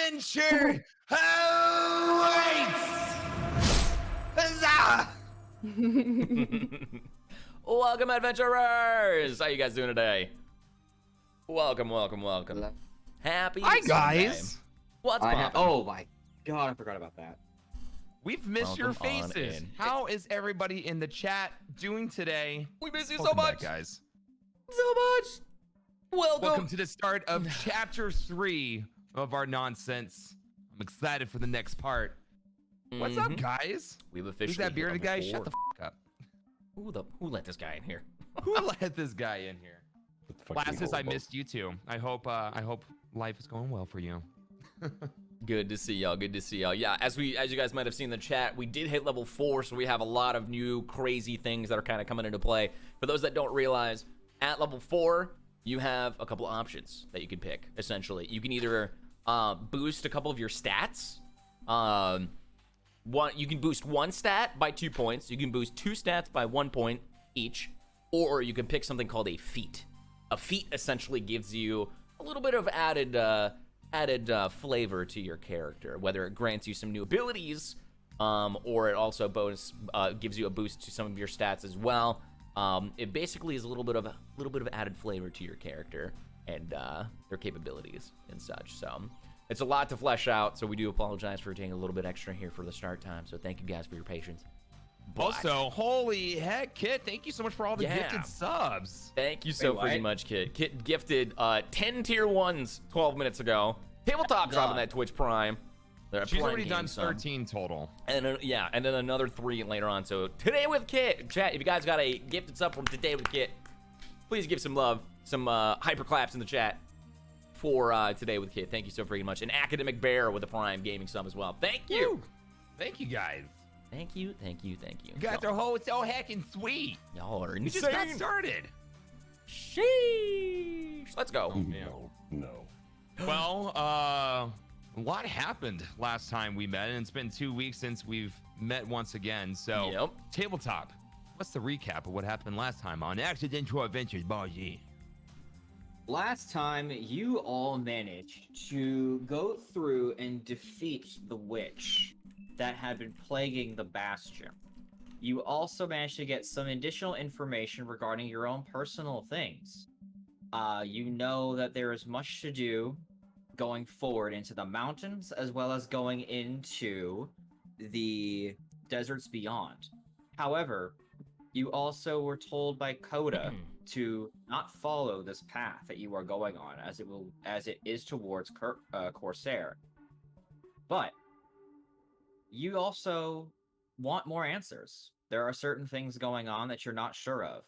adventure awaits! Huzzah! Welcome, adventurers! How you guys doing today? Welcome. Happy Hi, Sunday. guys. What's poppin'? Oh my god, I forgot about that. We've missed your Welcome on faces. in. How is everybody in the chat doing today? We miss you Welcome so much, back, guys. so much. Welcome to the start of chapter 3 of our nonsense. I'm excited for the next part. What's up, guys? We've officially Who's that bearded hit guy? level Shut the 4. f up. Who let this guy in here? Who let this guy in here? Glasses, I missed you too. I hope life is going well for you. Good to see y'all. Yeah, as you guys might have seen in the chat, we did hit level 4, so we have a lot of new crazy things that are kind of coming into play. For those that don't realize, at level 4, you have a couple options that you can pick. Essentially, you can either boost a couple of your stats. You can boost one stat by 2 points. You can boost 2 stats by 1 point each, or you can pick something called a feat. A feat essentially gives you a little bit of added flavor to your character, whether it grants you some new abilities, or it also gives you a boost to some of your stats as well. It basically is a little bit of added flavor to your character and their capabilities and such. So it's a lot to flesh out. So we do apologize for taking a little bit extra here for the start time. So thank you guys for your patience. But Also, holy heck, Kit, thank you so much for all the gifted subs. thank you so freaking much, Kit. Kit gifted 10 tier 1s 12 minutes ago. Tabletop dropping that Twitch Prime. She's already done 13 total. And and then another 3 later on. So Today with Kit, chat, if you guys got a gifted sub from Today with Kit, please give some love, some hyper claps in the chat for Today with Kit. Thank you so freaking much. And Academic Bear with a Prime Gaming sub as well. Thank you. Woo. Thank you, guys. Thank you. You guys are so heckin' sweet. Y'all are insane. We just got started. Sheesh. Let's go. No. Well, a lot happened last time we met, and it's been 2 weeks since we've met once again. So, Tabletop, what's the recap of what happened last time on Accidental Adventures Ball G? Last time, you all managed to go through and defeat the witch that had been plaguing the Bastion. You also managed to get some additional information regarding your own personal things. You know that there is much to do going forward into the mountains, as well as going into the deserts beyond. However, you also were told by Coda to not follow this path that you are going on, as it is towards Corsair. But you also want more answers. There are certain things going on that you're not sure of.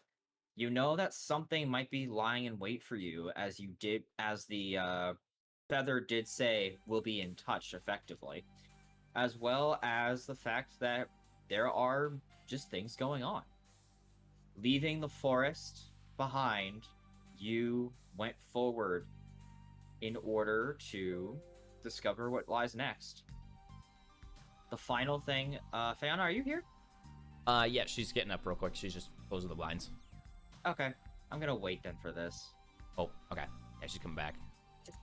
You know that something might be lying in wait for you, as the Feather did say, will be in touch effectively, as well as the fact that there are just things going on. Leaving the forest behind, you went forward in order to discover what lies next. The final thing, Fiona, are you here? Yeah, she's getting up real quick. She's just closing the blinds. Okay, I'm gonna wait then for this. Oh, okay. Yeah, she's coming back.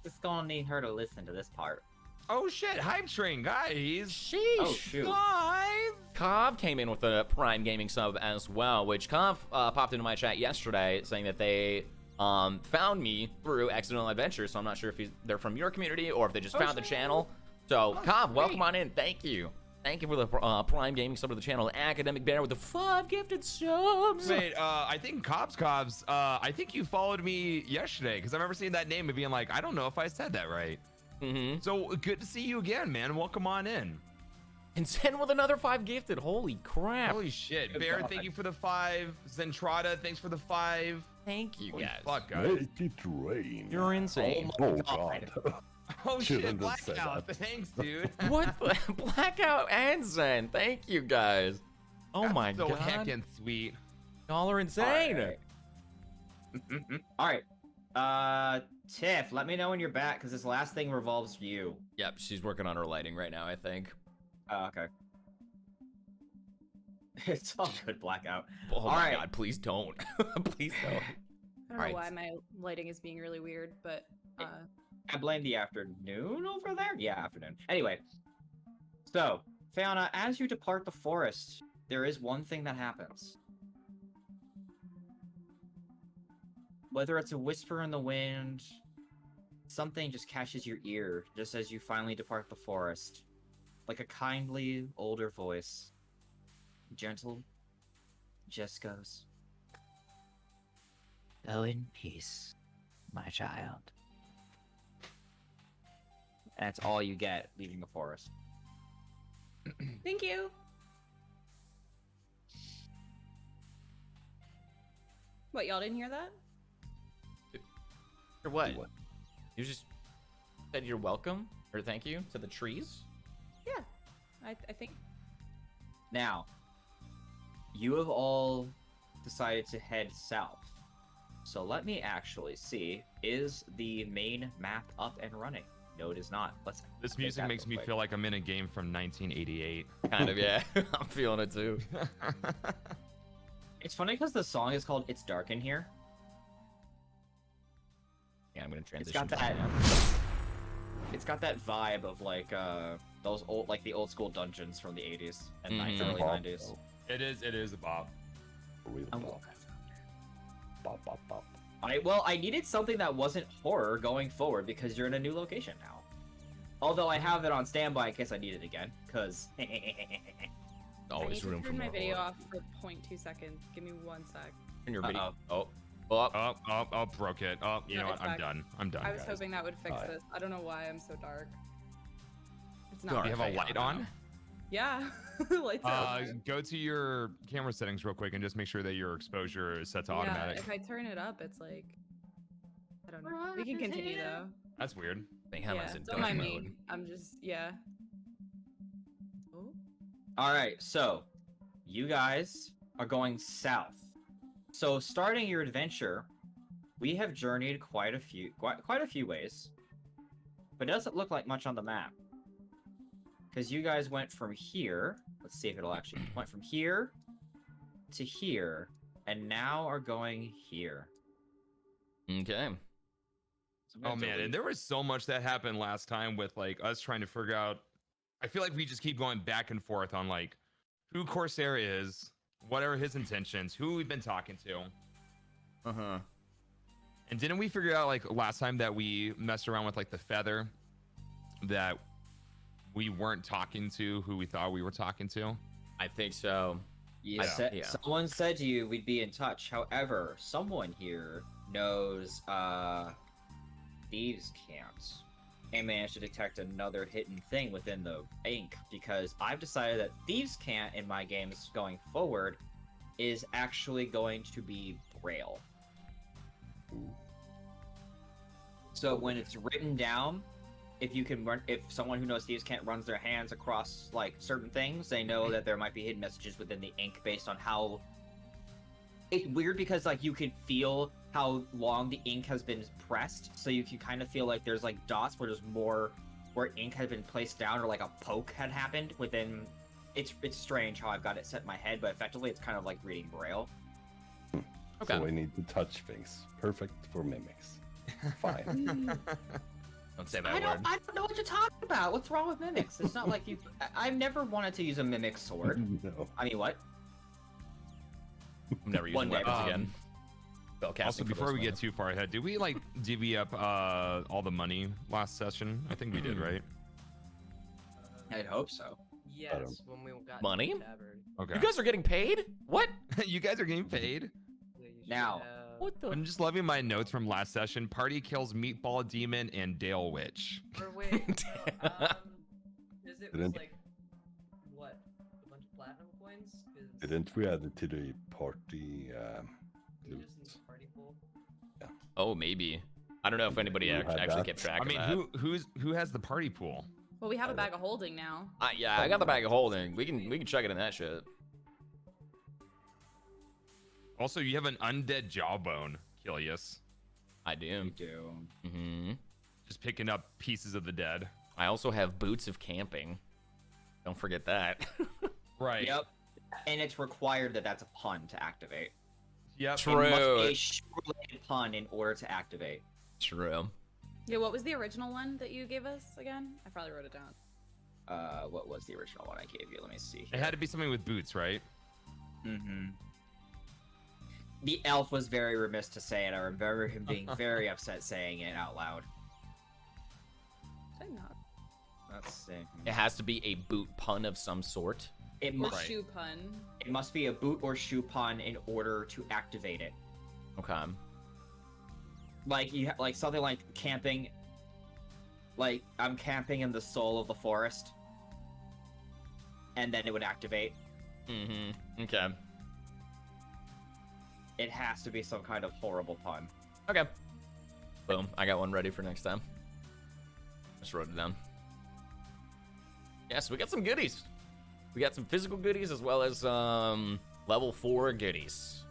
Just gonna need her to listen to this part. Oh shit, hype train, guys. Sheesh. Oh shoot. Guys. Kov came in with a Prime Gaming sub as well, which Kov popped into my chat yesterday saying that they found me through Accidental Adventures, so I'm not sure if they're from your community or if they just found the channel. So, Kov, welcome on in. Thank you. Thank you for the Prime Gaming sub to the channel. Academic Bear with the 5 gifted subs. Wait, I think Cobbs, I think you followed me yesterday, because I remember seeing that name and being like, I don't know if I said that right. So, good to see you again, man. Welcome on in. And Zen with another 5 gifted. Holy crap. Holy shit. Bear, thank you for the 5. Zentrada, thanks for the 5. Thank you, Holy guys. fuck, guys. Make it rain. You're insane. Oh god. Oh Shouldn't shit, have said Blackout. that. Thanks, dude. What the? Blackout and Zen. Thank you, guys. Oh That's my so god. heckin' sweet. Y'all are insane. Alright. Tiff, let me know when you're back, because this last thing revolves you. Yep, she's working on her lighting right now, I think. Okay. It's all good, Blackout. Oh my Alright. god, please don't. Please don't. I don't know why my lighting is being really weird, but I blame the afternoon over there. Yeah, afternoon. Anyway, so Fiona, as you depart the forest, there is one thing that happens. Whether it's a whisper in the wind, something just catches your ear just as you finally depart the forest. Like a kindly, older voice. Gentle. Just goes, "Go in peace, my child." And that's all you get leaving the forest. Thank you. What, y'all didn't hear that? Or what? You just said you're welcome or thank you to the trees? Yeah, I think. Now, you have all decided to head south. So let me actually see, is the main map up and running? No, it is not. Let's. This music makes me feel like I'm in a game from 1988. Kind of, yeah. I'm feeling it too. It's funny because the song is called "It's Dark in Here." Yeah, I'm gonna transition. It's got that. It's got that vibe of like those old, like the old school dungeons from the 80s and early 90s. It is a bop. Real I'm- bop. Bop, bop, bop. I needed something that wasn't horror going forward because you're in a new location now. Although I have it on standby in case I need it again, because Always I need room to for turn my more video horror. off for 0.2 seconds. Give me 1 sec. In your video. Uh-oh. Oh, Broke it. Oh, you No, know what? it's I'm back. done. I'm done, I was guys. hoping that would fix Alright. this. I don't know why I'm so dark. It's Dark. not. You have a light on? Yeah. Lights out. Go to your camera settings real quick and just make sure that your exposure is set to Yeah, automatic. if I turn it up, it's like, I don't know. We can continue though. That's weird. they have Yeah, us in don't dark mind mode. me. I'm just, yeah. Oh. all right. So you guys are going south. So starting your adventure, we have journeyed quite a few ways, but it doesn't look like much on the map because you guys went from here. Let's see if it'll actually went from here to here, and now are going here. Okay. So I'm gonna Oh man, delete- and there was so much that happened last time with like us trying to figure out. I feel like we just keep going back and forth on like who Corsair is, what are his intentions, who we've been talking to. Uh-huh. And didn't we figure out like last time that we messed around with like the feather that we weren't talking to who we thought we were talking to? I think so. Yeah. Yeah. Someone said to you we'd be in touch. However, someone here knows thieves' camps and managed to detect another hidden thing within the ink because I've decided that thieves' cant in my games going forward is actually going to be Braille. So when it's written down, if someone who knows thieves can't runs their hands across like certain things, they know that there might be hidden messages within the ink based on how. It's weird because like you can feel how long the ink has been pressed, so you can kind of feel like there's like dots where there's more where ink had been placed down or like a poke had happened within. It's strange how I've got it set in my head, but effectively it's kind of like reading Braille. Okay. So I need to touch things. Perfect for mimics. Fine. Don't say that I word. don't know what you're talking about. What's wrong with mimics? It's not like you. I've never wanted to use a mimic sword. No. I mean, what? I'm never using One day. weapons again. Spellcasting Also, for before those we get things. too far ahead, did we like divvy up all the money last session? I think we did, right? I'd hope so. Yes, when we got Money? to the tavern. Okay. You guys are getting paid? What? You guys are getting paid? Yeah, you should Now. have- What the? I'm just loving my notes from last session. Party kills Meatball Demon and Dale Witch. Or wait, no, is it was Didn't- like what? A bunch of platinum coins? 'Cause Didn't we add it to the party we loot? just in the party pool. Oh, maybe. I don't know if anybody You had actually that? kept track I mean, of that. who has the party pool? Well, we have a bag of holding now. Yeah, I got the bag of holding. We can check it in that shit. Also, you have an undead jawbone, Kilius. I do. do. Mm-hmm. Just picking up pieces of the dead. I also have boots of camping. Don't forget that. Right. Yep. And it's required that that's a pun to activate. Yep. True. It must be a shoe-related pun in order to activate. True. Yeah, what was the original one that you gave us again? I probably wrote it down. What was the original one I gave you? Let me see. It had to be something with boots, right? Mm-hmm. The elf was very remiss to say it. I remember him being very upset saying it out loud. Did I not? Let's see. It has to be a boot pun of some sort. It Or must. shoe pun. It must be a boot or shoe pun in order to activate it. Okay. Like like something like camping. Like I'm camping in the soul of the forest, and then it would activate. Mm-hmm. Okay. It has to be some kind of horrible pun. Okay. Boom. I got one ready for next time. Just wrote it down. Yes, we got some goodies. We got some physical goodies as well as level 4 goodies.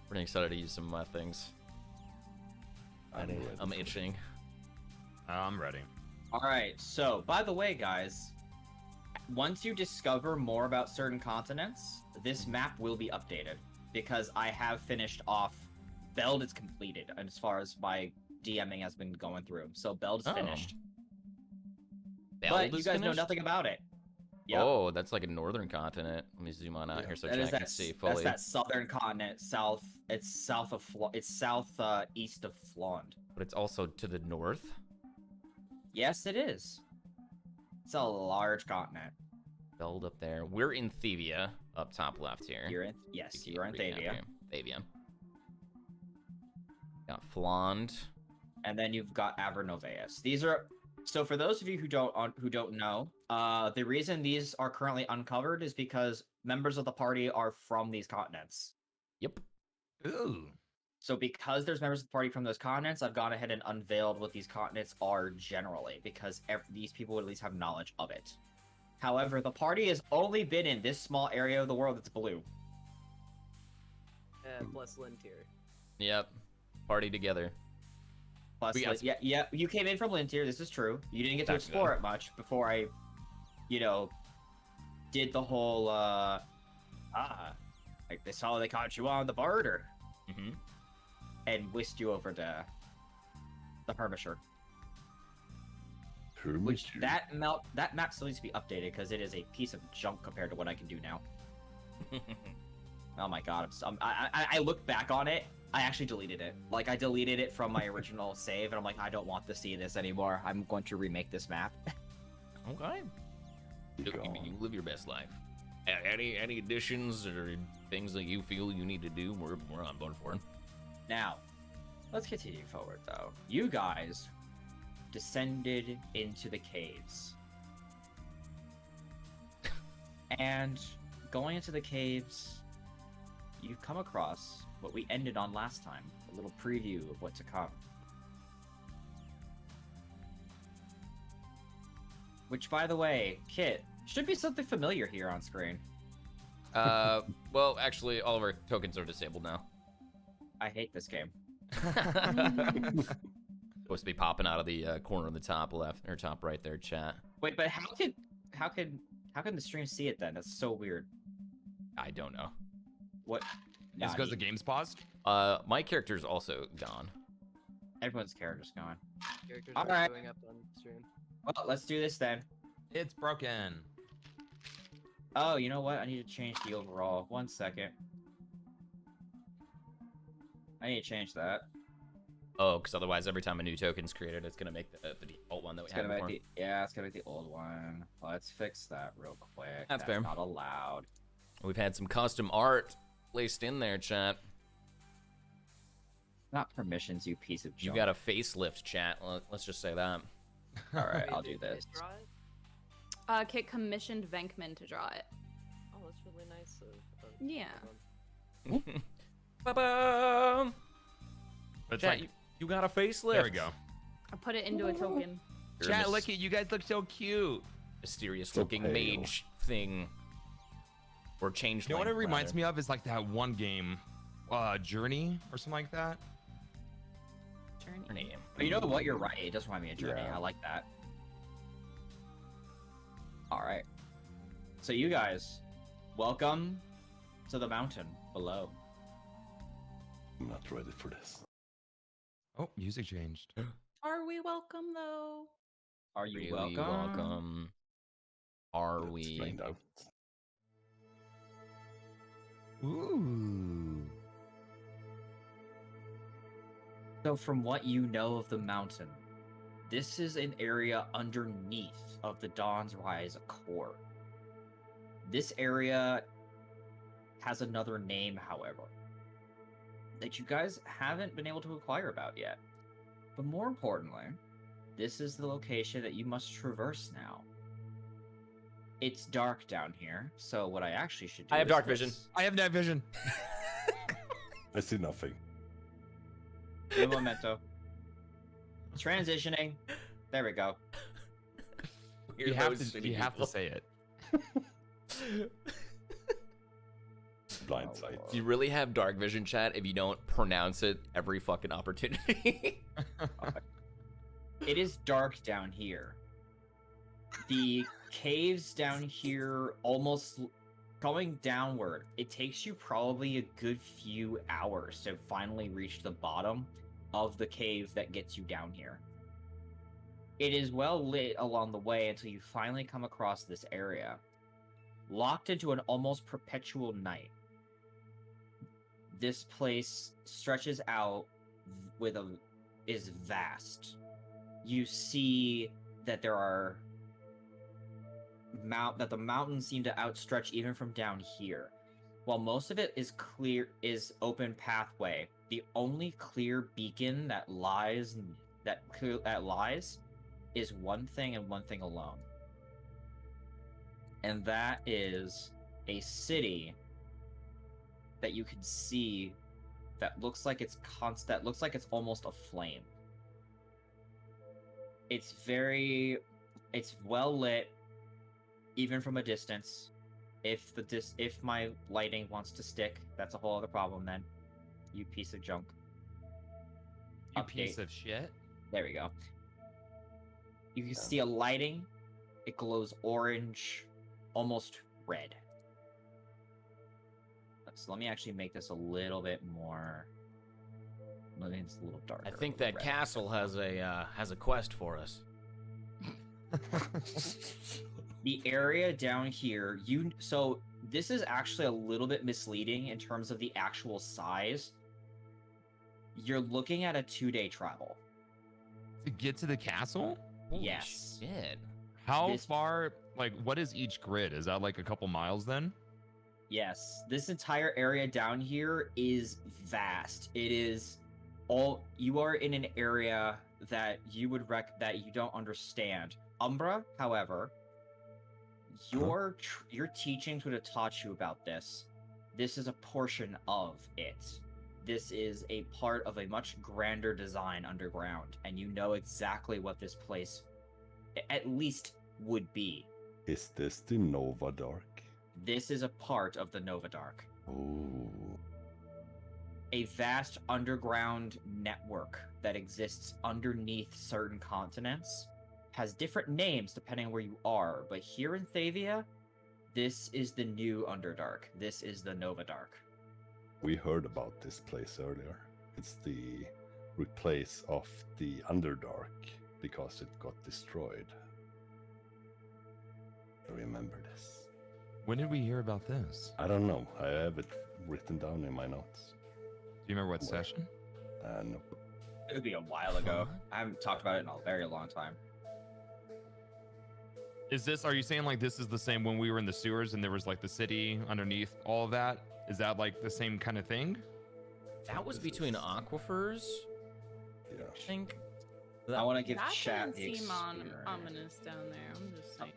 Pretty excited to use some of my things. I'm itching. I'm ready. All right. So, by the way, guys, once you discover more about certain continents, this map will be updated because I have finished off. Beld is completed, and as far as my DMing has been going through, so Beld is finished. But you guys know nothing about it. Yep. Oh, that's like a northern continent. Let me zoom on out here so I can see fully. That's that southern continent, south. It's south of. It's east of Flond. But it's also to the north. Yes, it is. It's a large continent. Build up there. We're in Thevia, up top left here. You're in. Yes, you're in Thevia. Thevia. Got Flond. And then you've got Avernoveus. These are. So for those of you who don't know, the reason these are currently uncovered is because members of the party are from these continents. Yep. Ooh. So because there's members of the party from those continents, I've gone ahead and unveiled what these continents are generally, because these people would at least have knowledge of it. However, the party has only been in this small area of the world that's blue. Plus Lintier. Yep. Party together. Plus, yeah, you came in from Lintier, this is true. You didn't get to explore it much before I, did the whole, like they saw they caught you on the border. Mm-hmm. And whisked you over to the Hermisher. Which that map still needs to be updated because it is a piece of junk compared to what I can do now. Oh my god! I looked back on it. I actually deleted it. Like I deleted it from my original save, and I'm like, I don't want to see this anymore. I'm going to remake this map. Okay. You live your best life. Any additions or things that you feel you need to do, we're on board for it. Now, let's continue forward, though. You guys descended into the caves. And going into the caves, you've come across what we ended on last time, a little preview of what to come. Which, by the way, Kit, should be something familiar here on screen. Well, actually, all of our tokens are disabled now. I hate this game. Supposed to be popping out of the corner of the top left or top right there, chat. Wait, but how can the stream see it then? That's so weird. I don't know. What? Is because the game's paused? My character's also gone. Everyone's character's gone. Characters All are right. showing up on stream. Well, let's do this then. It's broken. Oh, you know what? I need to change the overall. 1 second. I need to change that. Oh, because otherwise, every time a new token's created, it's gonna make the default one that we had before. It's gonna make the old one. Let's fix that real quick. That's fair. Not allowed. We've had some custom art placed in there, chat. Not permissions, you piece of junk. You got a facelift, chat. Let's just say that. All right, Wait, I'll did do you this. guys draw it? Kit commissioned Venkman to draw it. Oh, that's really nice of Yeah. Ba-bum! It's Chat, like, you got a facelift. there we go. I put it into a token. You're Chat, a look at you guys look so cute. mysterious So looking pale. mage thing. Or change. You know what it reminds me of is like that one game, Journey or something like that. Journey. But you know what? You're right. It does remind me of Journey. Yeah. I like that. All right. So you guys, welcome to the mountain below. I'm not ready for this. Oh, music changed. we welcome though? Are you Really welcome? Are Let's we? find out. Ooh. So from what you know of the mountain, this is an area underneath of the Dawn's Rise core. This area has another name, however, that you guys haven't been able to acquire about yet. But more importantly, this is the location that you must traverse now. It's dark down here, so what I actually should do I have is dark vision. this. I have night vision. I see nothing. Un momento. Transitioning. There we go. You have to say it. Blind sight. Do you really have dark vision, chat, if you don't pronounce it every fucking opportunity? It is dark down here. The caves down here, almost going downward, it takes you probably a good few hours to finally reach the bottom of the cave that gets you down here. It is well lit along the way until you finally come across this area, locked into an almost perpetual night. This place stretches out is vast. You see that there are that the mountains seem to outstretch even from down here. While most of it is open pathway, the only clear beacon that lies is one thing and one thing alone. And that is a city that you can see that looks like it's almost aflame. It's well lit, even from a distance. If my lighting wants to stick, that's a whole other problem then. You piece of junk. You piece of shit. There we go. You can see a lighting. It glows orange, almost red. So let me actually make this a little bit more. Maybe it's a little darker. I think that red. castle has a quest for us. The area down here, so this is actually a little bit misleading in terms of the actual size. You're looking at a 2-day travel. To get to the castle? Holy Yes. shit. How far? Like, what is each grid? Is that like a couple miles then? Yes, this entire area down here is vast. It is you are in an area that you would that you don't understand. Umbra, however, your teachings would have taught you about this. This is a portion of it. This is a part of a much grander design underground, and you know exactly what this place at least would be. Is this the Nova Dark? This is a part of the Nova Dark. Ooh. A vast underground network that exists underneath certain continents, has different names depending on where you are, but here in Thavia, this is the new Underdark. This is the Nova Dark. We heard about this place earlier. It's the replace of the Underdark because it got destroyed. I remember this. When did we hear about this? I don't know. I have it written down in my notes. Do you remember what Where? session? No. It would be a while ago. I haven't talked about it in a very long time. Are you saying like this is the same when we were in the sewers and there was like the city underneath all of that? Is that like the same kind of thing? That was between aquifers, Yeah. I think. I want to give That chat didn't the seem experience. ominous down there. I'm just saying.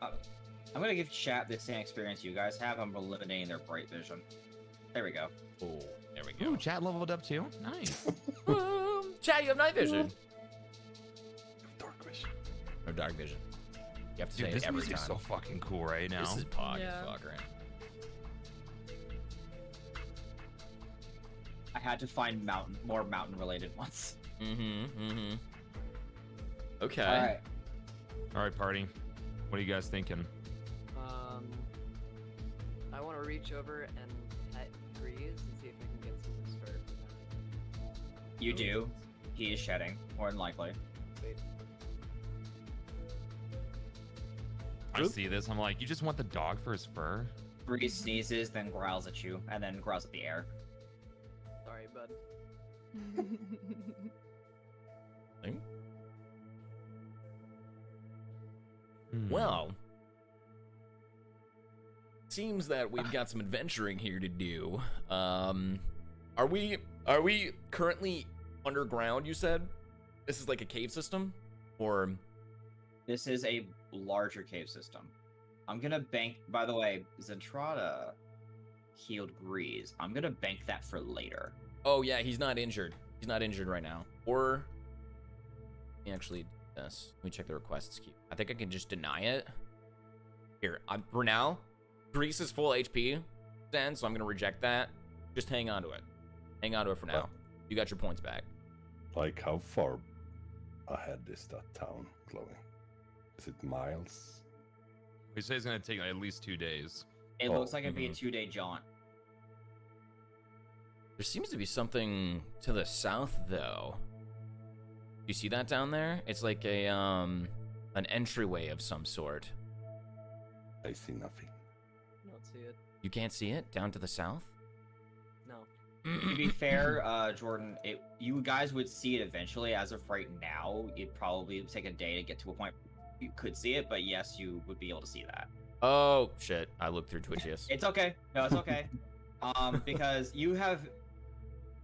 I'm going to give chat the same experience you guys have. I'm eliminating their bright vision. There we go. Oh, there we go. Ooh, chat leveled up too. Nice. Chat, you have night vision. Dark vision. Or dark vision. You have to Dude, say this it every music's time. so fucking cool right now. This is pog Yeah. as fuck, right? I had to find more mountain-related ones. Okay. All right. All right, party. What are you guys thinking? I want to reach over and pet Grease and see if I can get some of his fur. You do. He is shedding, more than likely. Wait. I see this. I'm like, you just want the dog for his fur? Breeze sneezes, then growls at you, and then growls at the air. Sorry, bud. Well, seems that we've got some adventuring here to do. Are we currently underground, you said? This is like a cave system? Or This is a larger cave system. I'm gonna bank, by the way, Zentrada healed Grease. I'm gonna bank that for later. oh yeah, he's not injured. He's not injured right now. Or let me actually do this. Let me check the requests queue. I think I can just deny it. Here, for now, Grease is full HP, Zen, so I'm gonna reject that. Just hang on to it. Hang on to it for now. You got your points back. Like, how far ahead is that town, Chloe? Is it miles? We say it's gonna take at least 2 days. It Oh, looks like it'd be a 2-day jaunt. There seems to be something to the south, though. You see that down there? It's like a an entryway of some sort. I see nothing. I don't see it. You can't see it down to the south? No. To be fair, Jordan, you guys would see it eventually. As of right now, it'd probably take a day to get to a point you could see it, but yes, you would be able to see that. Oh shit! I looked through Twitchius. It's okay. No, it's okay. Because you have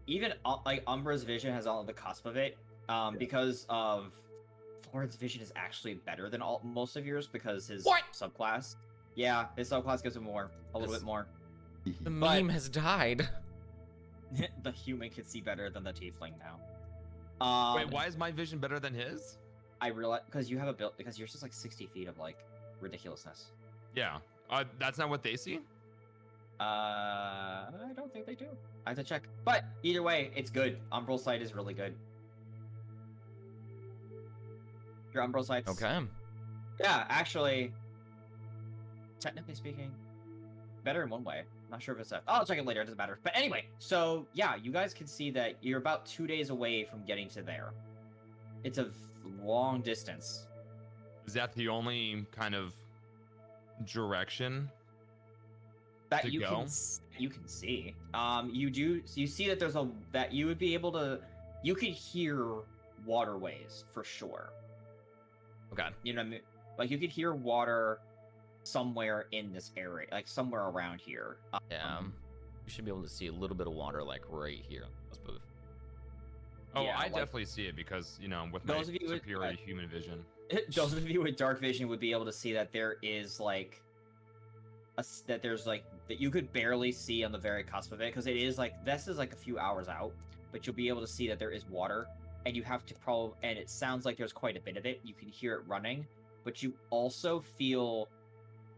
even like Umbra's vision has on the cusp of it. Because of Florid's vision is actually better than most of yours because his subclass. Yeah, his subclass gives him more, a little bit more. The meme has died. The human can see better than the tiefling now. Wait, why is my vision better than his? I realize because you have a build because yours is like 60 feet of like ridiculousness. Yeah. That's not what they see? I don't think they do. I have to check. But either way, it's good. Umbral sight is really good. Your umbral sight's Okay. Yeah, actually, technically speaking, better in one way. I'm not sure if it's a. I'll check it later. It doesn't matter. But anyway, so yeah, you guys can see that you're about 2 days away from getting to there. It's a long distance. Is that the only kind of direction That to you go? you can see. You see that there's that you would be able to. You could hear waterways for sure. Okay. You know what I mean? Like you could hear water somewhere in this area, like somewhere around here. Yeah. You should be able to see a little bit of water, like right here. Oh, Yeah, I like- definitely see it because, you know, with my Those of you with, superior human vision. Those of you with dark vision would be able to see that there is like that there's like that you could barely see on the very cusp of it because it is like this is like a few hours out, but you'll be able to see that there is water, and you have to and it sounds like there's quite a bit of it. You can hear it running, but you also feel.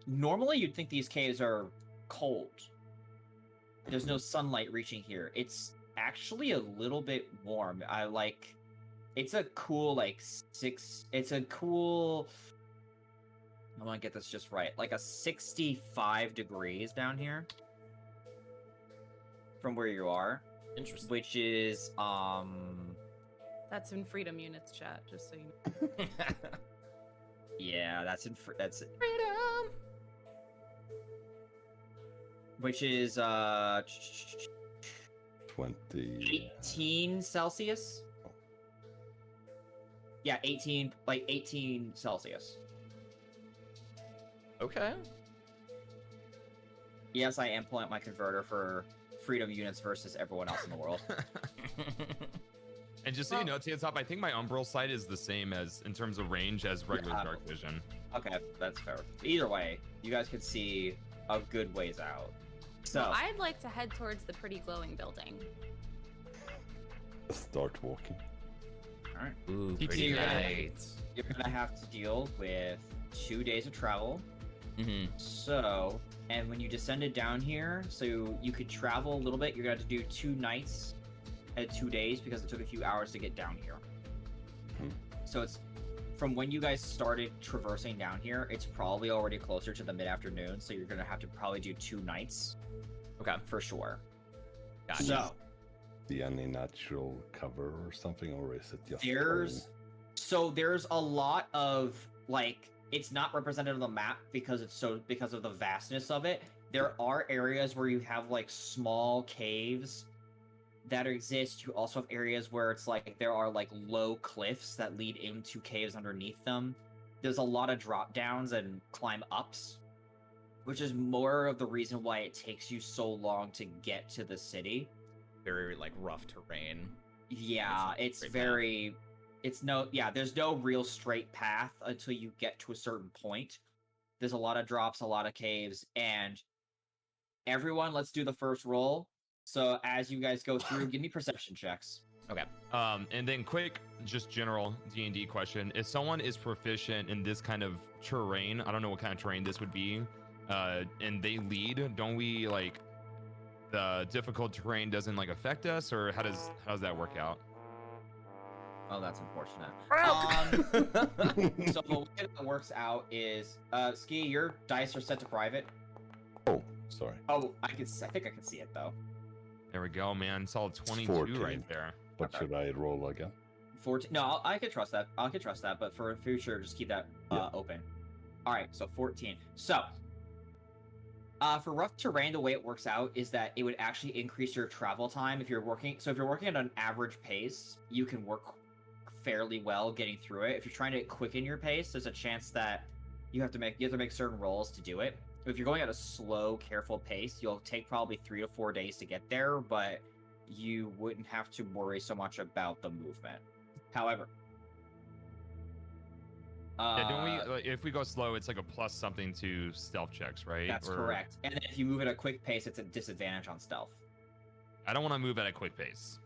Normally, you'd think these caves are cold. There's no sunlight reaching here. It's actually a little bit warm. It's a cool it's a cool. I want to get this just right. Like a 65 degrees down here from where you are, Interesting. which is That's in freedom units chat, just so you know. yeah, that's Freedom. which is 20. 18 Celsius. Yeah, 18 Celsius. Okay. Yes, I am pulling up my converter for freedom units versus everyone else in the world. And just so you know, Top, I think my umbral sight is the same as in terms of range as regular dark vision. Okay, that's fair. Either way, you guys can see a good ways out. So Well, I'd like to head towards the pretty glowing building. Start walking. all right, Ooh, Keep pretty seeing that. nice. you're gonna have to deal with 2 days of travel. Mm-hmm. So, and when you descended down here, so you could travel a little bit, you're gonna have to do 2 nights and 2 days because it took a few hours to get down here. Hmm. So it's from when you guys started traversing down here, it's probably already closer to the mid-afternoon, so you're gonna have to probably do 2 nights. Okay. For sure. Gotcha. So See any natural cover or something, or is it just there's a lot of like it's not represented on the map because of the vastness of it. There are areas where you have like small caves that exist. You also have areas where it's like there are like low cliffs that lead into caves underneath them. There's a lot of drop downs and climb ups, which is more of the reason why it takes you so long to get to the city. Very like rough terrain. Yeah, there's no real straight path until you get to a certain point. There's a lot of drops, a lot of caves, and everyone, let's do the first roll. So as you guys go through, give me perception checks. Okay. And then quick, just general D&D question. If someone is proficient in this kind of terrain, I don't know what kind of terrain this would be, and they lead, don't we like the difficult terrain doesn't like affect us, or how does that work out? Oh, that's unfortunate. So the way that works out is, Ski, your dice are set to private. Oh, sorry. Oh, I think I can see it though. There we go, man. Solid 22 14. right there. But should I roll again? 14. No, I could trust that. I could trust that, but for future, just keep that open. All right, so 14. So, for rough terrain, the way it works out is that it would actually increase your travel time if you're working. So if you're working at an average pace, you can work fairly well getting through it. If you're trying to quicken your pace, there's a chance that you have to make certain rolls to do it. If you're going at a slow, careful pace, you'll take probably 3 to 4 days to get there, but you wouldn't have to worry so much about the movement. However, don't we? Like, if we go slow, it's like a plus something to stealth checks, right? That's correct. And then if you move at a quick pace, it's a disadvantage on stealth. I don't want to move at a quick pace.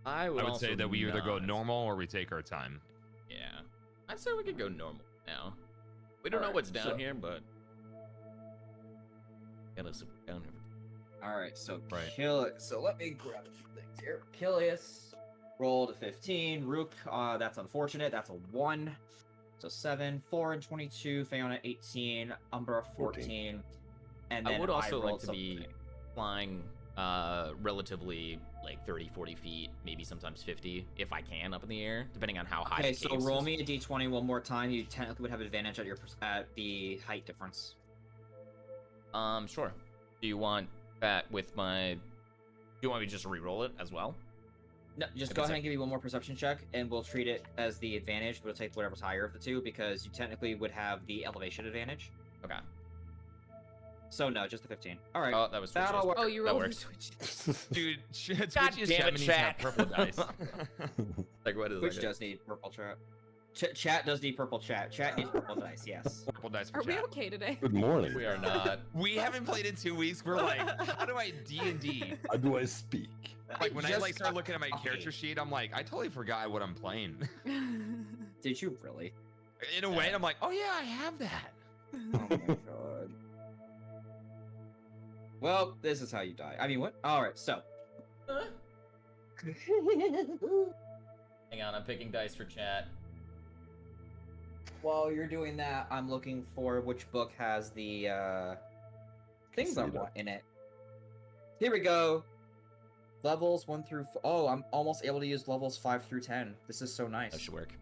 I would say that we either go normal or we take our time. Yeah, I'd say we could go normal now. We don't know what's down here, but gotta sit down here. All right, so right. So let me grab a few things here. Pilius rolled a 15. Rook, that's unfortunate. That's a 1. So 7, 4, and 22. Fiona 18. Umbra 14. And then I would also like to something. be flying relatively like 30, 40 feet, maybe sometimes 50 if I can up in the air, depending on how high. Okay, so roll me a d20 one more time. You technically would have advantage at the height difference. Sure. Do you want that with my? Do you want me to just re-roll it as well? No, just go ahead and give me one more perception check, and we'll treat it as the advantage. We'll take whatever's higher of the two, because you technically would have the elevation advantage. Okay. So no, just the 15. All right. Oh, that was that'll work. Oh, you that rolled works. Twitch. Dude, God Twitch's damn it, needs to chat. have purple dice. Like what is Which it? does need purple chat. Chat does need purple chat. Chat needs purple dice. Yes. Purple dice for Are we chat. okay today? Good morning. We are not. We haven't played in 2 weeks. We're like, how do I D&D? How do I speak? Like when I just like start got looking at my coffee. character sheet, I'm like, I totally forgot what I'm playing. Did you really? In a way, I'm like, oh yeah, I have that. Oh my god. Well, this is how you die. I mean, what? All right, so. Hang on, I'm picking dice for chat. While you're doing that, I'm looking for which book has the things I want in it. Here we go. Levels 1 through. Oh, I'm almost able to use levels 5 through 10. This is so nice. That should work.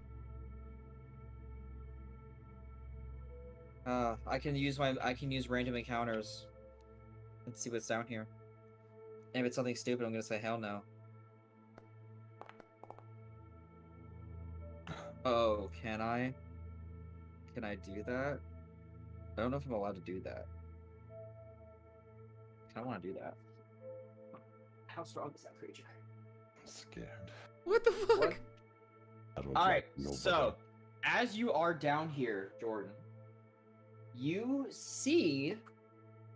I can use random encounters. Let's see what's down here. And if it's something stupid, I'm gonna say hell no. Oh, can I? Can I do that? I don't know if I'm allowed to do that. I want to do that. How strong is that creature? I'm scared. What the fuck? What? I don't All right, like nobody. so as you are down here, Jordan, you see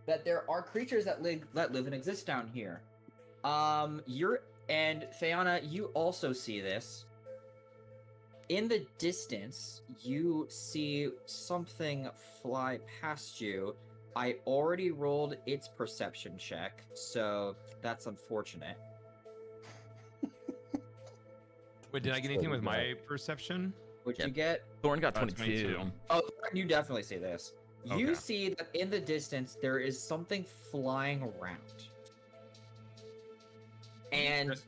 that there are creatures that live and exist down here. And Fiona, you also see this. In the distance, you see something fly past you. I already rolled its perception check, so that's unfortunate. Wait, did I get anything with my perception? What'd you get? Thorn got 22. 22. Oh, you definitely see this. You Okay. see that in the distance there is something flying around. And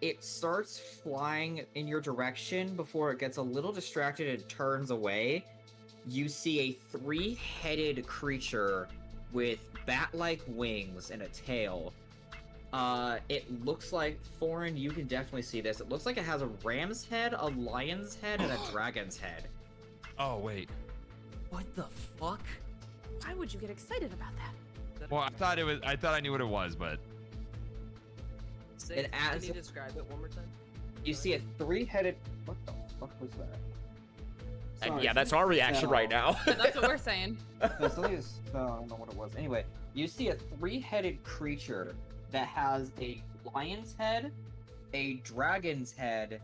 it starts flying in your direction before it gets a little distracted and turns away. You see a 3-headed creature with bat-like wings and a tail. It looks like, Foreign, you can definitely see this. It looks like it has a ram's head, a lion's head, and a dragon's head. Oh, wait. What the fuck? Why would you get excited about that? Well, I thought I knew what it was, but It Can adds- you describe it one more time? You see a 3-headed... What the fuck was that? Sorry, Yeah, that's our reaction right now. That's what we're saying. No, something is, I don't know what it was. Anyway, you see a 3-headed creature that has a lion's head, a dragon's head,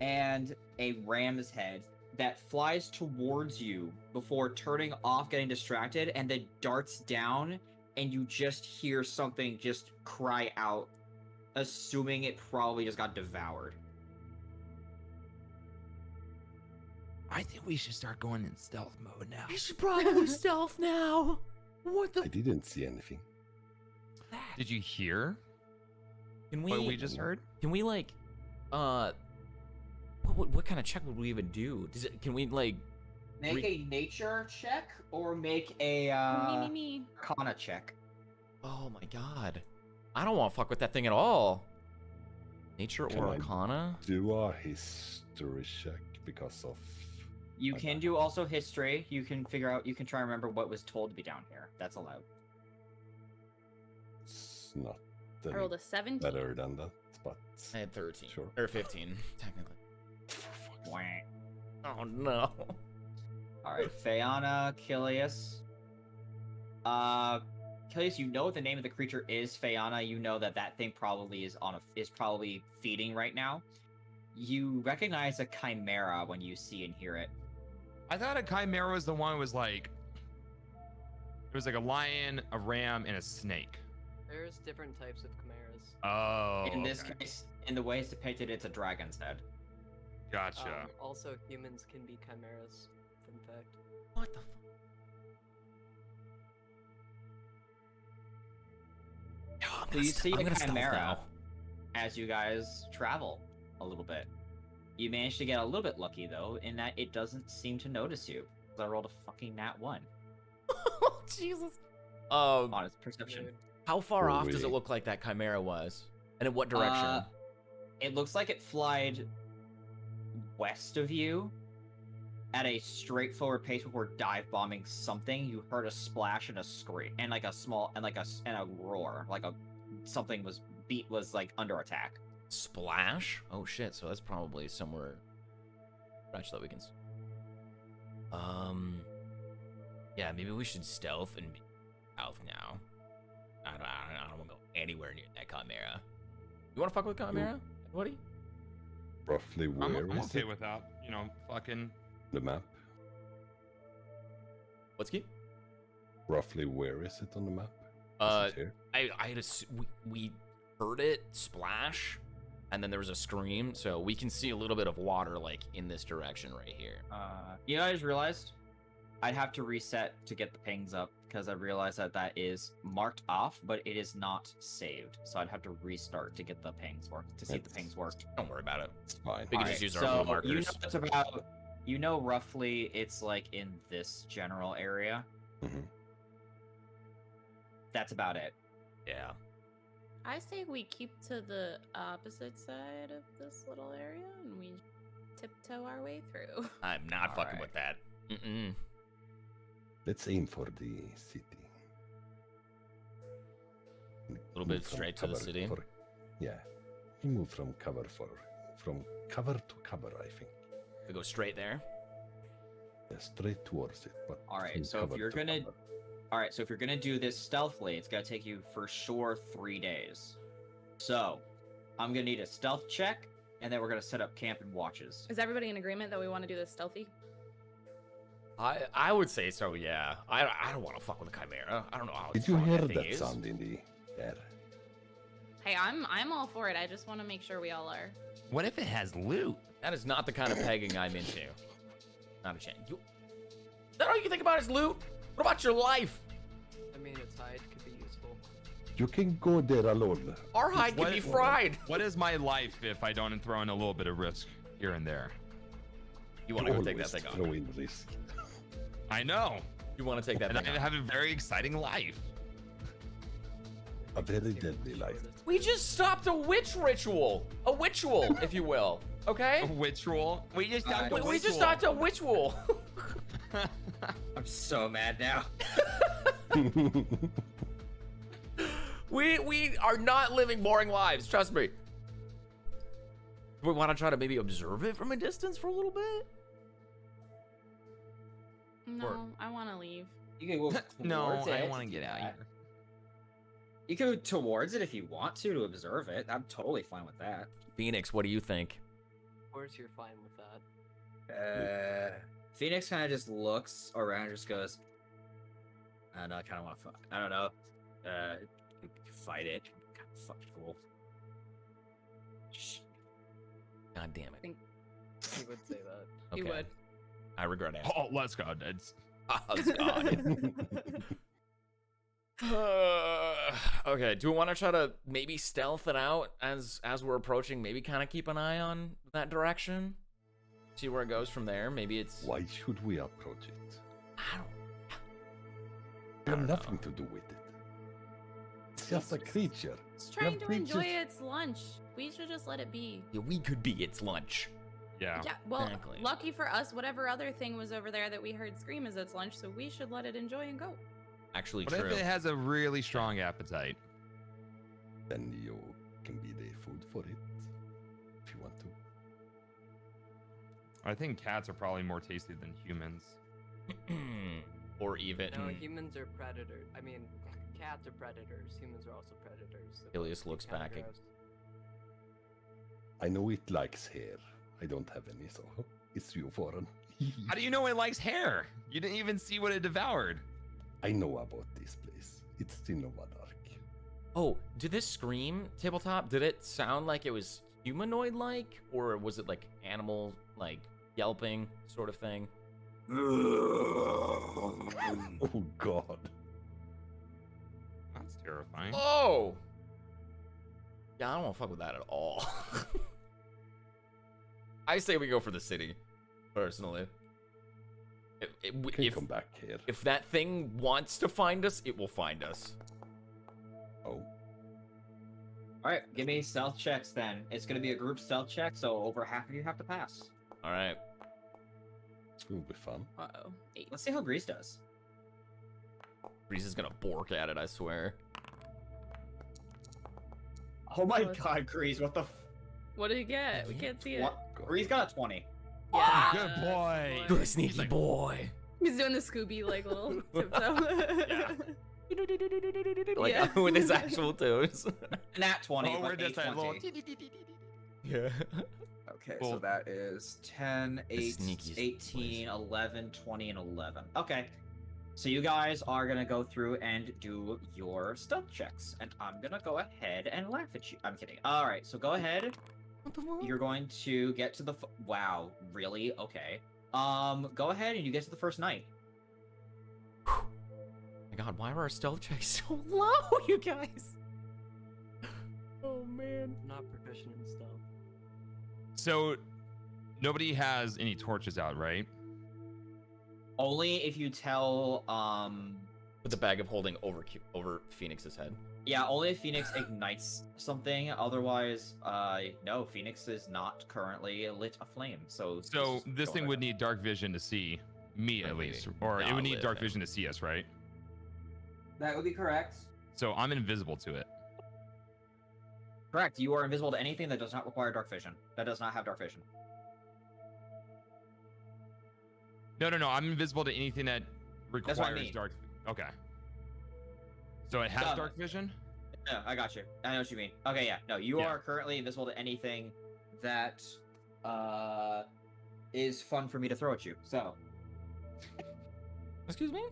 and a ram's head that flies towards you before turning off, getting distracted, and then darts down, and you just hear something just cry out, assuming it probably just got devoured. I think we should start going in stealth mode now. We should probably stealth now. What I the? didn't see anything. Did you hear Can what we we? just heard? Can we like? What kind of check would we even do? Does it? Can we like? Make a nature check or make a Me. Arcana check. Oh my god, I don't want to fuck with that thing at all. Nature Can or I- Arcana? Do a history check because of. You my can bad. do also history. You can figure out. You can try and remember what was told to be down here. That's allowed. It's not I any rolled a 17. better than that, but. I had 13 Sure. or 15 technically. For fuck's Wah. Oh no. All right, Phaeana, Kilius. Kilius, you know what the name of the creature is. Phaeana, you know that that thing probably is probably feeding right now. You recognize a chimera when you see and hear it. I thought a chimera was the one who was like, it was like a lion, a ram, and a snake. There's different types of chimeras. Oh, In this okay. case, in the way it's depicted, it's a dragon's head. Gotcha. Also, humans can be chimeras. Fun fact. What the? Yo, I'm So gonna you see I'm a gonna stealth chimera now. as you guys travel a little bit. You managed to get a little bit lucky though, in that it doesn't seem to notice you. I rolled a fucking nat 1 Oh Jesus. on its perception. Dude. How far Were off does it we- look like that chimera was, and in what direction? It looks like it flied west of you at a straightforward pace before dive bombing something. You heard a splash and a scream and like a small and a roar, like something was like under attack. Splash? Oh shit! So that's probably somewhere. Stretch that we can. Yeah, maybe we should stealth and be south now. I don't want to go anywhere near that chimera. You want to fuck with chimera, Woody? Roughly I'm where is okay it with that. You know, fucking. the map? What's keep? Roughly where is it on the map? Is it here? I had we heard it splash, and then there was a scream, so we can see a little bit of water like in this direction right here. You know, I just realized I'd have to reset to get the pings up because I realized that is marked off, but it is not saved. So I'd have to restart to get the pings work to see if the pings worked. Don't worry about it. It's fine. We can Alright, just use our so little markers. You know it's about. You know roughly it's like in this general area. Mhm. That's about it. Yeah. I say we keep to the opposite side of this little area and we tiptoe our way through. I'm not fucking Alright. with that. Mm-mm. Let's aim for the city. A Little bit straight to the city? Yeah, we move from cover to cover. I think. We go straight there. Yeah, straight towards it. But Alright, from so if cover you're to gonna- cover. All right, so if you're gonna do this stealthily, it's gonna take you for sure 3 days. So, I'm gonna need a stealth check, and then we're gonna set up camp and watches. Is everybody in agreement that we want to do this stealthy? I would say so. Yeah. I don't want to fuck with a chimera. I don't know how. Did you strong hear thing that is. sound in the air? Hey, I'm all for it. I just want to make sure we all are. What if it has loot? That is not the kind of pegging I'm into. Not a chance. Is that all you can think about is loot? What about your life? I mean, its hide could be useful. You can go there alone. Our hide can be fried. What is my life if I don't throw in a little bit of risk here and there? You want to go take that thing Throw on? in risk. I know. You want to take that And thing I on? have a very exciting life. A very deadly life. We just stopped a witch ritual. A witchual, if you will. Okay? A ritual. We just stopped a We just ritual. stopped a witchual. I'm so mad now. We are not living boring lives, trust me. We want to try to maybe observe it from a distance for a little bit? No, I want to leave. You can go No, towards I it. want to get out of here. You can go towards it if you want to observe it. I'm totally fine with that. Phoenix, what do you think? Of course, you're fine with that. Phoenix kind of just looks around and just goes, I don't know, I kind of want to fuck. I don't know. Fight it. Kind of fucking cool. Shh. God damn it. He would say that. He Okay. would. I regret it. Oh, let's go, dudes. Oh, God. Okay, do we want to try to maybe stealth it out as we're approaching? Maybe kind of keep an eye on that direction? See where it goes from there? Maybe it's... Why should we approach it? I We have don't nothing to do with it. It's just a creature. It's We have trying to enjoy creatures- its lunch. We should just let it be. Yeah, we could be its lunch. Yeah. Yeah, well, Exactly. lucky for us, whatever other thing was over there that we heard scream is its lunch, so we should let it enjoy and go. Actually, What true. if it has a really strong appetite? Then you can be the food for it if you want to. I think cats are probably more tasty than humans. Or even... No, humans are predators. I mean, cats are predators. Humans are also predators. So Ilias looks kinda back at- gross. I know it likes hair. I don't have any, so it's you foreign. How do you know it likes hair? You didn't even see what it devoured. I know about this place. It's in Novadark. Oh, did this scream, Tabletop, did it sound like it was humanoid-like? Or was it like animal, like yelping sort of thing? Oh God. That's terrifying. Oh! Yeah, I don't want to fuck with that at all. I say we go for the city, personally. You can come back here. If that thing wants to find us, it will find us. Oh, Alright, give me stealth checks then. It's going to be a group stealth check, so over half of you have to pass. All right. it will be fun. Uh-oh. 8. Let's see how Grease does. Reese is gonna bork at it, I swear. Oh my Oh, it's- god, Grease, what the f- What did he get? We can't see it. What? Grease got a 20. Yeah, Good boy. Good sneaky boy. He's doing the Scooby like little tiptoe. Like Yeah. with his actual toes. Nat 20, Oh, we're but just that little. 820. Yeah. Okay, Cool. so that is 10, 8, sneakiest 18, 11, 20, and 11. Okay. So you guys are going to go through and do your stealth checks. And I'm going to go ahead and laugh at you. I'm kidding. All right, so go ahead. You're going to get to the... Wow, really? Okay. Go ahead and you get to the first night. My God, why are our stealth checks so low, you guys? Oh man. I'm not proficient in stealth. So, nobody has any torches out, right? Only if you tell... With the bag of holding over Phoenix's head. Yeah, only if Phoenix ignites something. Otherwise, no, Phoenix is not currently lit aflame. So So just this go thing ahead. would need dark vision to see me at Maybe. least, or it Not would need live dark him. vision to see us, right? That would be correct. So I'm invisible to it. Correct. You are invisible to anything that does not require dark vision. That does not have dark vision. No. I'm invisible to anything that requires That's what I mean. dark. Okay. So it has Done. dark vision. No, I got you. I know what you mean. Okay, yeah. No, you Yeah. are currently invisible to anything that is fun for me to throw at you. So. Excuse me?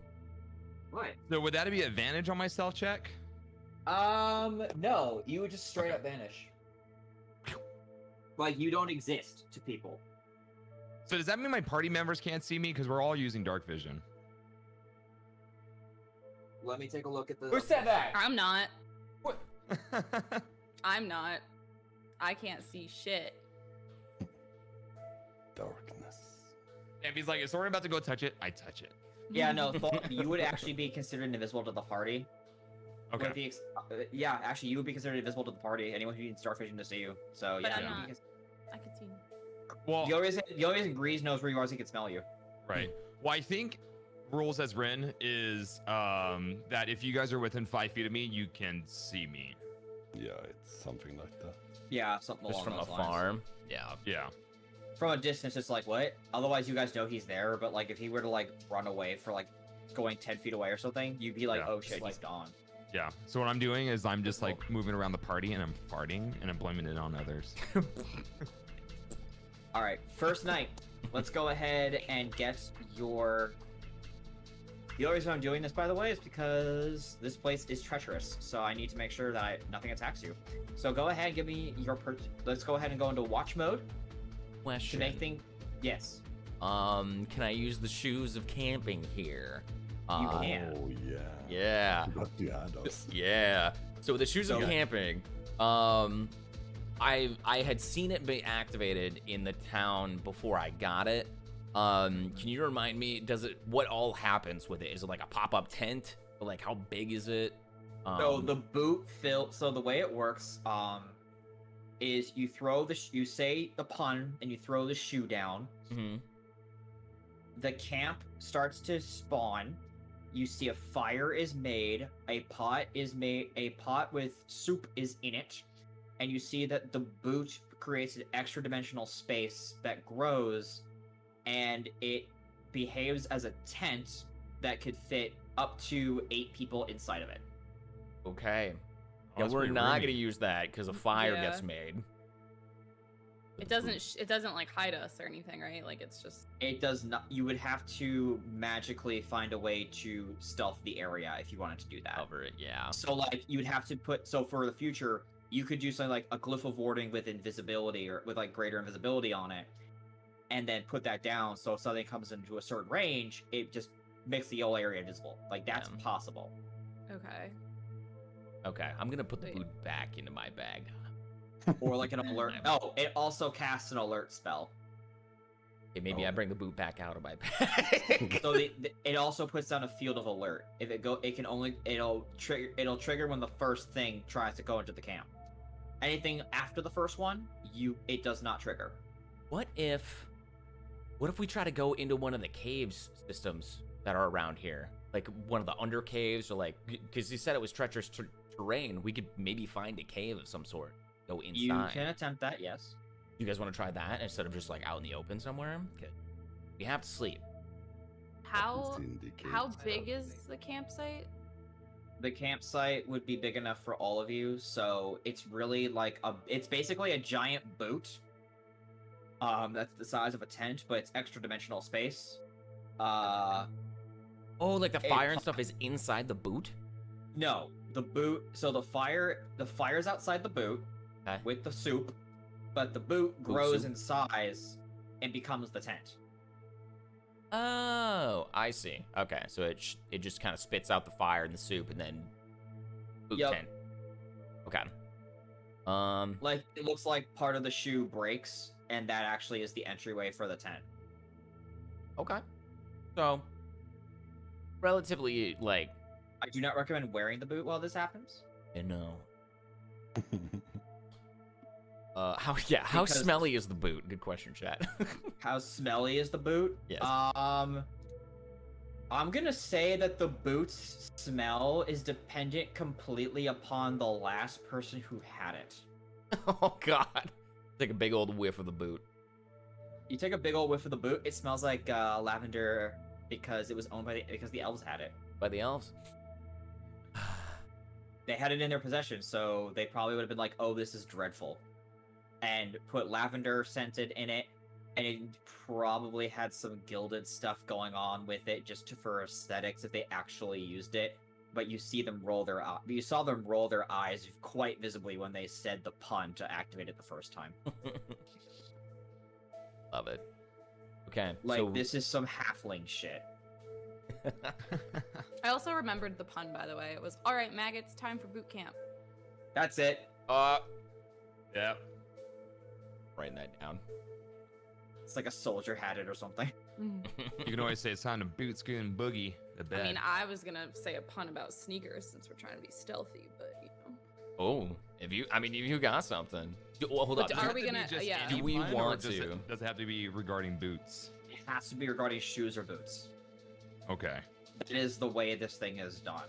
What? So would that be advantage on my stealth check? No. You would just straight up vanish. Like you don't exist to people. So does that mean my party members can't see me because we're all using dark vision? Let me take a look at the. Who said that? I'm not. I'm not. I can't see shit. Darkness. And he's like, is Soren about to go touch it? I touch it. Yeah, no, you would actually be considered invisible to the party. Okay. With the yeah, actually, you would be considered invisible to the party. Anyone who needs starfishing to see you. So But yeah, I'm no, not. because- I could see him. Well, the only reason Grease knows where you are is he can smell you. right. Well, I think rules as written is that if you guys are within 5 feet of me, you can see me. Yeah, it's something like that. Yeah, something Just along from those lines. afar. Yeah. Yeah. From a distance, it's like what? Otherwise, you guys know he's there. But like, if he were to like run away for like going 10 feet away or something, you'd be like, Yeah. oh shit, he's gone. Yeah. So what I'm doing is I'm just like moving around the party and I'm farting and I'm blaming it on others. All right, first night. Let's go ahead and get your. The only reason I'm doing this, by the way, is because this place is treacherous, so I need to make sure that nothing attacks you. So go ahead and give me your. Let's go ahead and go into watch mode to Question. make things. Yes, Can I use the shoes of camping here? you can. Oh yeah. Yeah. Forgot you had us. Yeah. So the shoes of So- camping, I had seen it be activated in the town before I got it. Can you remind me? What all happens with it? Is it like a pop-up tent? Or like how big is it? So the boot fill. So the way it works, is you throw you say the pun and you throw the shoe down. Mhm. The camp starts to spawn. You see a fire is made, a pot with soup is in it, and you see that the boot creates an extra dimensional space that grows, and it behaves as a tent that could fit up to 8 people inside of it. Okay. Oh, Yeah, that's we're pretty not roomy. gonna use that because a fire Yeah. gets made. It doesn't like hide us or anything, right? Like it's just. It does not. You would have to magically find a way to stealth the area if you wanted to do that. Cover it, yeah. So like you'd have to put for the future you could do something like a glyph of warding with invisibility or with like greater invisibility on it, and then put that down so if something comes into a certain range, it just makes the whole area invisible. Like that's Yeah. possible. Okay. Okay, I'm gonna put the Wait. boot back into my bag. Or like an alert. Oh, it also casts an alert spell. Okay, maybe Oh. I bring the boot back out of my bag. So it also puts down a field of alert. If it'll trigger when the first thing tries to go into the camp. Anything after the first one, it does not trigger. What if we try to go into one of the caves systems that are around here? Like one of the under caves, or like, because you said it was treacherous terrain, we could maybe find a cave of some sort. Go inside. You can attempt that, yes. You guys want to try that instead of just like out in the open somewhere? Okay. We have to sleep. How Happens in the how caves. big is the campsite? The campsite would be big enough for all of you, so it's really like it's basically a giant boot. That's the size of a tent, but it's extra dimensional space. Oh, like the Hey, fire and stuff is inside the boot? No, the boot. So the fire's outside the boot Okay. with the soup, but the boot Boot grows soup. in size and becomes the tent. Oh, I see. Okay, so it just kind of spits out the fire and the soup and then boot Yep. tent. Okay. Like it looks like part of the shoe breaks, and that actually is the entryway for the tent. Okay. So relatively like, I do not recommend wearing the boot while this happens. you know. How Because- smelly is the boot? Good question, chat. How smelly is the boot? Yes. I'm gonna say that the boot's smell is dependent completely upon the last person who had it. Oh god. Take a big old whiff of the boot. You take a big old whiff of the boot, it smells like lavender because it was owned because the elves had it. By the elves. They had it in their possession, so they probably would have been like, "Oh, this is dreadful," and put lavender scented in it, and it probably had some gilded stuff going on with it just for aesthetics if they actually used it. But you saw them roll their eyes quite visibly when they said the pun to activate it the first time. Love it. Okay. Like so this is some halfling shit. I also remembered the pun, by the way. It was all right, maggots. Time for boot camp. That's it. Yeah. Writing that down. It's like a soldier had it or something. You can always say it's time to boot, scoot, and boogie the bed. I mean, I was gonna say a pun about sneakers since we're trying to be stealthy, but you know. Oh, if you got something. Well, hold But up. are we gonna? Yeah. Do we pun, or want does to? Does it have to be regarding boots? It has to be regarding shoes or boots. Okay. It is the way this thing is done.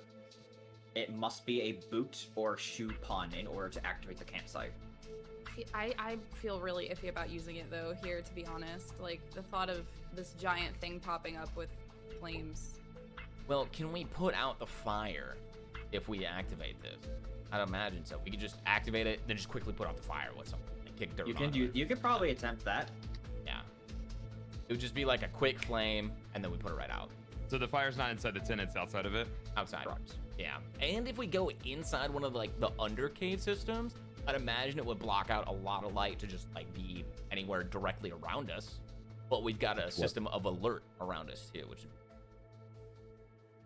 It must be a boot or shoe pun in order to activate the campsite. I feel really iffy about using it though here, to be honest. Like the thought of this giant thing popping up with flames. Well, can we put out the fire if we activate this? I'd imagine so. We could just activate it, then just quickly put out the fire with something and kick dirt on it. You could probably attempt that. Yeah. It would just be like a quick flame, and then we put it right out. So the fire's not inside the tin; it's outside of it. Outside. Correct. Yeah. And if we go inside one of the under cave systems, I'd imagine it would block out a lot of light to just be anywhere directly around us. But we've got a system of alert around us too, which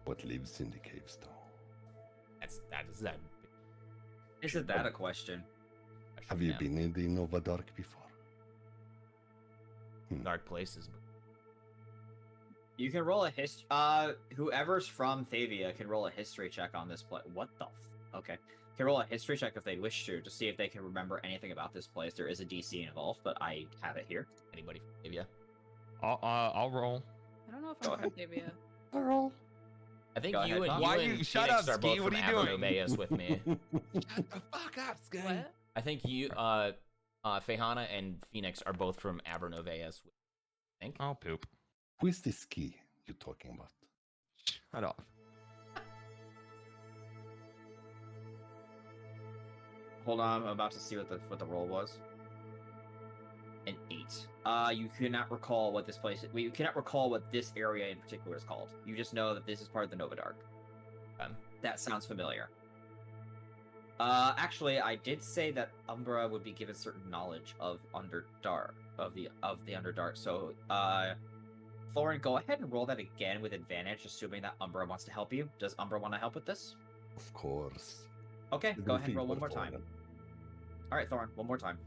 What lives in the caves, though? that. Isn't that a question? Have you been in the Nova Dark before? Dark places? You can roll a history. Whoever's from Thavia can roll a history check on this place. What the? Okay. Can roll a history check if they wish to see if they can remember anything about this place. There is a DC involved, but I have it here. Anybody? Maybe. I'll roll. I don't know if Go I'm from ahead. Tavia. I'll roll. I think Go you ahead, and Tom. you Why and you- shut Phoenix up, are both Ski, what from are you doing? Abernoveus with me. Shut the fuck up, Sky. What? I think you, Fehana and Phoenix are both from Abernoveus. I think. I'll poop. Who is this key you're talking about? Shut off. Hold on, I'm about to see what the roll was. An 8. You cannot recall what this place. You cannot recall what this area in particular is called. You just know that this is part of the Nova Dark. That sounds familiar. Actually, I did say that Umbra would be given certain knowledge of Underdark, of the Underdark. So, Thorin, go ahead and roll that again with advantage, assuming that Umbra wants to help you. Does Umbra want to help with this? Of course. Okay, go ahead and roll one more Everything time. for All right, Thorin, one more time.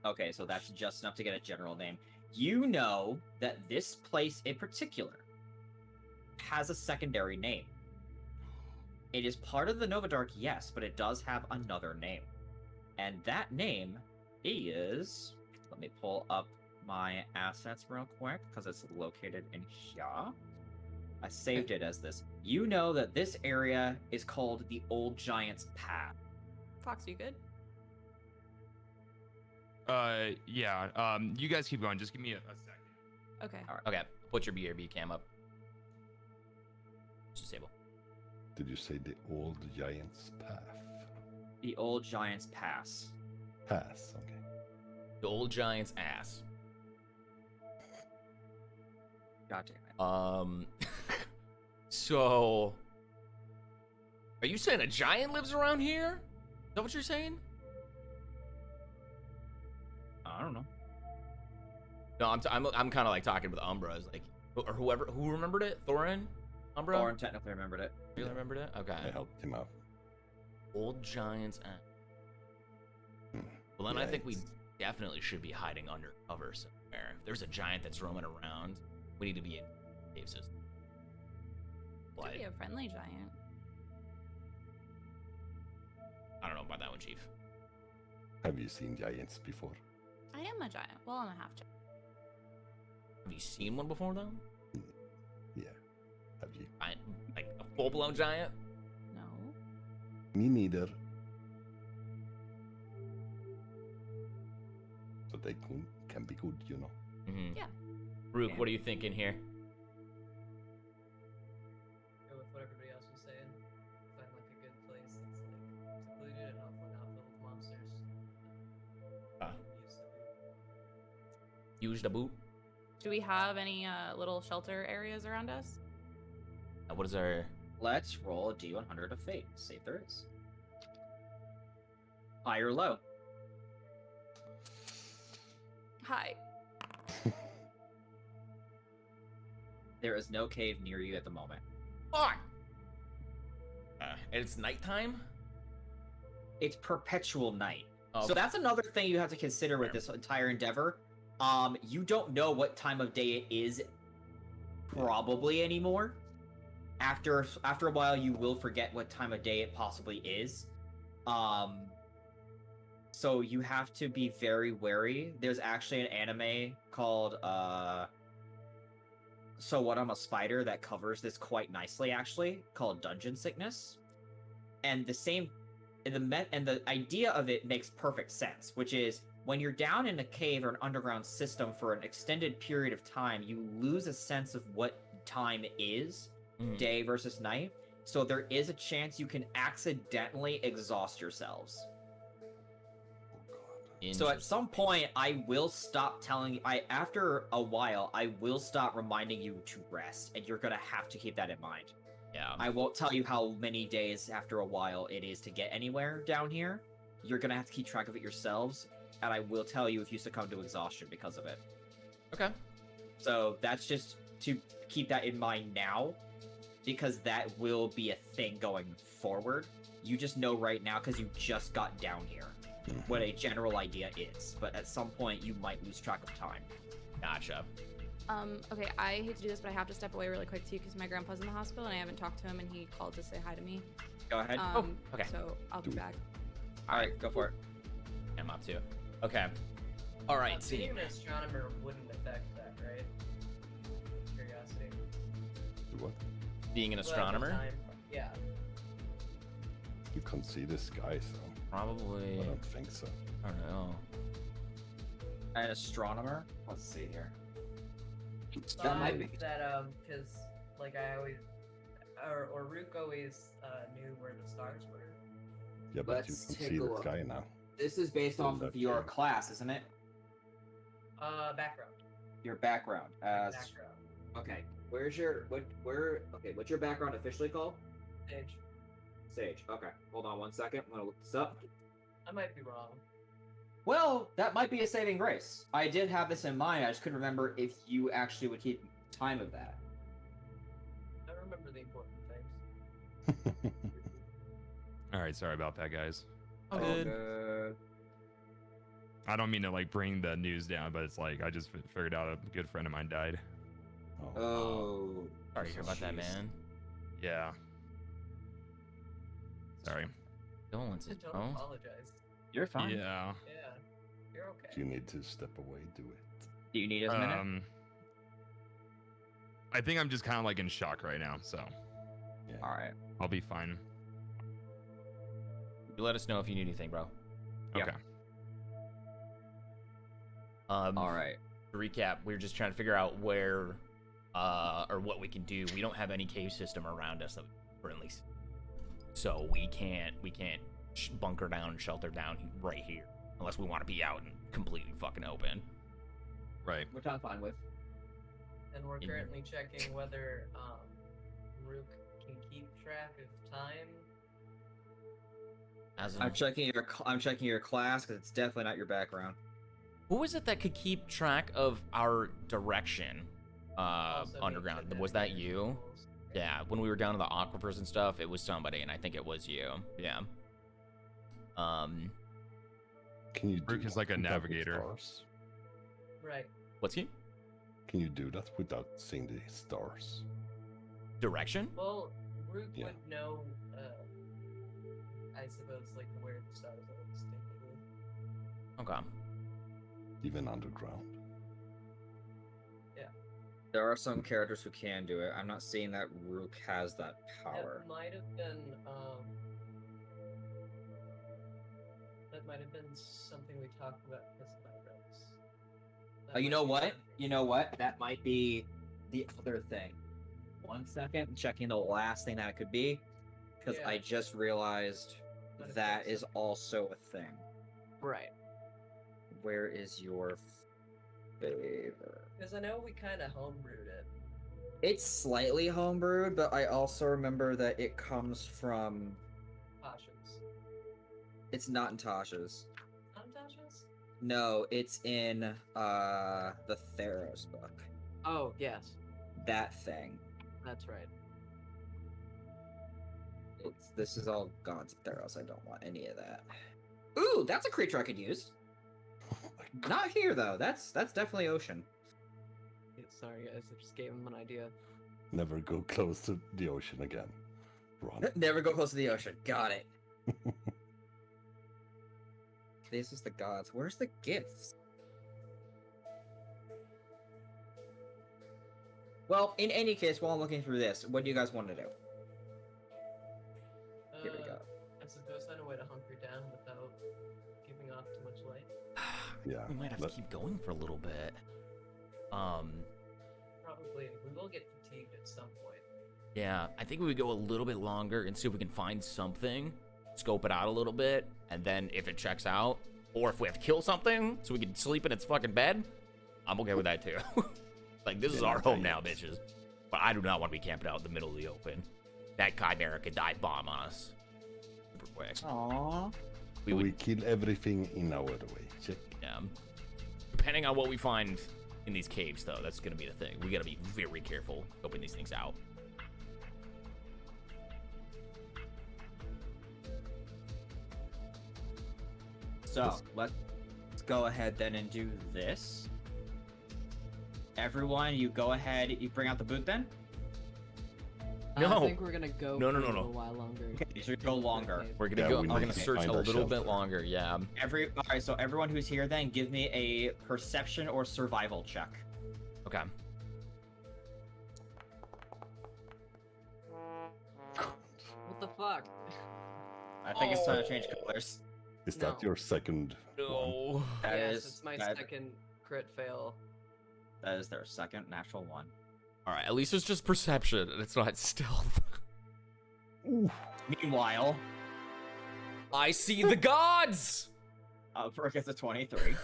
Okay, so that's just enough to get a general name. You know that this place in particular has a secondary name. It is part of the Nova Dark, yes, but it does have another name. And that name is... Let me pull up my assets real quick, because it's located in here. I saved it as this. You know that this area is called the Old Giant's Path. Fox, you good? Yeah. You guys keep going. Just give me a second. Okay. All right. Okay, put your BRB cam up. Disable. Did you say the Old Giant's Path? The Old Giant's Pass. Pass, okay. The old giant's ass. God damn it. So, are you saying a giant lives around here? Is that what you're saying? I don't know. No, I'm kind of like talking with Umbra, like, or who remembered it? Thorin, Umbra. Thorin technically remembered it. You remembered it? Okay. I helped him out. Old giant's ass. Well, then I think we definitely should be hiding under cover somewhere. If there's a giant that's roaming around, we need to be in cave system. Could be a friendly giant. I don't know about that one, Chief. Have you seen giants before? I am a giant. Well, I'm a half giant. Have you seen one before, though? Yeah. Have you? Like a full-blown giant? No. Me neither. So they can be good, you know. Mm-hmm. Yeah. Rook, Yeah. what are you thinking here? Go with what everybody else was saying. Find like a good place that's like secluded and not filled with monsters. Use the boot. Do we have any little shelter areas around us? What is our... Let's roll a D100 of fate. See if there is. High or low? Hi. There is no cave near you at the moment. Fuck! And it's nighttime? It's perpetual night. Okay. So that's another thing you have to consider with this entire endeavor. You don't know what time of day it is probably anymore. After a while, you will forget what time of day it possibly is. So you have to be very wary. There's actually an anime called So What, I'm a Spider that covers this quite nicely, actually, called Dungeon Sickness. And the idea of it makes perfect sense, which is when you're down in a cave or an underground system for an extended period of time, you lose a sense of what time is, day versus night. So there is a chance you can accidentally exhaust yourselves. So at some point, I will stop telling you. After a while, I will stop reminding you to rest, and you're gonna have to keep that in mind. Yeah. I won't tell you how many days after a while it is to get anywhere down here. You're gonna have to keep track of it yourselves, and I will tell you if you succumb to exhaustion because of it. Okay. So that's just to keep that in mind now, because that will be a thing going forward. You just know right now because you just got down here what a general idea is, but at some point you might lose track of time. Gotcha. Okay, I hate to do this, but I have to step away really quick too because my grandpa's in the hospital and I haven't talked to him and he called to say hi to me. Go ahead. Okay. So I'll be back. All right, go for it. I'm up too. Okay. All right. Being an astronomer wouldn't affect that, right? Curiosity. What? Being an astronomer? Well, yeah. You can't see the sky, so Probably. I don't think so. I don't know. An astronomer? Let's see here. That might be that because like I always or Rook always knew where the stars were. Yeah, but Let's you can take see a the look. sky now. This is based off of your Okay. class, isn't it? Background. Your background. Background. Okay. What's your background officially called? Sage. Sage. Okay. Hold on one second. I'm gonna look this up. I might be wrong. Well, that might be a saving grace. I did have this in mind. I just couldn't remember if you actually would keep time of that. I remember the important things. All right, sorry about that, guys. Oh, good. I don't mean to like bring the news down, but it's like I just figured out a good friend of mine died. Oh. Sorry to hear about that, Jeez. man. Yeah. Sorry. Condolences, Don't bro. apologize. You're fine. Yeah. Yeah. You're okay. If you need to step away, do it. Do you need a minute? I think I'm just kind of like in shock right now, so Yeah. All right. I'll be fine. You let us know if you need anything, bro. Yeah. Okay. All right. To recap, we were just trying to figure out where or what we can do. We don't have any cave system around us that we currently see. So we can't bunker down and shelter down right here unless we want to be out and completely fucking open. Right. Which I'm fine with. And we're currently checking whether Rook can keep track of time. As I'm checking your class because it's definitely not your background. who was it that could keep track of our direction Also underground? needs Was that navigation you? rules. Yeah, when we were down to the aquifers and stuff, it was somebody, and I think it was you. Yeah. Can you do Rook is that like a without the navigator. stars? Right. What's he? Can you do that without seeing the stars? Direction? Well, Rook Yeah. would know, I suppose, like where the stars are distinctly. Okay. Even underground? There are some characters who can do it. I'm not seeing that Rook has that power. That might have been, that might have been something we talked about because of my reps. That You might know be what? something- You know what? That might be the other thing. 1 second. I'm checking the last thing that it could be. Because Yeah. I just realized But if that it's is also a thing. Right. Where is your favor? Because I know we kind of homebrewed it. It's slightly homebrewed, but I also remember that it comes from. Tasha's. It's not in Tasha's. Not Tasha's? No, it's in the Theros book. Oh, yes. That thing. That's right. This is all God's Theros. I don't want any of that. Ooh, that's a creature I could use. Not here though. That's definitely ocean. Yeah, sorry guys, I just gave him an idea. Never go close to the ocean again. Run. Never go close to the ocean. Got it. This is the gods. Where's the gifts? Well, in any case, while I'm looking through this, what do you guys want to do? Here we go. I suppose find a way to hunker down without giving off too much light. Yeah. We might have to keep going for a little bit. Probably. We will get fatigued at some point. Yeah, I think we would go a little bit longer and see if we can find something, scope it out a little bit, and then if it checks out, or if we have to kill something so we can sleep in its fucking bed, I'm okay with that too. Like, this is our home now, bitches. But I do not want to be camping out in the middle of the open. That chimera could dive bomb on us super quick. Aww. We kill everything in our way. Check. Yeah. Depending on what we find in these caves, though, that's going to be the thing. We got to be very careful scoping these things out. So, let's go ahead then and do this. Everyone, you go ahead. You bring out the boot then? No. I think we're gonna go No, for no, no, a no. little while longer. Okay, so go longer. We're going to Yeah, go. we We're need going to to search find a our little bit shelter. longer. Yeah. Alright, so everyone who's here then, give me a perception or survival check. Okay. What the fuck? I think it's time to change colors. Is that No. your second one? No. That yes, is it's my that- second crit fail. That is their second natural one. All right. At least it's just perception and it's not stealth. Meanwhile, I see the gods. Brooke gets a 23.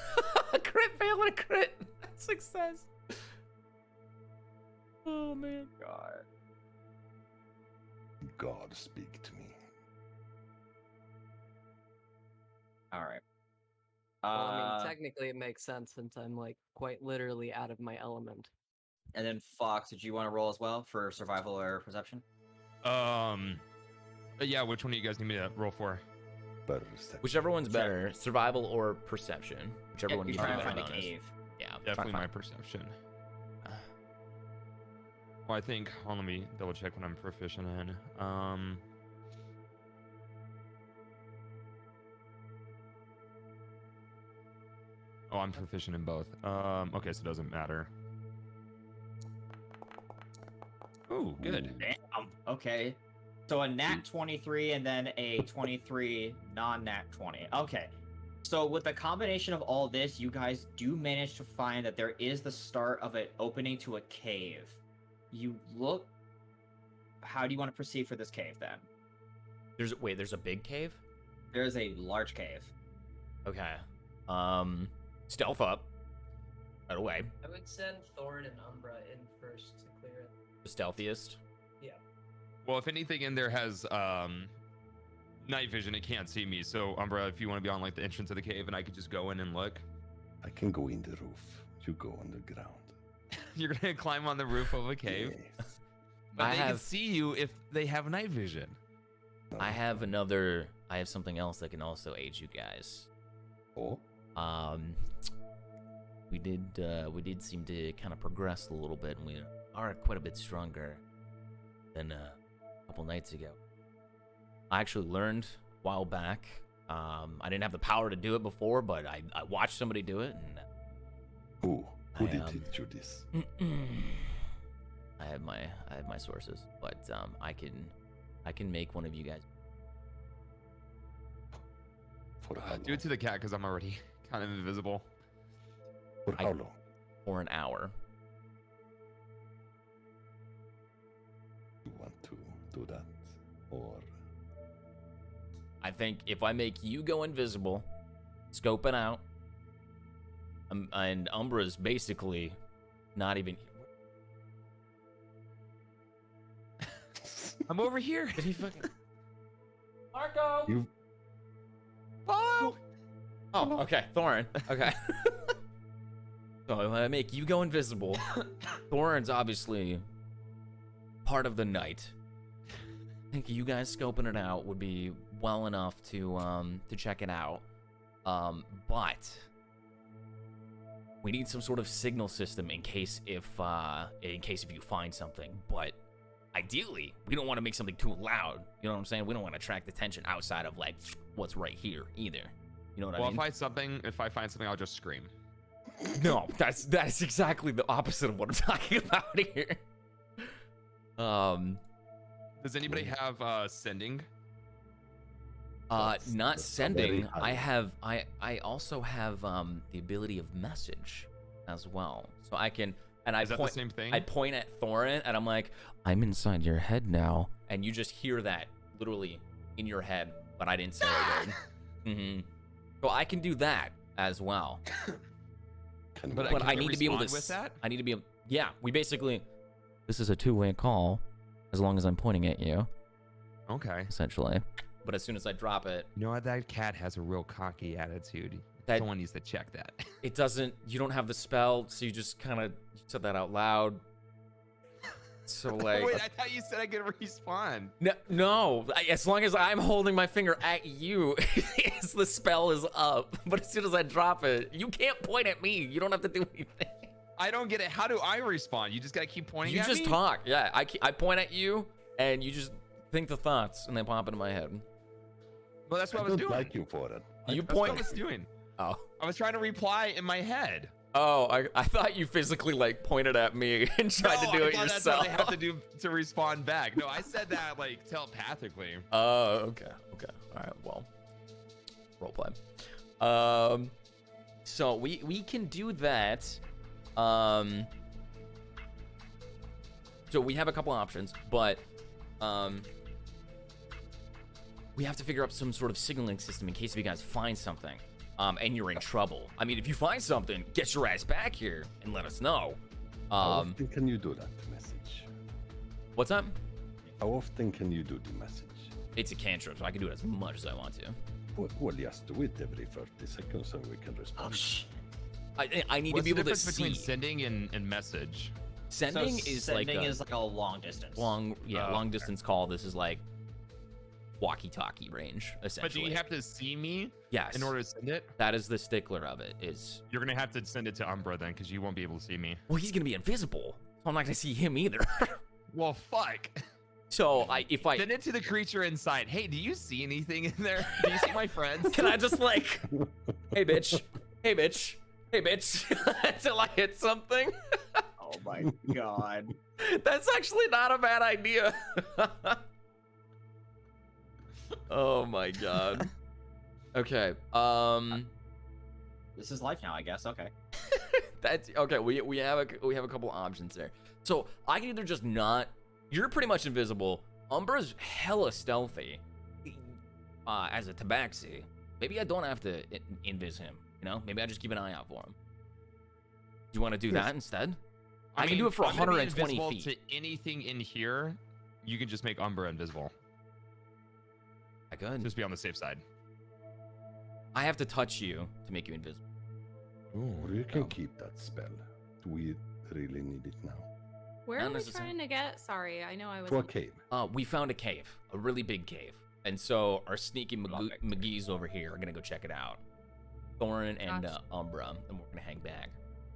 A crit fail and a crit success. Oh man. God. God, speak to me. Alright. Well, I mean, technically it makes sense since I'm like quite literally out of my element. And then Fox, did you want to roll as well for survival or perception? Yeah, which one do you guys need me to roll for? Perception. Whichever one's better, survival or perception. Whichever one you're you trying think to is find a bonus. cave. Yeah, Definitely my my perception. Well, I think. Hold on, let me double check what I'm proficient in. Oh, I'm proficient in both. Okay, so it doesn't matter. Ooh, good. Damn. Okay. So a nat 23 and then a 23 non-nat 20. Okay. So with the combination of all this, you guys do manage to find that there is the start of an opening to a cave. You look. How do you want to proceed for this cave then? There's a big cave? There is a large cave. Okay. Stealth up. Right away. I would send Thorn and Umbra in first to clear it. The stealthiest. Yeah. Well, if anything in there has night vision, it can't see me. So, Umbra, if you want to be on like the entrance of the cave, and I could just go in and look. I can go in the roof. You go underground. You're gonna climb on the roof of a cave, Yes. but I they can have- see you if they have night vision. No. I have something else that can also aid you guys. Oh, We did seem to kind of progress a little bit, and we are quite a bit stronger than a couple nights ago. I actually learned a while back. I didn't have the power to do it before, but I watched somebody do it, and who I, did teach you this? I have my sources, but I can make one of you guys. For how long? Do it to the cat because I'm already kind of invisible. For how long? For an hour. You want to do that, or I think if I make you go invisible, scope it out, and Umbra's basically not even. I'm over here. Did he fucking? Marco! you? Oh, Oh, okay, Thorin. Okay. So if I make you go invisible, Thorin's obviously part of the night. think you guys scoping it out would be well enough to check it out. But we need some sort of signal system in case if you find something. But ideally, we don't want to make something too loud. You know what I'm saying? We don't want to attract attention outside of like what's right here either. You know what I mean? Well, if I find something, I'll just scream. No, that's exactly the opposite of what I'm talking about here. Does anybody have sending? Not sending. I also have the ability of message as well. So I can Is that the same thing? I point at Thorin and I'm like, I'm inside your head now, and you just hear that literally in your head, but I didn't say a word. Mm-hmm. So I can do that as well. But I need to be able to. With that? I need to be able. Yeah, we basically. This is a two-way call, as long as I'm pointing at you. Okay. Essentially. But as soon as I drop it, You know what? That cat has a real cocky attitude. Someone needs to check that. it doesn't. You don't have the spell, so you just kind of said that out loud. So like. Wait, I thought you said I could respawn. No. As long as I'm holding my finger at you, the spell is up. But as soon as I drop it, you can't point at me. You don't have to do anything. I don't get it. How do I respawn? You just gotta keep pointing at me? You just talk. Yeah, I point at you, and you just think the thoughts, and they pop into my head. Well, that's what I was doing. Like you for it. You That's point. what I was doing. Oh. I was trying to reply in my head. Oh, I thought you physically like pointed at me and tried to do it yourself. That's what I have to do to respond back. No, I said that like telepathically. Oh, okay. All right. Well, roleplay. So we can do that. So we have a couple options, but we have to figure out some sort of signaling system in case if you guys find something. And you're in trouble. I mean, if you find something, get your ass back here and let us know. How often can you do that message? What's that? How often can you do the message? It's a cantrip, so I can do it as much as I want to. Well, just do it every 30 seconds and we can respond. I need What's to be able the to difference between see. sending and message? Sending is like a long distance. Long distance call. This is like walkie-talkie range, essentially. But do you have to see me? Yes. In order to send it? That is the stickler of it. Is You're gonna have to send it to Umbra then, because you won't be able to see me. well, he's gonna be invisible, so I'm not gonna see him either. Well, fuck. So if I send it to the creature inside. Hey, do you see anything in there? Do you see my friends? can I just like, hey bitch, hey bitch, hey bitch, until I hit something? Oh my god. That's actually not a bad idea. Oh my god. Okay. This is life now, I guess. Okay. That's okay. We have a couple options there. So I can either just not. You're pretty much invisible. Umbra's hella stealthy. As a tabaxi, maybe I don't have to invis him. You know, maybe I just keep an eye out for him. Do you want to do that instead? I can do it for I'm gonna be 120 invisible feet. To anything in here, you can just make Umbra invisible. I could. Just be on the safe side. I have to touch you to make you invisible. Or you can keep that spell. Do we really need it now? Where Not are we necessarily. trying to get? Sorry, I know I was. To a cave. We found a cave, a really big cave, and so our sneaky McGee's over here are gonna go check it out. Thorin and Gotcha. Umbra, and we're gonna hang back.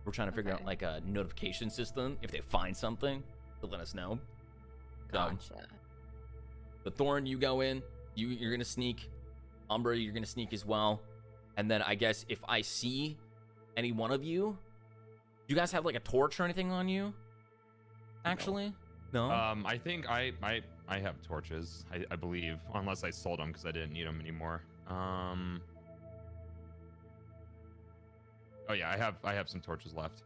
We're trying to figure out Okay. like a notification system if they find something to let us know. So, Gotcha. but Thorin, you go in. You're gonna sneak. Umbra, you're gonna sneak as well. And then I guess if I see any one of you, do you guys have like a torch or anything on you? Actually, no. I think I have torches. I believe, unless I sold them because I didn't need them anymore. Oh yeah, I have some torches left.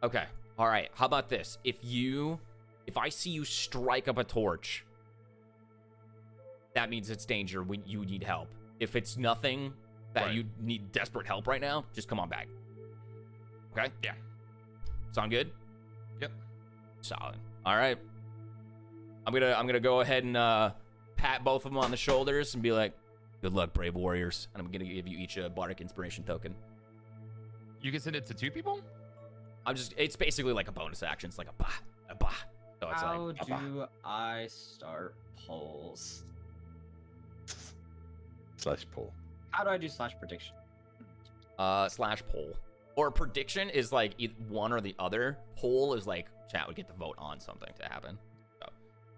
Okay. All right. How about this? If I see you strike up a torch, that means it's danger when you need help. If it's nothing that Right. you need desperate help right now, just come on back. Okay? Yeah. Sound good? Yep. Solid. All right. I'm gonna go ahead and pat both of them on the shoulders and be like, "Good luck, brave warriors." And I'm gonna give you each a bardic inspiration token. You can send it to 2 people? It's basically like a bonus action. It's like a bah, So it's How like, do I start polls? Slash poll. How do I do slash prediction? slash poll. Or prediction is like one or the other. Poll is like chat would get to vote on something to happen. So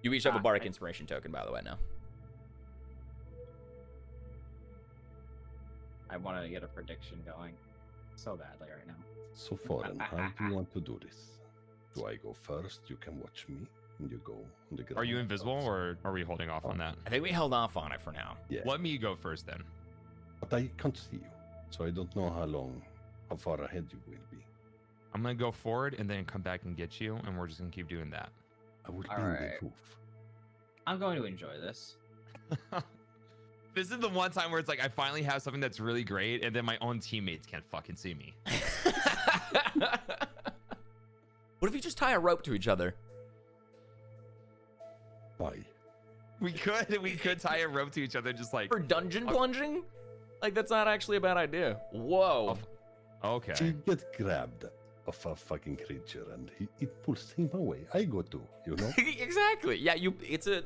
you each have a bardic inspiration token, by the way, now. I want to get a prediction going so badly right now. So Foreign, how do you want to do this? Do I go first? You can watch me, and you go on the ground. Are you invisible, or are we holding off on that? I think we held off on it for now. Yeah. Let me go first then. But I can't see you, so I don't know how far ahead you will be. I'm gonna go forward and then come back and get you, and we're just gonna keep doing that. I will be All in right. the roof. I'm going to enjoy this. This is the one time where it's like I finally have something that's really great, and then my own teammates can't fucking see me. What if you just tie a rope to each other? Why? We could tie a rope to each other, just like For dungeon plunging? Like, that's not actually a bad idea. Whoa. okay. So you get grabbed of a fucking creature, and it pulls him away. I go too, you know? Exactly. Yeah, it's a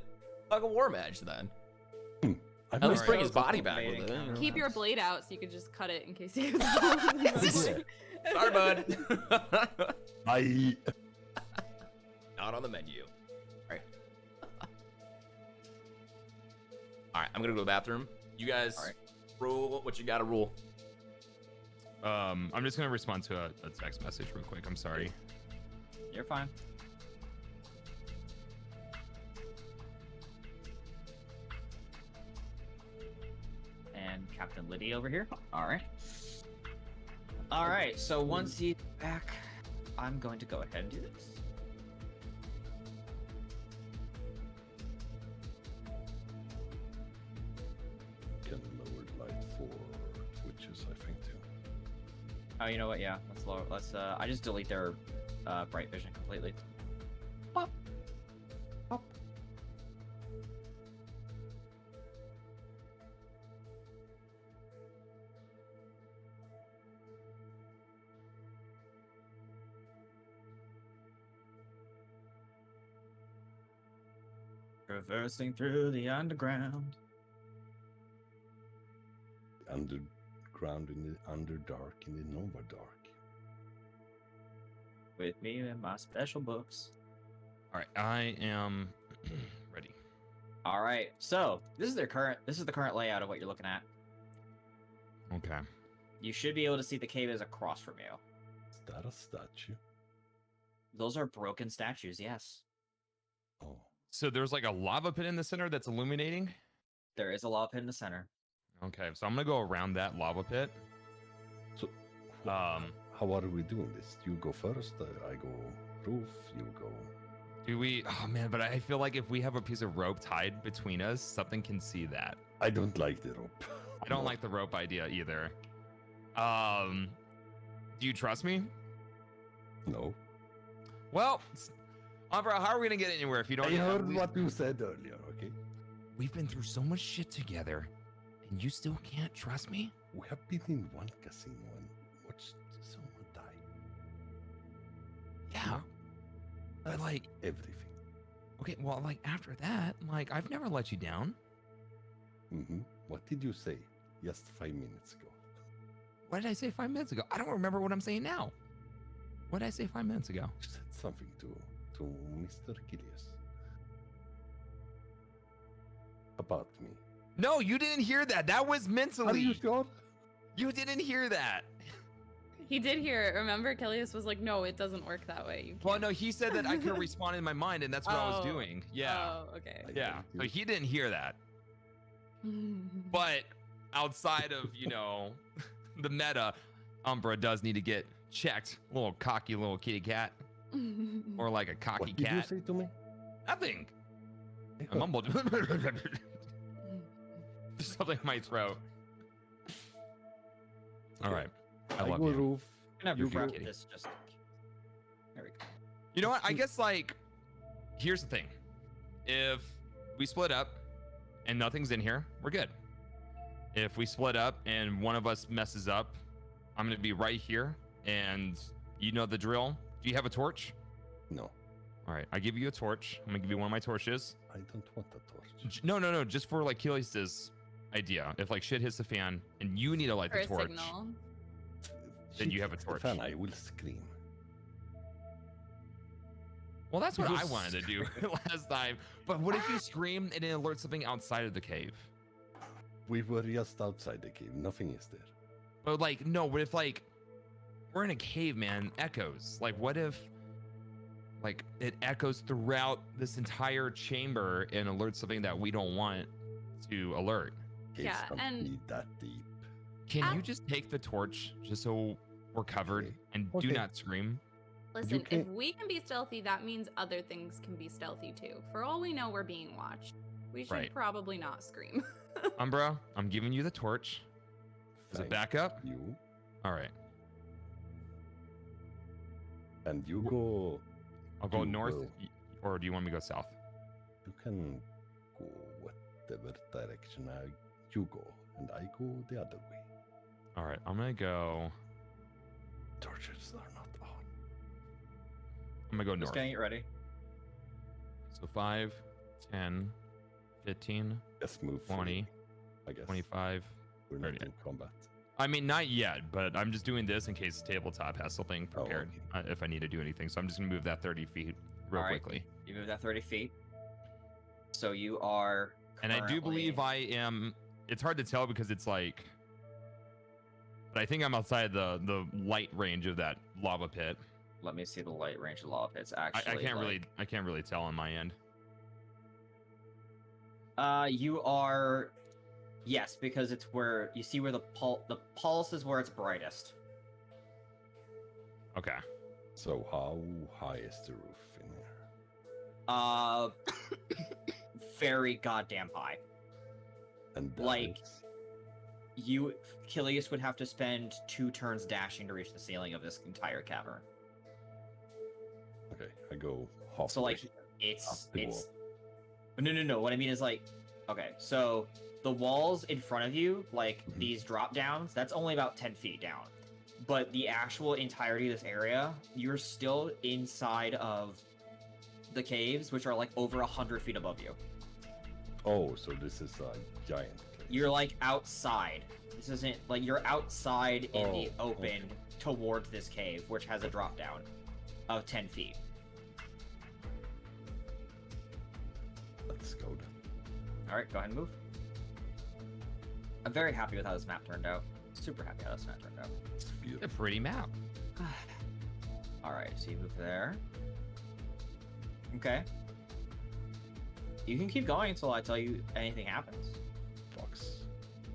fucking war match then. I'm At least not- bring his body back with Mating it. count. Keep your blade out so you could just cut it in case he Yeah. Sorry, bud. I Not on the menu. All right. All right, I'm gonna go to the bathroom. You guys rule what you gotta rule. I'm just gonna respond to a text message real quick. I'm sorry. You're fine. And Captain Liddy over here. All right. All right. So once he's back, I'm going to go ahead and do this. can lower light for witches, I think, too. Oh, you know what? Yeah. Let's lower. Let's. I just delete their bright vision completely. Pop. Pop. Traversing through the underground. Underground in the Underdark in the Nova Dark. With me and my special books. All right, I am ready. All right, so this is the current layout of what you're looking at. Okay. You should be able to see the cave is across from you. Is that a statue? Those are broken statues, yes. Oh. So there's like a lava pit in the center that's illuminating. There is a lava pit in the center. Okay, so I'm gonna go around that lava pit. So, Um, how are we doing this? You go first, I go roof, you go... do we? Oh man, but I feel like if we have a piece of rope tied between us, something can see that. I don't like the rope. I don't No. like the rope idea either. Do you trust me? No. Well, Umbra, how are we gonna get anywhere if you don't? I heard what you said earlier, okay? We've been through so much shit together, and you still can't trust me? We have been in one casino and watched someone die. Yeah. But like, Everything. okay, well, like after that, like I've never let you down. Mm-hmm. What did you say just 5 minutes ago? What did I say 5 minutes ago? I don't remember what I'm saying now. What did I say 5 minutes ago? You said something to Mr. Gilius. About me. No, you didn't hear that. That was mentally. Are you sure? You didn't hear that. He did hear it. Remember, Kellius was like, "No, it doesn't work that way." You Well, can't." no, he said that I could respond in my mind, and that's what I was Oh. doing. Yeah. Oh, okay. Yeah. So he didn't hear that. But outside of, the meta, Umbra does need to get checked. Little cocky little kitty cat. Or like a cocky What did you cat. say to me? Nothing. I I heard- mumbled. Just something in my throat. All right. I love go you. roof. I'm gonna You prep go. this just. There we go. You know what? I guess like, here's the thing. If we split up and nothing's in here, we're good. If we split up and one of us messes up, I'm gonna be right here, and you know the drill. Do you have a torch? No. All right, I give you a torch. I'm gonna give you one of my torches. I don't want a torch. No. Just for like Kilius's idea. If like shit hits the fan and you need to light For the a torch, signal. Then you Shit have a hits the torch. fan, I will scream. well, that's what I You'll wanted to do last time. But what if you scream and it alerts something outside of the cave? We were just outside the cave. Nothing is there. But like, no. What if like we're in a cave, man? Echoes. Like, what if like it echoes throughout this entire chamber and alerts something that we don't want to alert? Caves Yeah, can't and- be that deep. Can you just take the torch just so we're covered Okay. and do Okay. not scream? Listen, if can't- we can be stealthy, that means other things can be stealthy too. For all we know, we're being watched. We should Right. probably not scream. Umbra, I'm giving you the torch. Is it Thank back up? You All right. and you go. I'll go You north, will. or do you want me to go south? You can go whatever direction you go, and I go the other way. All right, I'm gonna go. Torches are not on. I'm gonna go Just north. getting it ready. So 5, 10, 15, Just move. 20, forward, I guess. 25. We're not 30. in combat. I mean, not yet, but I'm just doing this in case tabletop has something Oh, prepared if I need to do anything. So I'm just gonna move that 30 feet real All right. quickly. You move that 30 feet. So you are. And I do believe currently- I am. It's hard to tell because it's like. But I think I'm outside the light range of that lava pit. Let me see the light range of lava pits. I Actually, can't really tell on my end. You are. Yes, because it's where you see where the pulse is where it's brightest. Okay. So how high is the roof in here? Very goddamn high. And that Like- is- You, Kilius would have to spend 2 turns dashing to reach the ceiling of this entire cavern. okay, I go half. So like, it's. No. What I mean is like, okay, so the walls in front of you, like Mhm. these drop downs, that's only about 10 feet down. But the actual entirety of this area, you're still inside of the caves, which are like over 100 feet above you. Oh, so this is a giant place. You're like outside. This isn't like you're outside in the Oh, open towards this cave, which has a drop down of 10 feet. Let's go then. All right, go ahead and move. I'm very happy with how this map turned out. Super happy how this map turned out. It's It's a beautiful. pretty map. All right, so you move there. Okay. You can keep going until I tell you anything happens. Fox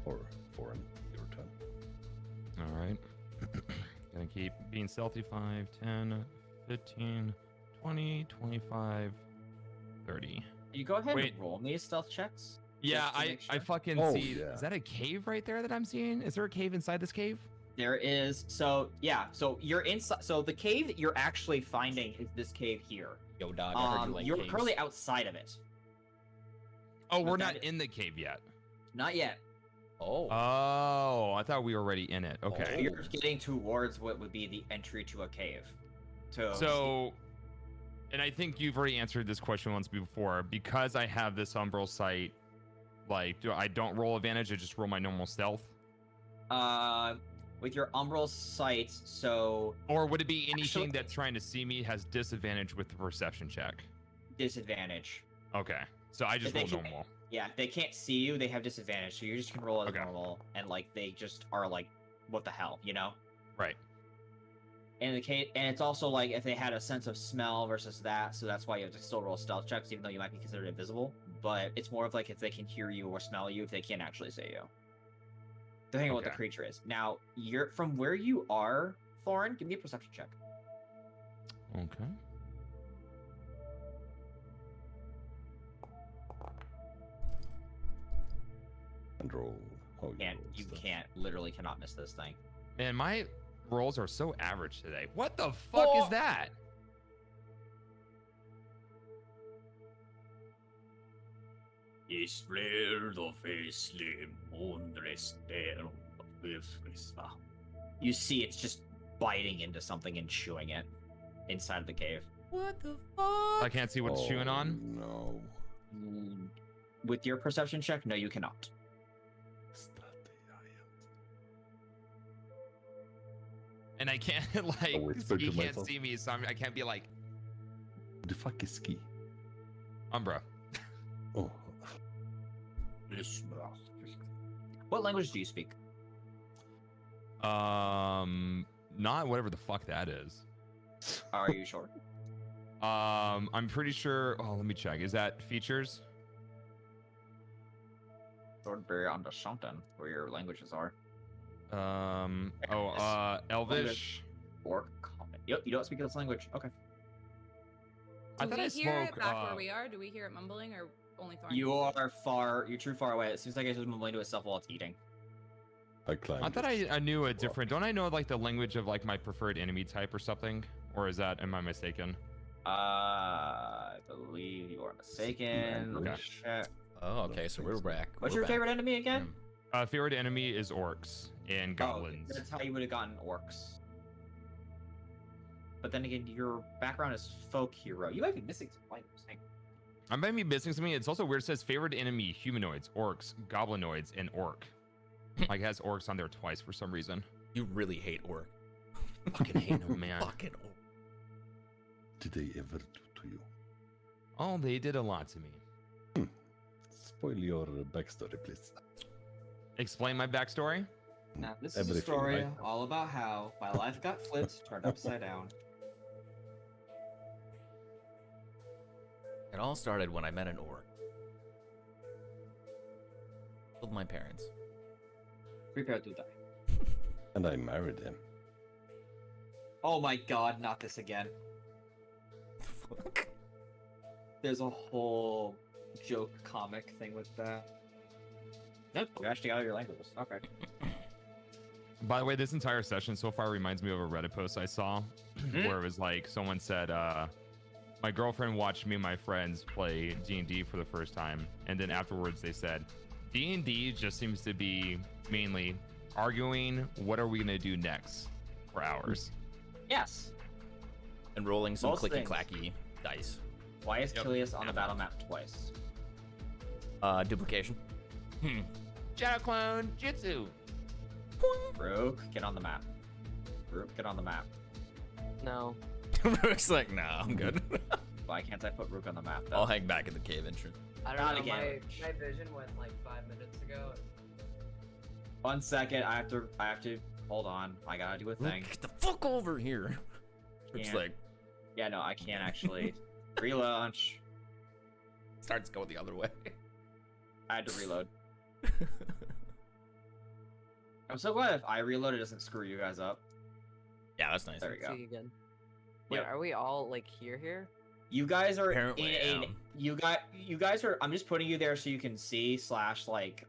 or foreign, your turn. All right. Gonna keep being stealthy. 5, 10, 15, 20, 25, 30. You go ahead Wait. and roll me stealth checks. Yeah, Just to I make sure. fucking Oh, see. yeah. Is that a cave right there that I'm seeing? Is there a cave inside this cave? There is so you're inside. So the cave that you're actually finding is this cave here. Yo, dog, I heard you like You're caves. currently outside of it. Oh, we're that not in the cave yet. Not yet. Oh. Oh, I thought we were already in it. Okay. Oh. You're getting towards what would be the entry to a cave. So, and I think you've already answered this question once before. Because I have this umbral sight, like, I don't roll advantage, I just roll my normal stealth? with your umbral sight, so Or would it be anything Actually- that's trying to see me has disadvantage with the perception check? disadvantage. Okay. So I just If they roll can- normal. Yeah, if they can't see you, they have disadvantage. So you just can roll as Okay. normal, and like they just are like, what the hell, you know? Right. And the case, and it's also like if they had a sense of smell versus that, so that's why you have to still roll stealth checks, even though you might be considered invisible. But it's more of like if they can hear you or smell you, if they can't actually see you. Depending on what the Okay. creature is. Now, you're from where you are, Thorin. Give me a perception check. Okay. And roll. Oh, And roll you stuff. can't, literally cannot miss this thing. Man, my rolls are so average today. What the fuck is that? You see, it's just biting into something and chewing it inside of the cave. What the fuck? I can't see what it's chewing on. No. With your perception check, no, you cannot. And I can't like whisper he to can't myself. see me, so I can't be like The fuck is ski? Umbra. Oh. What language do you speak? Not whatever the fuck that is. Are you sure? I'm pretty sure. Oh, let me check. Is that features? Sort of very onto something where your languages are. Elvish. Or common. Yep, you don't speak this language. Okay. I Do thought we I hear it spoke. back where we are? Do we hear it mumbling or only Thorn? You're too far away. It seems like it's just mumbling to itself while it's eating. I climbed. I thought I knew a different. Don't I know like the language of like my preferred enemy type or something? Or is that? Am I mistaken? I believe you are mistaken. Okay. Check. Oh, okay, so we're back. What's We're your back. favorite enemy again? Favorite enemy is orcs and goblins. Oh, that's how you would have gotten orcs. But then again, your background is folk hero. You might be missing some items. I might be missing something. It's also weird. It says favorite enemy: humanoids, orcs, goblinoids, and orc. Like it has orcs on there twice for some reason. You really hate orc. Fucking hate them, man. Fucking orc. Did they ever do to you? Oh, they did a lot to me. Spoil your backstory, please. Explain my backstory. Now, this is a Everything, story right? all about how my life got flipped, turned upside down. It all started when I met an orc. Killed my parents. Prepare to die. And I married him. Oh my god, not this again. Fuck. There's a whole joke comic thing with that. Nope, you actually got all your languages. Okay. By the way, this entire session so far reminds me of a Reddit post I saw where it was like someone said, my girlfriend watched me and my friends play D&D for the first time. And then afterwards they said, D&D just seems to be mainly arguing, what are we going to do next for hours? Yes. And rolling some Most clicky things. clacky dice. Why is Yep. Kilius on the battle map twice? Duplication. Shadow Clone Jutsu. Rook, get on the map. Rook, get on the map. No. Rook's like, nah, I'm good. Why can't I put Rook on the map though? I'll hang back in the cave entrance. I don't Not know. again. My vision went like 5 minutes ago. 1 second, I have to hold on. I gotta do a thing. Get the fuck over here. Rook's Can't. like, Yeah, no, I can't actually. Relaunch. starts going the other way. I had to reload. I'm so glad if I reload, it doesn't screw you guys up. Yeah, that's nice. There we go. See you again. Wait, Yep. are we all like here? You guys are Apparently, in you guys are. I'm just putting you there so you can see / like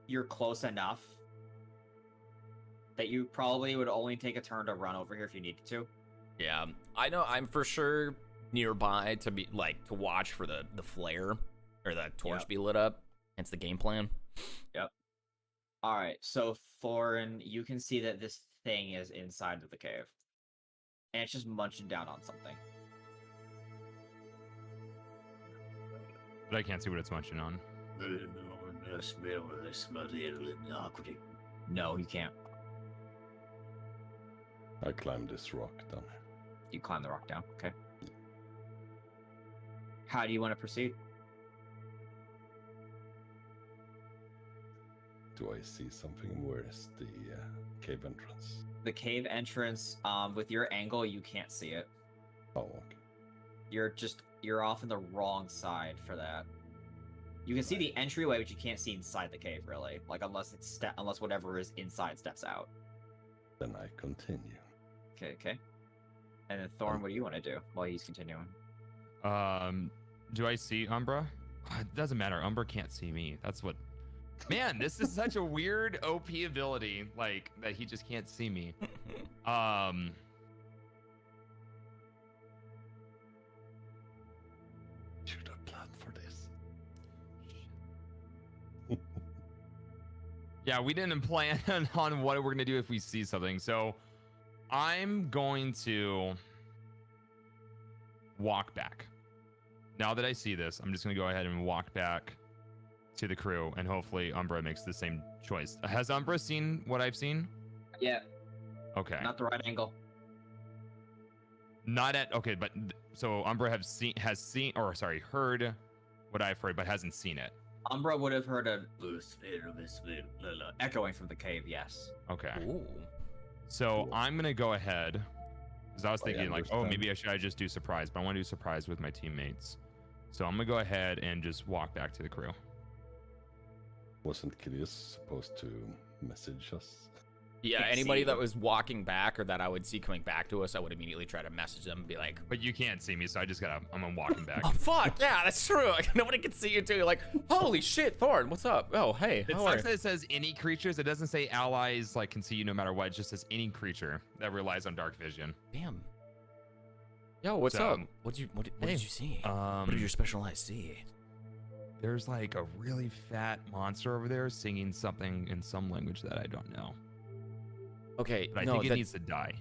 you're close enough that you probably would only take a turn to run over here if you needed to. Yeah, I know. I'm for sure nearby to be like to watch for the flare or the torch Yep. be lit up. Hence the game plan. All right, so Thorin, you can see that this thing is inside of the cave, and it's just munching down on something. But I can't see what it's munching on. No, you can't. I climbed this rock down. You climb the rock down. Okay. How do you want to proceed? Do I see something? Where is the cave entrance? The cave entrance, with your angle, you can't see it. Oh, okay. You're off in the wrong side for that. You can see the entryway, but you can't see inside the cave, really. Like unless unless whatever is inside steps out. Then I continue. Okay. And then Thorn, what do you want to do while he's continuing? Do I see Umbra? It doesn't matter. Umbra can't see me. That's what. Man, this is such a weird OP ability, like that he just can't see me. Should have planned for this. Yeah, we didn't plan on what we're gonna do if we see something. So I'm going to walk back. Now that I see this, I'm just going to go ahead and walk back to the crew, and hopefully Umbra makes the same choice. Has Umbra seen what I've seen? Yeah. Okay. Not the right angle. Not at okay, but so Umbra has seen heard what I've heard, but hasn't seen it. Umbra would have heard a echoing from the cave. Yes. Okay. Ooh. So I'm gonna go ahead because I was thinking like, oh, understand. maybe I should just do surprise, but I want to do surprise with my teammates. So I'm gonna go ahead and just walk back to the crew. Wasn't Kilius supposed to message us? Yeah, Can't anybody see that them. was walking back or that I would see coming back to us, I would immediately try to message them and be like, But you can't see me, so I'm walking back. oh, fuck, yeah, that's true. Like, nobody can see you, too. You're like, holy shit, Thorn, what's up? Oh, hey, It how are sucks you? that it says any creatures. It doesn't say allies like can see you no matter what. It just says any creature that relies on dark vision. Damn. Yo, what's So, up? What did you see? What did your special eyes see? There's like a really fat monster over there singing something in some language that I don't know. Okay, But I no, think it needs to die.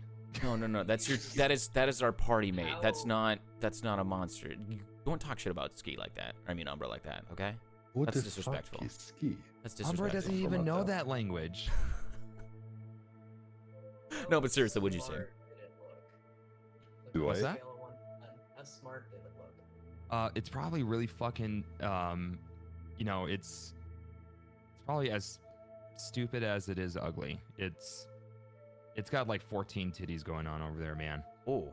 no. That's your. That is our party mate. That's not a monster. You don't talk shit about Ski like that. I mean Umbra like that. Okay. What That's the disrespectful. fuck is ski? That's Umbra disrespectful. doesn't even From know above. that language. No, but seriously, what'd you say? Smart did it look? Do What's I? that? How smart did it look? It's probably really fucking it's probably as stupid as it is ugly. It's got like 14 titties going on over there, man. Oh.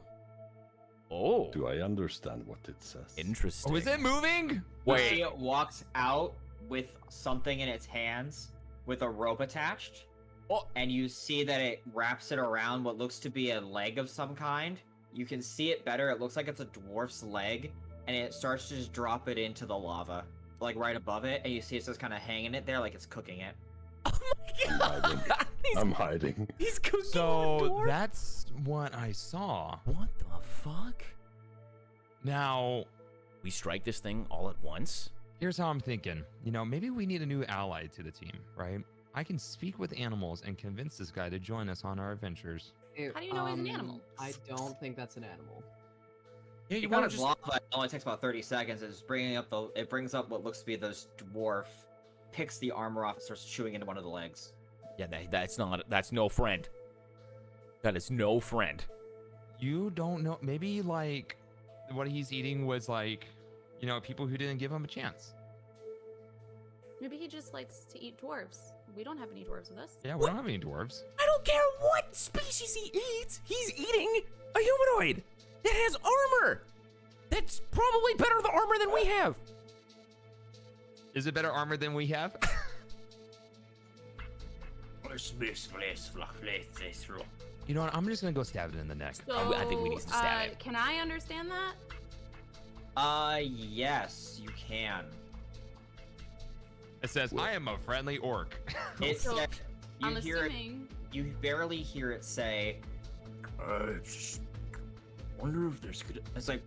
Do I understand what it says? Interesting. Oh, is it moving? You Wait. see it walks out with something in its hands with a rope attached. Oh. And you see that it wraps it around what looks to be a leg of some kind. You can see it better. It looks like it's a dwarf's leg. And it starts to just drop it into the lava, like right above it. And you see it's just kind of hanging it there like it's cooking it. Oh my god. I'm hiding. He's cooking So that's what I saw. What the fuck? Now, We strike this thing all at once? here's how I'm thinking. Maybe we need a new ally to the team, right? I can speak with animals and convince this guy to join us on our adventures. How do you know he's an animal? I don't think that's an animal. Yeah, you Because want it's to lava, it only takes about 30 seconds. It brings up what looks to be this dwarf, picks the armor off, and starts chewing into one of the legs. Yeah, that's no friend. That is no friend. You don't know. Maybe like what he's eating was like, people who didn't give him a chance. Maybe he just likes to eat dwarves. We don't have any dwarves with us. Yeah, we don't have any dwarves. I don't care what species he eats. He's eating a humanoid that has armor. That's probably better the armor than we have. Is it better armor than we have? You know what? I'm just gonna go stab it in the neck. So, I think we need to stab it. Can I understand that? Yes, you can. It says, "I am a friendly orc." It So, said, you I'm hear it. assuming. You barely hear it say, just wonder if there's good. It's like,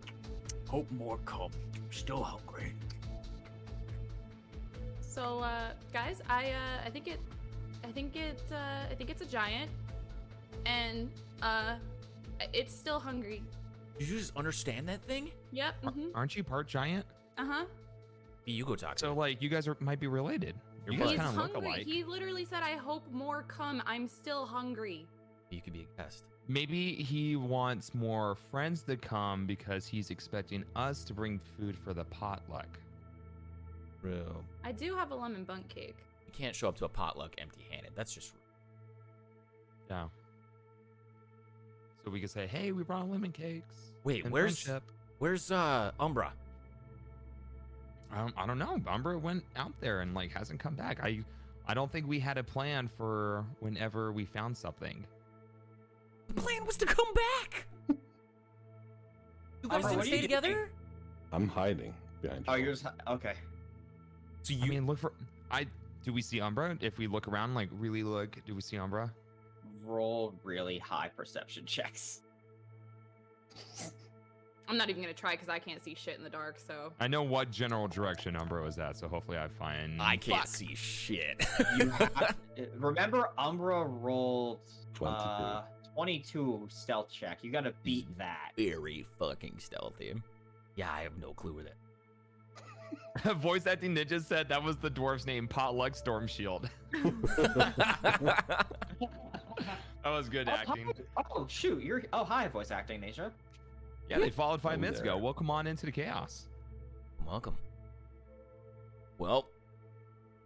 hope more come. Still hungry. So, guys, I think it's a giant, and it's still hungry. Did you just understand that thing? Yep. Aren't you part giant? Uh-huh. You go talk to So him. like, you guys might be related. You He's guys He's kind of look hungry. alike. He literally said, "I hope more come. I'm still hungry." You could be a guest. Maybe he wants more friends to come because he's expecting us to bring food for the potluck. Bro. I do have a lemon bunk cake. You can't show up to a potluck empty-handed. That's just rude. Yeah. So we could say, "Hey, we brought lemon cakes." Wait, and where's friendship. Umbra? I don't know. Umbra went out there and like hasn't come back. I don't think we had a plan for whenever we found something. The plan was to come back. You guys Umbra, didn't what are stay you together? doing? I'm hiding behind Oh, you. you're just okay. So I mean, look for. Do we see Umbra? If we look around, like really look, do we see Umbra? Roll really high perception checks. I'm not even gonna try because I can't see shit in the dark. So I know what general direction Umbra was at, so hopefully I find. I can't Fuck. see shit. You have, remember, Umbra rolled 22. 22 stealth check. You gotta beat that. Very fucking stealthy. Yeah, I have no clue with it. Voice acting ninja said that was the dwarf's name, Potluck Storm Shield. That was good acting. Oh shoot, hi, voice acting ninja. Yeah, they followed 5 minutes ago. Welcome on into the chaos. Welcome. Well,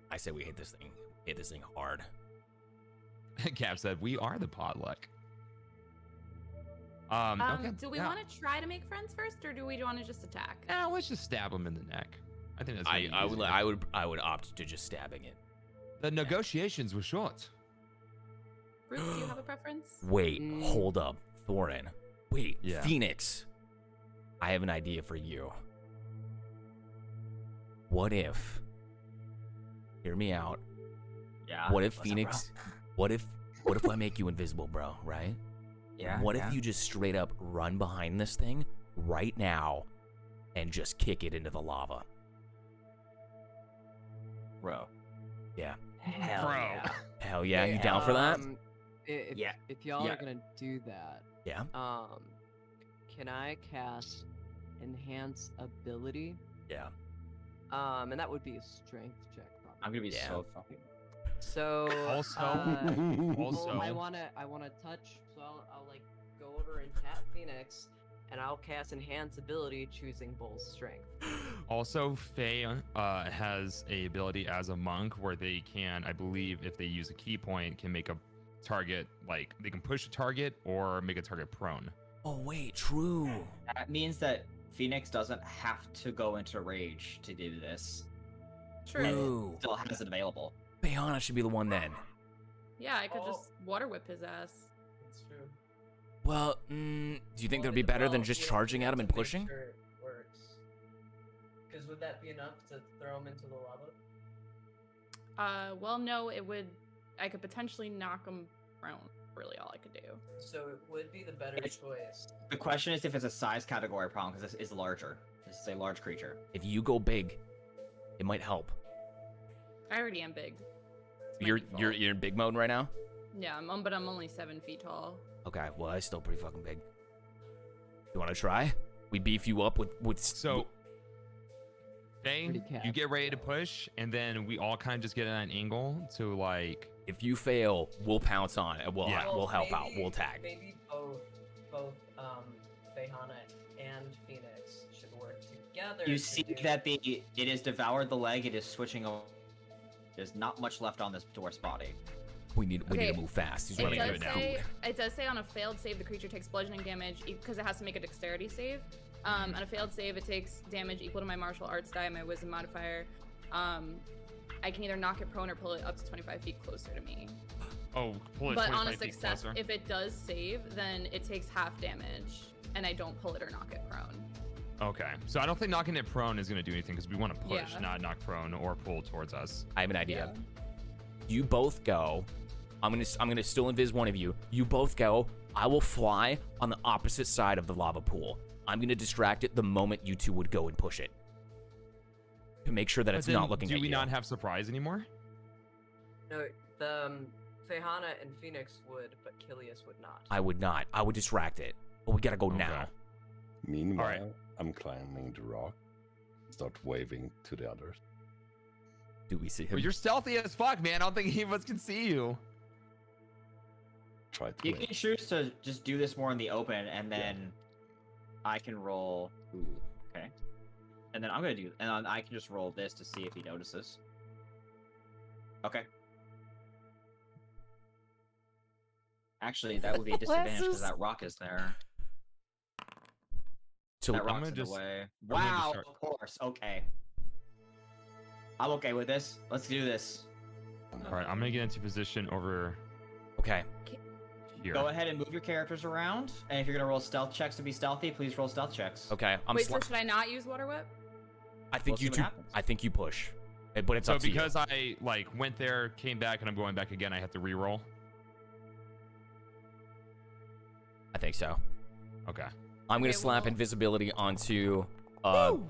I say we hit this thing. Hit this thing hard. Cap said, "We are the potluck." Okay. Do we want to try to make friends first, or do we want to just attack? Nah, let's just stab him in the neck. I think that's. I would opt to just stabbing it. The negotiations were short. Ruth, do you have a preference? Wait, hold up, Thorin. Wait, Yeah. Phoenix. I have an idea for you. What if? Hear me out. Yeah. What if what's up, Phoenix? What if I make you invisible, bro? Right? Yeah. What if you just straight up run behind this thing right now and just kick it into the lava? Bro. Yeah. Hell Bro. yeah. Hell yeah, you down for that? If y'all are gonna do that, Yeah. can I cast Enhance Ability? Yeah. And that would be a Strength check, probably. I'm gonna be so fucking. So Also- well, I wanna touch. So I'll like go over and tap Phoenix, and I'll cast Enhance Ability, choosing Bull's Strength. Also, Faye has a ability as a monk where they can, I believe, if they use a key point, can make a target, like they can push a target or make a target prone. Oh wait, true. That means that Phoenix doesn't have to go into rage to do this. True. True. Still has it available. Bayana should be the one then. Yeah, I could just water whip his ass. It's true. Well, do you think that'd be better than just charging at him and pushing? Sure it works. Because would that be enough to throw him into the lava? Well, no, it would. I could potentially knock him prone. Really, all I could do. So it would be the better choice. The question is if it's a size category problem, because this is larger. This is a large creature. If you go big, it might help. I already am big. It's my You're default. in big mode right now? Yeah, but I'm only 7 feet tall. Okay, well, that's still pretty fucking big. You want to try? We beef you up with So, Faye, Pretty cap. you get ready to push, and then we all kind of just get at an angle to like. If you fail, we'll pounce on it. We'll help out. maybe- We'll tag. Maybe both Fehana and Phoenix should work together. You to see do- that it has devoured the leg. It is switching over. There's not much left on this dwarf's body. We need Okay. to move fast. He's It running out does of now. say it does say on a failed save the creature takes bludgeoning damage because it has to make a dexterity save. On a failed save, it takes damage equal to my martial arts die, my wisdom modifier. I can either knock it prone or pull it up to 25 feet closer to me. Oh, pull it But 25 on a feet success, closer. if it does save, then it takes half damage, and I don't pull it or knock it prone. Okay, so I don't think knocking it prone is going to do anything because we want to push, Yeah. not knock prone or pull towards us. I have an idea. Yeah. You both go. I'm gonna still invis one of you. You both go. I will fly on the opposite side of the lava pool. I'm gonna distract it the moment you two would go and push it to make sure that But it's then not looking do at we you. not have surprise anymore? No, the Fehana and Phoenix would, but Kilius would not. I would not. I would distract it. But we gotta go now. Meanwhile, Alright. I'm climbing the rock. Start waving to the others. Do we see him? But you're stealthy as fuck, man. I don't think any of us can see you. Try to You wave. can choose to just do this more in the open, and then I can roll. Ooh, okay. And then I'm gonna do, and then I can just roll this to see if he notices. Okay. Actually, that would be a disadvantage because that rock is there. So That I'm rock's gonna in just- the way. gonna just Wow, start- of course. Okay. I'm okay with this. Let's do this. All right, I'm gonna get into position over okay. here. Go ahead and move your characters around, and if you're gonna roll stealth checks to be stealthy, please roll stealth checks. Okay. Wait, so should I not use water whip? I think We'll you see two. what happens. I think you push. But it's So up to you. because I like went there, came back, and I'm going back again, I have to re-roll. I think so. Okay. I'm gonna Okay, slap well- invisibility onto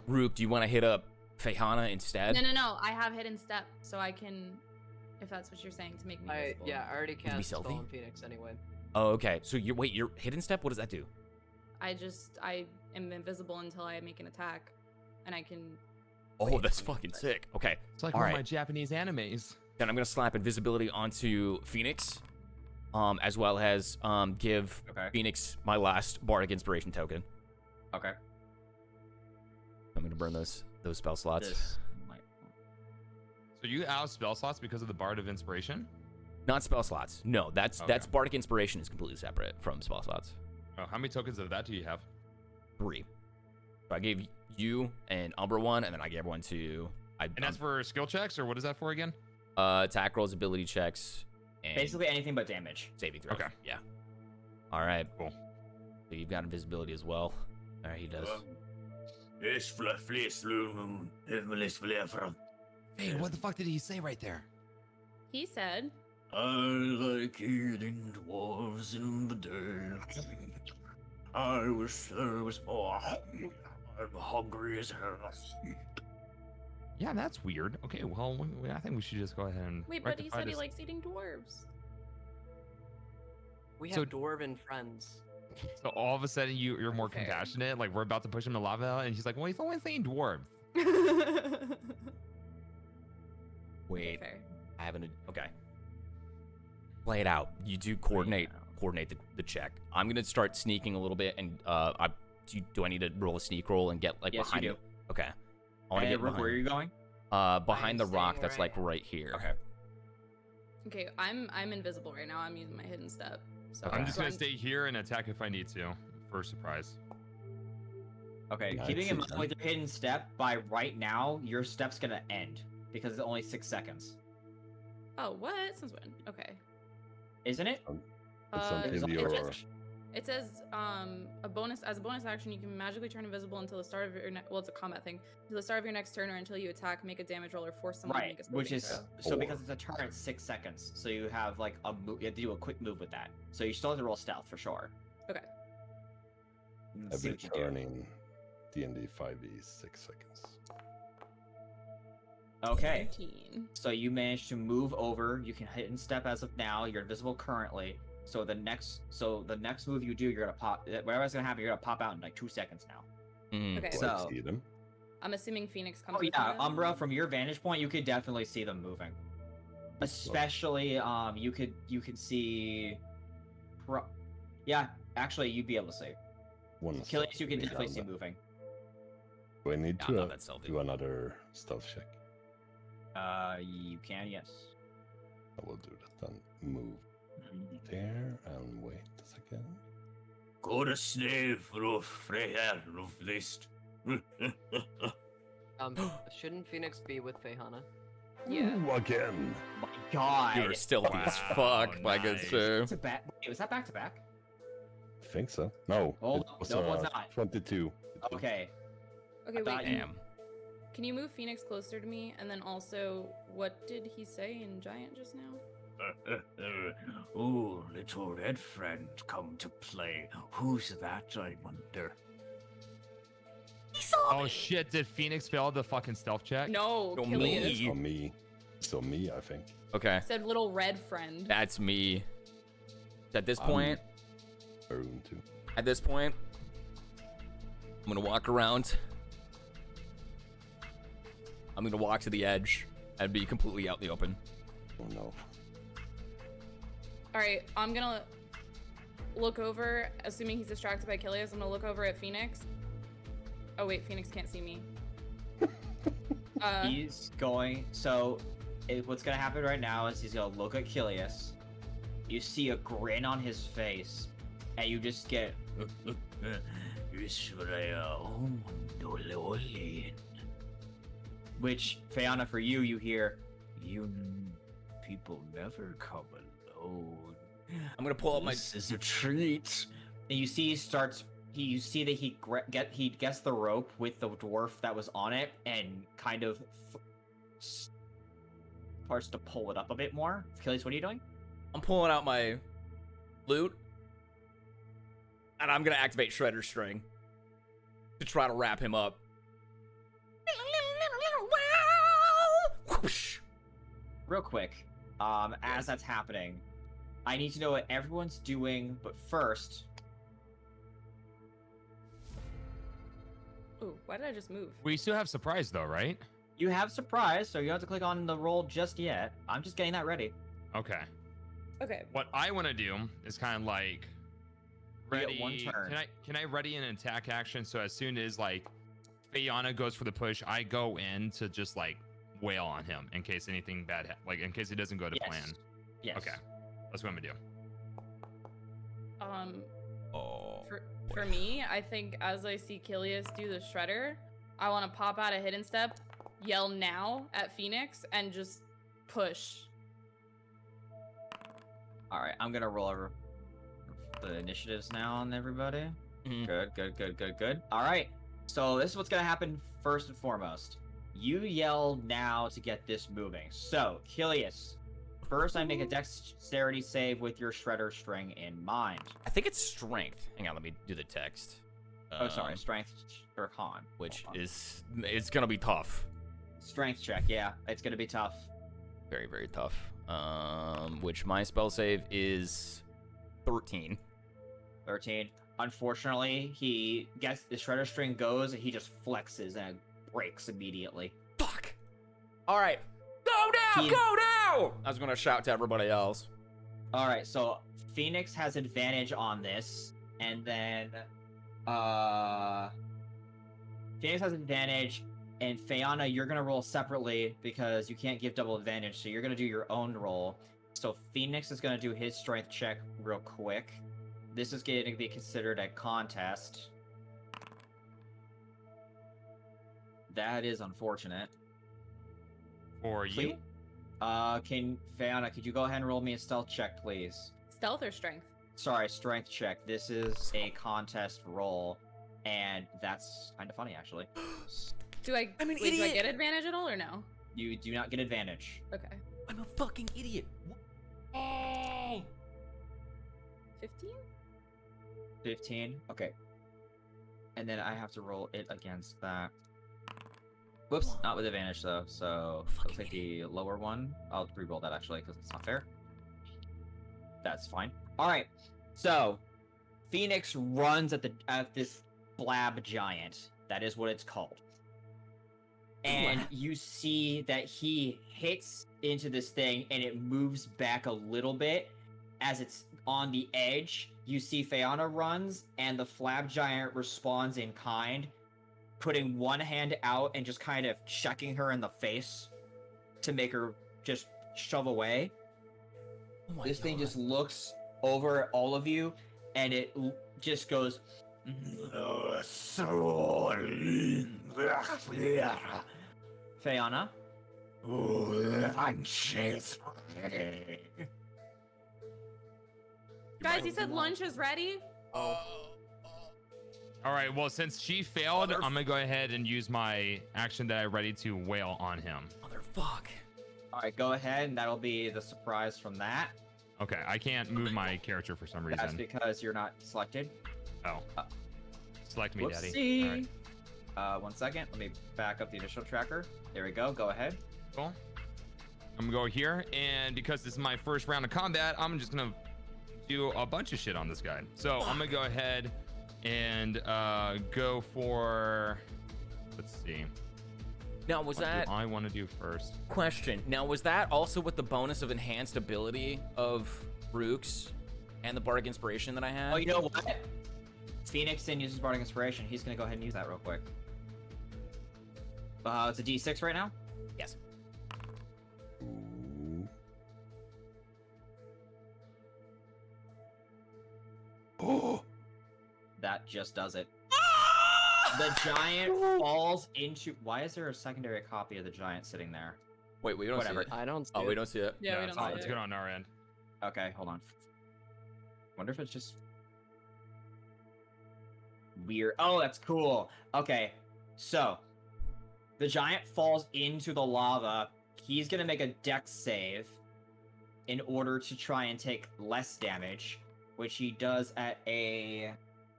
Rook. Do you want to hit up Fehana instead? No. I have hidden step, so I can, if that's what you're saying, to make me visible. I already be cast stealthy? Spell on Phoenix anyway. Oh, okay. So your hidden step. What does that do? I am invisible until I make an attack, and I can. Oh, that's fucking sick. Okay. It's like All one right. of my Japanese animes. Then I'm gonna slap invisibility onto Phoenix, as well as give Phoenix my last bardic inspiration token. Okay. I'm gonna burn those spell slots. So you out of spell slots because of the Bard of Inspiration? Not spell slots. No, that's bardic inspiration is completely separate from spell slots. Oh, how many tokens of that do you have? 3. So I gave you and Umbra one, and then I gave one to. And that's for skill checks, or what is that for again? Attack rolls, ability checks, and basically anything but damage. Saving throws. Okay. Yeah. All right. Cool. So you've got invisibility as well. All right, he does. Hey, what the fuck did he say right there? He said. I like eating dwarves in the day. I wish there was more. I'm hungry as hell. Yeah, that's weird. Okay, well, I think we should just go ahead and. Wait, but he said he likes eating dwarves. We have dwarven friends. So all of a sudden you're more compassionate. Like we're about to push him to lava, and he's like, "Well, he's only saying dwarves." Wait, I haven't. Okay. Play it out. You do coordinate the check. I'm gonna start sneaking a little bit, and do I need to roll a sneak roll and get like behind? You do. Okay. I want to get behind. Where are you going? Behind the rock that's like right here. Okay. Okay, I'm invisible right now. I'm using my hidden step. So I'm just gonna stay here and attack if I need to for a surprise. Okay, keeping in mind with your hidden step, by right now your step's gonna end because it's only 6 seconds. Oh, what? Since when? Okay. Isn't it? It says a bonus action, you can magically turn invisible until the start of your well, it's a combat thing. Until the start of your next turn or until you attack, make a damage roll or force someone to make a which is throw. so because it's a turn, it's 6 seconds. So you have like you have to do a quick move with that. So you still have to roll stealth for sure. Okay. Every turn in D&D 5e is 6 seconds. Okay. 19. So you managed to move over. You can hit and step as of now. You're invisible currently. So the next move you do, you're gonna pop. Whatever's gonna happen, you're gonna pop out in like 2 seconds now. Okay. So see them? I'm assuming Phoenix comes. Oh yeah, Umbra. From your vantage point, you could definitely see them moving. Especially, you could see. Yeah, actually, you'd be able to see. Achilles, you can definitely see moving. Do I need to do another stealth check? You can, yes. I will do that then. Move there and wait a second. Go to slave, roof, Freya, roof list. Shouldn't Phoenix be with Feyhana? Yeah. Ooh, again. My God. You're still as fuck, my good sir. Was that back to back? I think so. No. Oh, it was, no, it was not. 22. Okay. Okay, wait. Damn. Can you move Phoenix closer to me? And then also, what did he say in Giant just now? Ooh, little red friend come to play. Who's that, I wonder? Oh shit, did Phoenix fail the fucking stealth check? No, Oh, Killian. me. So me, I think. Okay. Said little red friend. That's me. At this point, Maroon too. I'm gonna walk around. I'm gonna walk to the edge and be completely out in the open. Oh no. All right, I'm gonna look over. Assuming he's distracted by Killian, I'm gonna look over at Phoenix. Oh wait, Phoenix can't see me. He's going. So, what's gonna happen right now is he's gonna look at Kilius. You see a grin on his face, and you just get. Which, Fayana, for you, you hear. You people never come alone. I'm gonna pull up my. This is a treat. And you see he starts. You see that he gets the rope with the dwarf that was on it, and kind of starts to pull it up a bit more. Achilles, what are you doing? I'm pulling out my loot, and I'm gonna activate Shredder's String to try to wrap him up. Real quick, as that's happening, I need to know what everyone's doing, but first... Ooh, why did I just move? We still have surprise though, right? You have surprise, so you don't have to click on the roll just yet. I'm just getting that ready. Okay. Okay. What I want to do is kind of like You ready. get one turn. Can I ready an attack action so as soon as like Fiona goes for the push, I go in to just like wail on him in case anything bad, like in case it doesn't go to Yes. plan. Yes. Okay. That's what I'm gonna do. Oh. For me, I think as I see Kilius do the shredder, I want to pop out a hidden step, yell now at Phoenix, and just push. All right, I'm gonna roll over the initiatives now on everybody. Mhm. Good. All right, so this is what's gonna happen first and foremost. You yell now to get this moving. So, Kilius, first I make a dexterity save with your shredder string in mind. I think it's strength. Hang on, let me do the text. Oh, sorry, strength or con. Which Hold on. it's gonna be tough. Strength check, yeah, it's gonna be tough. Very, very tough. Which my spell save is 13. 13. Unfortunately, he gets the shredder string goes and he just flexes and it breaks immediately. Fuck. All right. Go now! Go now! I was gonna shout to everybody else. All right, so Phoenix has advantage on this, and then Phoenix has advantage, and Fiona, you're gonna roll separately because you can't give double advantage, so you're gonna do your own roll. So Phoenix is gonna do his strength check real quick. This is going to be considered a contest. That is unfortunate. For you? Fiona, could you go ahead and roll me a stealth check, please? Stealth or strength? Sorry, strength check. This is a contest roll, and that's kind of funny, actually. Do I I'm an wait, do I idiot. get advantage at all or no? You do not get advantage. Okay. I'm a fucking idiot. Oh! 15? 15? Okay. And then I have to roll it against that. Whoops, not with advantage though, so I'll take the lower one. I'll re-roll that actually, because it's not fair. That's fine. Alright, so Phoenix runs at this blab giant. That is what it's called. And you see that he hits into this thing and it moves back a little bit as it's on the edge. You see Fiona runs and the flab giant responds in kind, putting one hand out and just kind of checking her in the face to make her just shove away. Oh This thing just looks over at all of you and it just goes Fiona. Guys, he said lunch is ready. All right. Well, since she failed, I'm gonna go ahead and use my action that I ready to wail on him. Motherfuck. All right, go ahead, and that'll be the surprise from that. Okay. I can't move my character for some That's reason. because you're not selected. Oh. Select me, daddy. Whoopsie. All right. 1 second. Let me back up the initial tracker. There we go. Go ahead. Cool. I'm gonna go here, and because this is my first round of combat, I'm just gonna do a bunch of shit on this guy. So I'm gonna go ahead and go for. Let's see. Now, was that I want to do first? question? Now, was that also with the bonus of enhanced ability of Rook's and the Bardic Inspiration that I had? Oh, you know what? Phoenix didn't use his Bardic Inspiration. He's gonna go ahead and use that real quick. It's a D6 right now. Yes. Ooh. Oh! That just does it. The giant falls into. Why is there a secondary copy of the giant sitting there? Wait, we don't Whatever. see it. I don't see Oh, it. we don't see it. Yeah, we it's don't see it's it. good on our end. Okay, hold on. Wonder if it's just weird. Oh, that's cool. Okay, so the giant falls into the lava. He's gonna make a dex save in order to try and take less damage, which he does at a.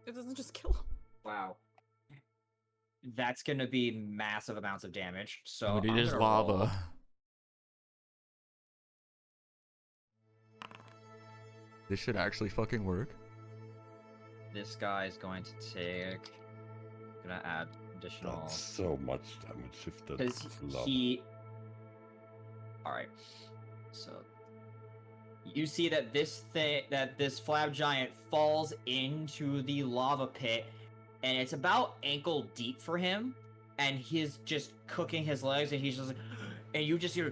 It doesn't just kill him. Wow. That's gonna be massive amounts of damage. So Oh, dude, I'm there's gonna lava. roll. This should actually fucking work. This guy is going to take. Gonna add additional. That's so much damage if that Because lava. he. Alright. So. You see that this flab giant falls into the lava pit, and it's about ankle deep for him, and he's just cooking his legs, and he's just like, and you just hear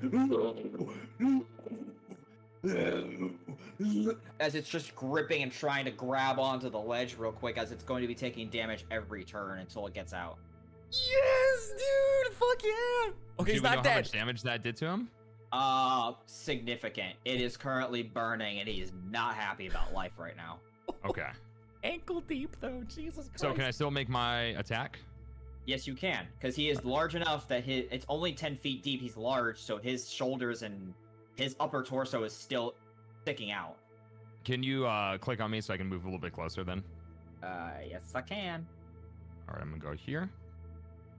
as it's just gripping and trying to grab onto the ledge real quick, as it's going to be taking damage every turn until it gets out. Yes, dude! Fuck yeah! Okay, Do he's we know not how dead. much damage that did to him? Significant. It is currently burning, and he is not happy about life right now. Okay. Ankle deep though, Jesus Christ. So can I still make my attack? Yes, you can, because he is large enough that it's only 10 feet deep. He's large, so his shoulders and his upper torso is still sticking out. Can you click on me so I can move a little bit closer then? Yes, I can. All right, I'm gonna go here.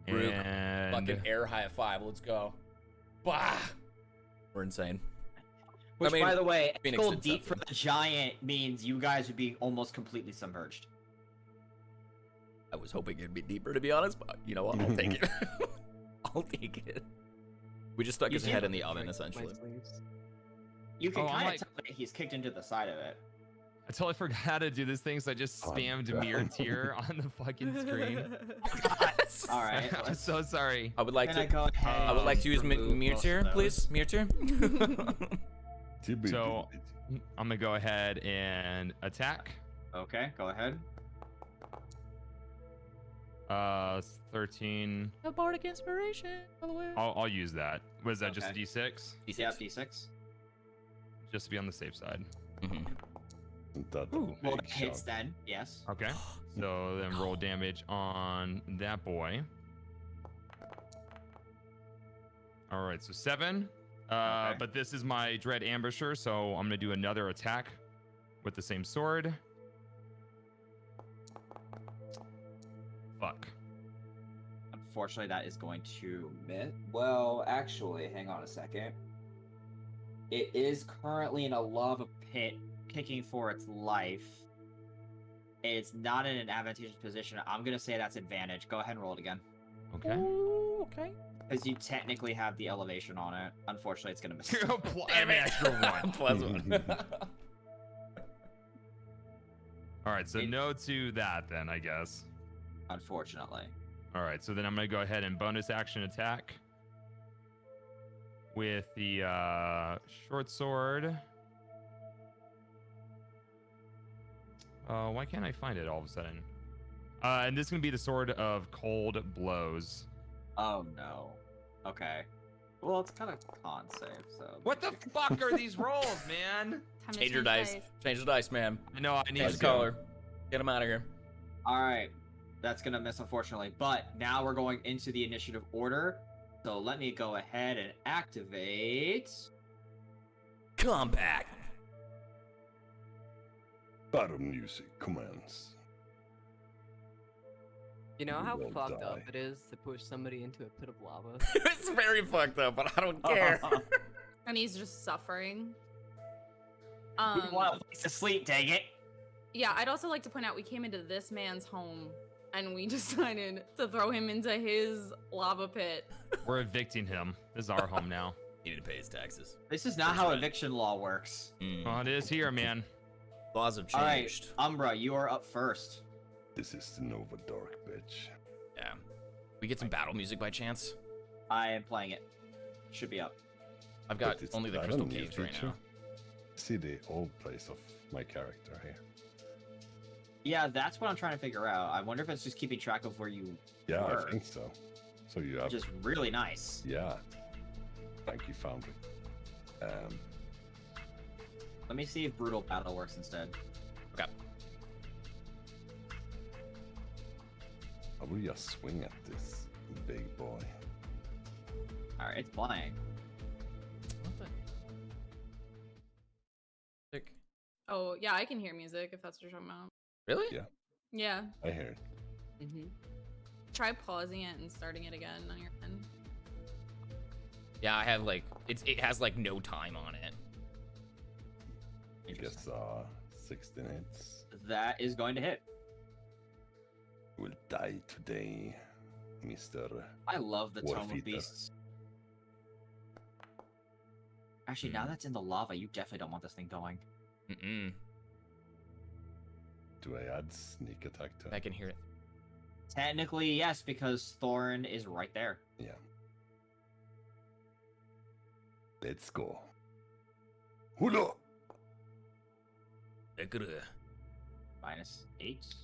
Rook, And fucking air high five. Let's go. Bah! We're insane. Which, I mean, by the way, Phoenix ankle did deep for something. the giant means you guys would be almost completely submerged. I was hoping it'd be deeper, to be honest, but you know what? I'll take it. I'll take it. We just stuck You his see head it? in the oven, My essentially. sleeves. You can Oh, I'm kind of like- tell that he's kicked into the side of it. I totally forgot how to do this thing, so I just Oh, spammed God. mirror tier on the fucking screen. All right. I'm so sorry. I would like Can I to. go ahead I would like to use remove Mirror both tier, of those? please. Mirror tier. So I'm gonna go ahead and attack. Okay, go ahead. 13. A bardic inspiration, by the way. I'll use that. Was that just a Okay. D6? Yeah, D6. Just to be on the safe side. Mhm. That Ooh. Well, big that hits shot. then. Yes. Okay. So then roll damage on that boy. All right, so 7. Okay. But this is my Dread Ambusher, so I'm gonna do another attack with the same sword. Fuck. Unfortunately, that is going to miss. Well, actually, hang on a second. It is currently in a lava pit, kicking for its life. It's not in an advantageous position. I'm gonna say that's advantage. Go ahead and roll it again, Okay. Ooh, okay. because you technically have the elevation on it. Unfortunately, it's gonna miss. An extra 1. Plus one. All right, so It- no to that then, I guess. Unfortunately. All right, so then I'm gonna go ahead and bonus action attack with the short sword. Why can't I find it all of a sudden? And this is gonna be the sword of cold blows. Oh no. Okay. Well, it's kind of con save, so. What the fuck are these rolls, man? Time to Change your dice. Change the dice, man. I know I need Change to. the color. Get him out of here. All right, that's gonna miss, unfortunately. But now we're going into the initiative order. So let me go ahead and activate. Come back. Battle music commands. You know You how will fucked up die. it is to push somebody into a pit of lava? It's very fucked up, but I don't care. And he's just suffering. We want a place to sleep, dang it. Yeah, I'd also like to point out we came into this man's home and we decided to throw him into his lava pit. We're evicting him. This is our home now. He need to pay his taxes. This is not That's how right. eviction law works. Well, it is here, man. Laws have All right, changed. Umbra, you are up first. This is the Nova Dark, bitch. Yeah. We get some battle music by chance? I am playing it. Should be up. I've got But it's only the battle crystal music, caves right too. now. See the old place of my character here. Yeah, that's what I'm trying to figure out. I wonder if it's just keeping track of where you Yeah, were, I think so. So you have, which is really nice. yeah. Thank you, Foundry. Let me see if Brutal Battle works instead. Okay. I will just swing at this big boy. All right, it's playing. What the? Sick. Oh, yeah, I can hear music if that's what you're talking about. Really? Yeah. Yeah. I hear it. Mm-hmm. Try pausing it and starting it again on your end. Yeah, I have like it has like no time on it. I guess 16 hits. That is going to hit. You will die today, Mr. I love the Tome of Warfeeder. Beasts. Actually, now that's in the lava, you definitely don't want this thing going. Mm-mm. Do I add sneak attack to it? I can hear it. Technically, yes, because Thorn is right there. Yeah. Let's go. Hula! -8.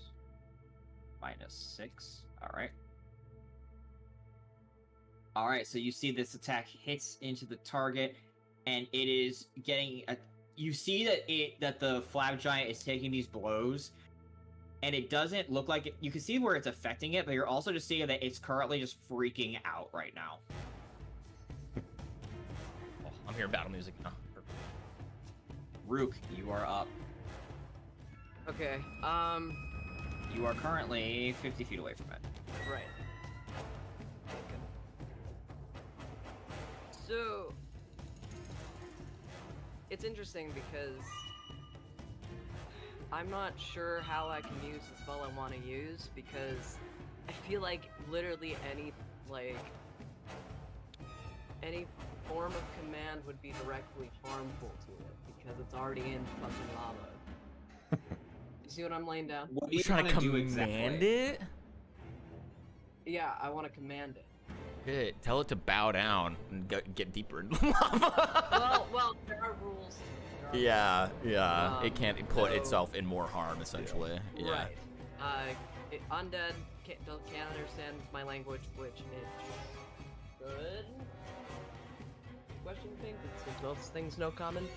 -6. Alright. Alright, so you see this attack hits into the target, and it is getting... you see that the Flab Giant is taking these blows, and it doesn't look like it... You can see where it's affecting it, but you're also just seeing that it's currently just freaking out right now. Oh, I'm hearing battle music now. Rook, you are up. Okay. You are currently 50 feet away from it. Right. So it's interesting because I'm not sure how I can use the spell I want to use, because I feel like literally any form of command would be directly harmful to it because it's already in fucking lava. You see what I'm laying down? What do You're trying to wanna do command exactly? it? Yeah, I want to command it. Good. Tell it to bow down and get deeper into the lava. well, there are rules to it. There are Yeah. It can't put so- itself in more harm, essentially. Yeah. Right. Undead can't understand my language, which it should. Question thing, since most things no common,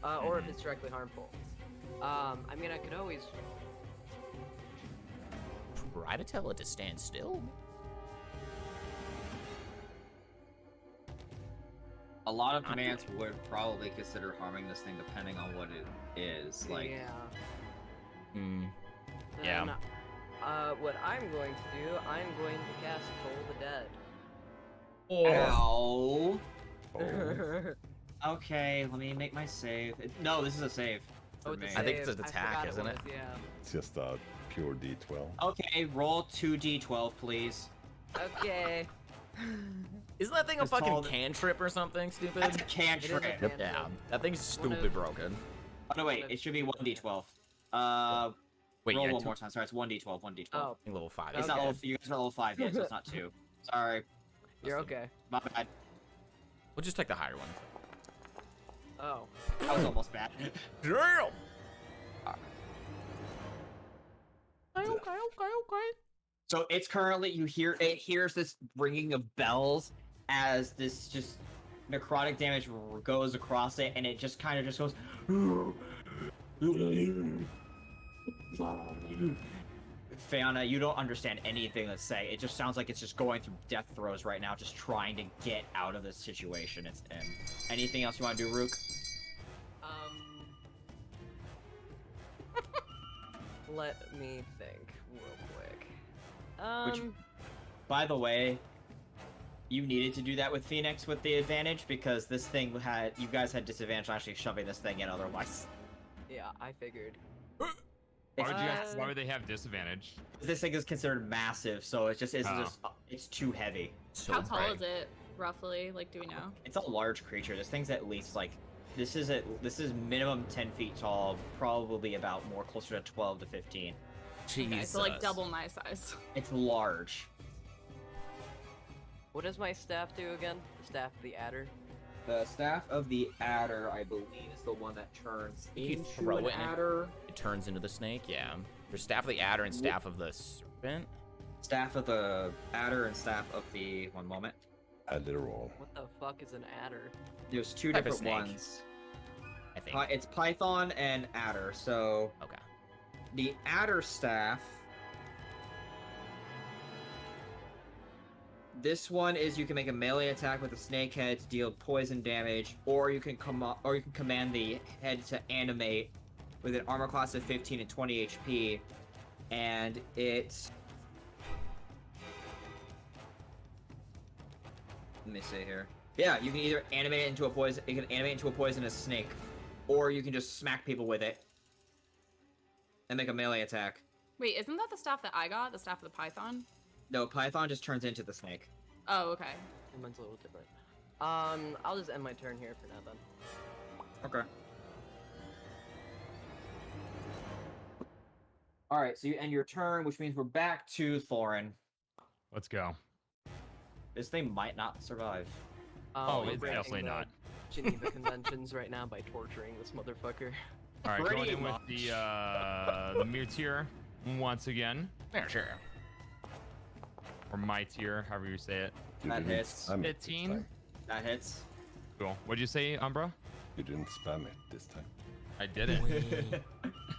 or if it's directly harmful. I mean, I could always. Try to tell it to stand still. A lot of commands would probably consider harming this thing depending on what it is. Like, Yeah. Hmm. Then, Yeah. What I'm going to do, I'm going to cast Toll the Dead. ow. Oh, Okay, let me make my save. No, this is a save. For Oh, it's a me. save. I think it's an I attack, forgot isn't it? was, Yeah. it's just a pure D12. Okay, roll 2d12, please. Okay. Isn't that thing a It's fucking called- cantrip or something stupid? That's a cantrip. It is a Yeah, that thing's One stupid of- broken. Oh, no, wait, it should be 1d12. Wait, roll yeah, one more time. Sorry, it's 1d12, 1d12. Oh, I think level 5. It's okay. not level, you guys are level 5 yet, so it's not 2. Sorry. you're okay. My bad. We'll just take the higher one. Oh. That was almost bad. Damn! Okay. So it's currently, it hears this ringing of bells as this just necrotic damage goes across it, and it just kind of just goes. Fiona, you don't understand anything that's saying. It just sounds like it's just going through death throes right now, just trying to get out of this situation it's in. Anything else you want to do, Rook? Let me think real quick. By the way, you needed to do that with Phoenix with the advantage because this thing you guys had disadvantage on actually shoving this thing in otherwise. Yeah, I figured. Why would they have disadvantage? This thing is considered massive, so it's just Oh. it's too heavy. So How tall big. is it, roughly? Like, do we know? It's a large creature. This thing's at least like this is minimum 10 feet tall, probably about more closer to 12 to 15. Jesus. Okay, so like double my size. It's large. What does my staff do again? The staff of the adder. The staff of the adder, I believe, is the one that turns You into throw an it and adder. It turns into the snake, yeah. There's staff of the adder and staff of the serpent. Staff of the adder and staff of the one moment. Adder roll. What the fuck is an adder? There's two Type of different snake. ones. I think. It's Python and adder. So Okay. the adder staff. This one is you can make a melee attack with a snake head to deal poison damage, or you can command the head to animate with an armor class of 15 and 20 HP, and it's. Let me see here. Yeah, you can either animate it into a poison. You can animate into a poisonous snake, or you can just smack people with it. and make a melee attack. Wait, isn't that the staff that I got? The staff of the python? No, Python just turns into the snake. Oh, okay. Mine's a little different. I'll just end my turn here for now then. Okay. All right, so you end your turn, which means we're back to Thorin. Let's go. This thing might not survive. Oh, we're it's breaking definitely the not. Geneva Conventions right now by torturing this motherfucker. All right, Pretty going in with much. the Mir tier once again. Yeah, sure. Or my tier, however you say it. You That didn't hits. spam it this 15. time. That hits. Cool. What'd you say, Umbra? You didn't spam it this time. I did it.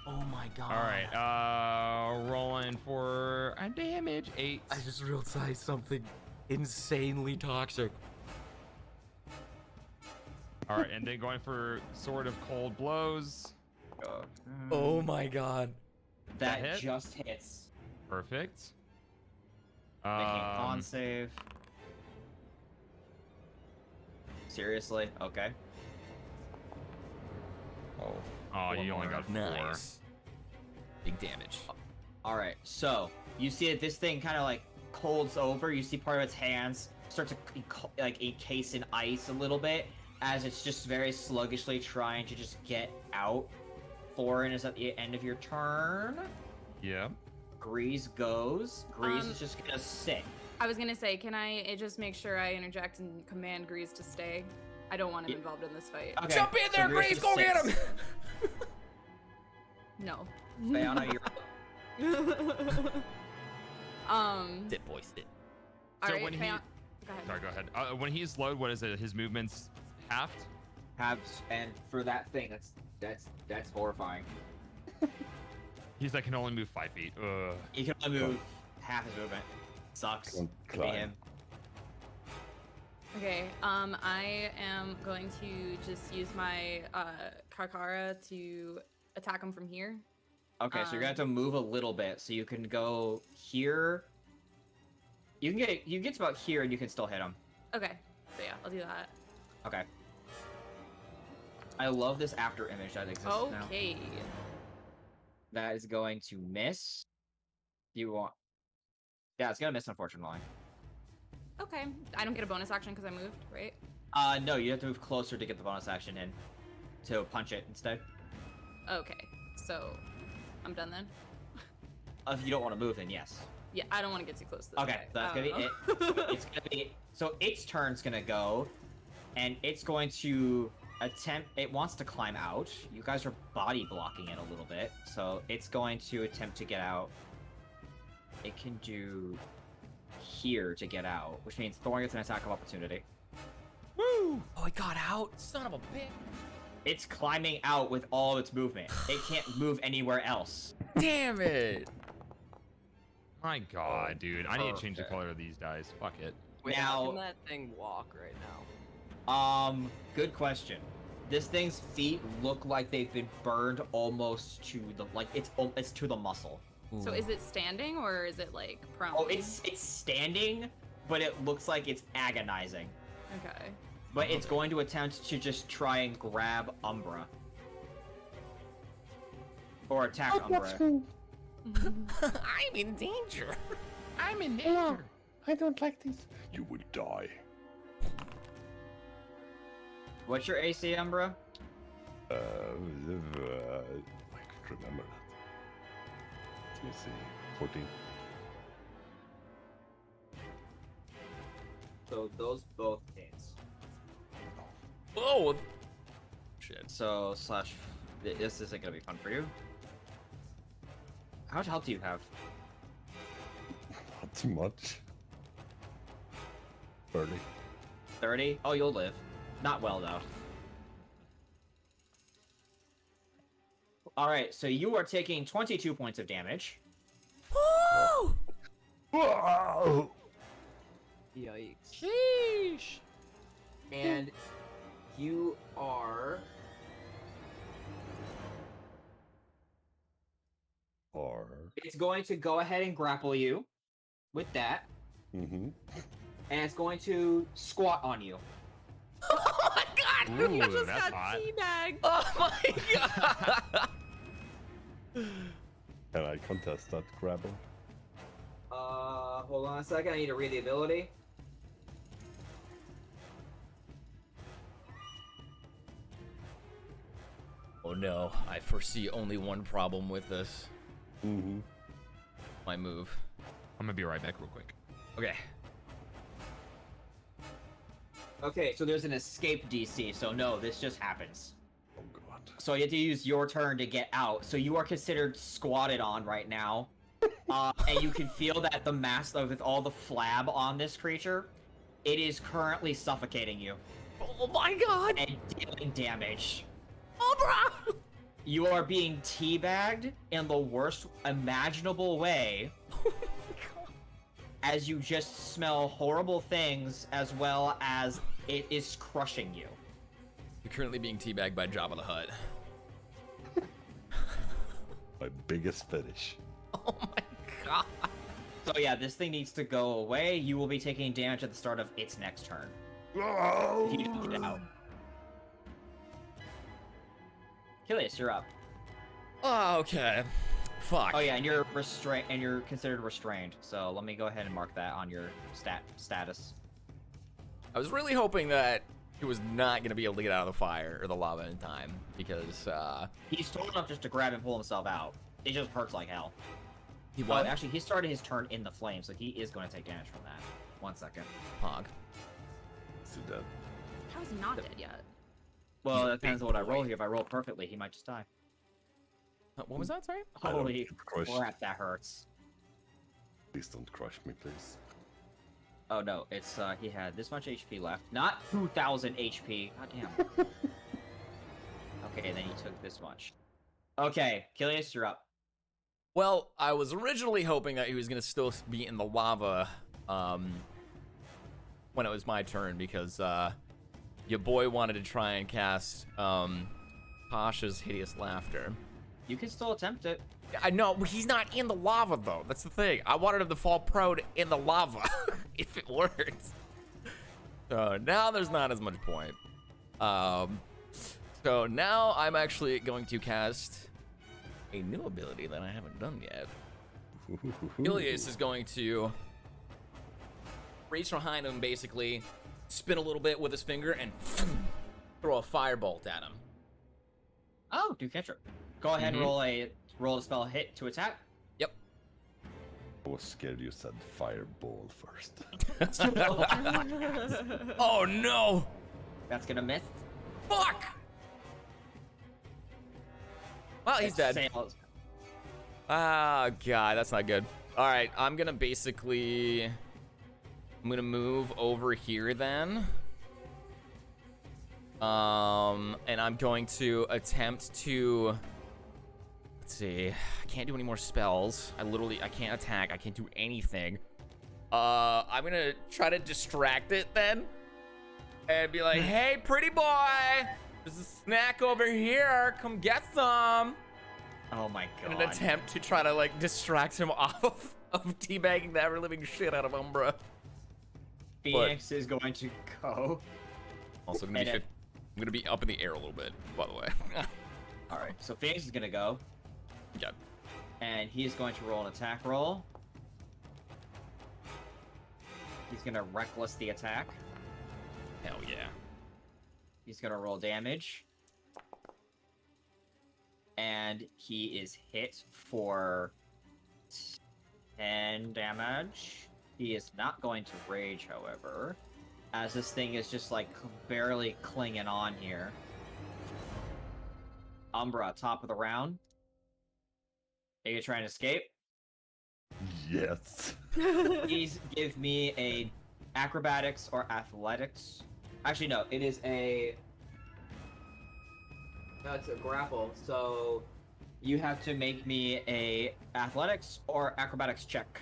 Oh my god. All right, rolling for a damage 8. I just realized something insanely toxic. All right, and then going for Sword of Cold Blows. Oh my god. That hit? just hits. Perfect. Making a con save. Seriously? Okay. Oh, you only got 4. Nice. Big damage. All right. So you see that this thing kind of like colds over. You see part of its hands start to like encase in ice a little bit as it's just very sluggishly trying to just get out. Thorin is at the end of your turn. Yeah. Grease goes. Grease is just gonna sit. I was gonna say, can I just make sure I interject and command Grease to stay? I don't want him involved in this fight. Okay, Jump in so there, Grace! just Go get sits. him! No. Bayana, you're Sit, boy, sit. All So right, when he- go ahead. Sorry, go ahead. When he's slowed, what is it? His movement's halved? halves, and for that thing, that's horrifying. He's like can only move 5 feet. Ugh. He can only move half his movement. Sucks. Don't To be climb. him. Okay, I am going to just use my Karkara to attack him from here. Okay, so you're gonna have to move a little bit, so you can go here. You get to about here, and you can still hit him. Okay, so yeah, I'll do that. Okay. I love this after image that exists now. Okay. That is going to miss. You want? Yeah, it's gonna miss, unfortunately. Okay, I don't get a bonus action because I moved, right? No, you have to move closer to get the bonus action in. To punch it instead. Okay, so I'm done then. If you don't want to move, then yes. Yeah, I don't want to get too close to this Okay, guy. so that's I gonna don't be know. it. It's gonna be so its turn's gonna go, and it's going to attempt. It wants to climb out. You guys are body blocking it a little bit, so it's going to attempt to get out. It can do here to get out, which means Thorin gets an attack of opportunity. Woo! Oh, it got out. Son of a bitch. It's climbing out with all its movement. It can't move anywhere else. Damn it. My God, dude. I need to change the Perfect. color of these dice. Fuck it. Wait, how Now- can that thing walk right now? Good question. This thing's feet look like they've been burned almost to the it's to the muscle. So is it standing or is it like prone? Oh, it's standing, but it looks like it's agonizing. Okay. But it's going to attempt to just try and grab Umbra. Or attack Umbra. I'm in danger. I'm in danger. I don't like this. You will die. What's your AC, Umbra? I could remember that. Let me see. 14. So those both hits. Oh. Shit. So slash. This isn't gonna be fun for you. How much health do you have? Not too much. 30. 30? Oh, you'll live. Not well, though. Alright, so you are taking 22 points of damage. Woo! Whoa! Yikes. Sheesh. And you are... Or. It's going to go ahead and grapple you with that. Mm-hmm. And it's going to squat on you. Oh my god! Ooh, I just that's got hot. teabagged. Oh my god! Can I contest that grapple? Hold on a second. I need to read the ability. Oh no, I foresee only one problem with this. Mm-hmm. My move. I'm gonna be right back real quick. Okay. Okay, so there's an escape DC, so no, this just happens. Oh god. So you have to use your turn to get out. So you are considered squatted on right now. And you can feel that the mass with all the flab on this creature, it is currently suffocating you. Oh my god! And dealing damage. Umbra! You are being teabagged in the worst imaginable way. As you just smell horrible things, as well as it is crushing you. You're currently being teabagged by Jabba the Hutt. My biggest fetish. Oh my god. So yeah, this thing needs to go away. You will be taking damage at the start of its next turn. Oh! If you don't get out. Kilius, you're up. Oh, okay. Fuck. Oh yeah, and you're restrained, and you're considered restrained. So let me go ahead and mark that on your status. I was really hoping that he was not going to be able to get out of the fire or the lava in time, because, He's tall enough just to grab and pull himself out. It just hurts like hell. he Oh, won. actually, he started his turn in the flames, so he is going to take damage from that. 1 second. Pog. Is he dead? How is he not dead yet? Well, He's a it depends big on what I boy. roll here. If I roll perfectly, he might just die. What was that, sorry? I don't Holy crush. crap, that hurts. Please don't crush me, please. Oh no, it's he had this much HP left, not 2,000 HP. God damn. Okay, and then he took this much. Okay, Kilius, you're up. Well, I was originally hoping that he was going to still be in the lava when it was my turn, because your boy wanted to try and cast Pasha's Hideous Laughter. You can still attempt it. I know, but he's not in the lava, though. That's the thing. I wanted him to fall prone in the lava, if it works. So now there's not as much point. So now I'm actually going to cast a new ability that I haven't done yet. Ilias is going to reach behind him, basically, spin a little bit with his finger, and throw a firebolt at him. Oh, do cantrip. Go ahead and roll a spell hit to attack. Yep. I was scared you said fireball first. Oh no! That's gonna miss. Fuck! Well, he's dead. Sails. Ah, God, that's not good. All right, I'm gonna basically, I'm gonna move over here then. And I'm going to attempt to, let's see, I can't do any more spells. I can't attack. I can't do anything. I'm gonna try to distract it then. And be like, hey, pretty boy, there's a snack over here. Come get some. Oh my god. In an attempt to try to, like, distract him off of teabagging the ever-living shit out of Umbra. Phoenix is going to go. Also, I'm gonna be up in the air a little bit, by the way. Alright, so Phoenix is gonna go. Okay. And he is going to roll an attack roll. He's gonna reckless the attack. Hell yeah. He's gonna roll damage. And he is hit for 10 damage. He is not going to rage, however, as this thing is just like barely clinging on here. Umbra, top of the round. Are you trying to escape? Yes. Please give me a acrobatics or athletics. Actually, no, it is a... No, it's a grapple, so you have to make me a athletics or acrobatics check.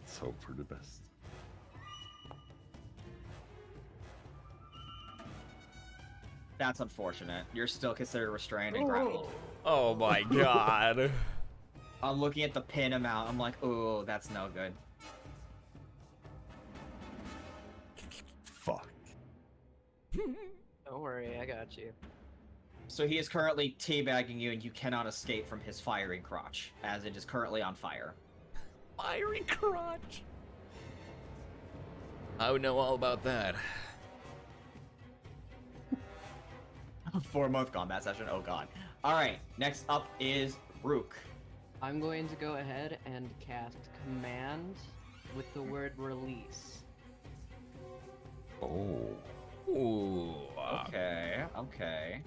Let's hope for the best. That's unfortunate. You're still considered restrained and grappled. Oh my god. I'm looking at the pin amount. I'm like, oh, that's no good. Fuck. Don't worry, I got you. So he is currently teabagging you, and you cannot escape from his firing crotch, as it is currently on fire. Firing crotch. I would know all about that. 4-month combat session. Oh god. All right. Next up is Rook. I'm going to go ahead and cast Command with the word release. Oh. Ooh. Okay. Okay.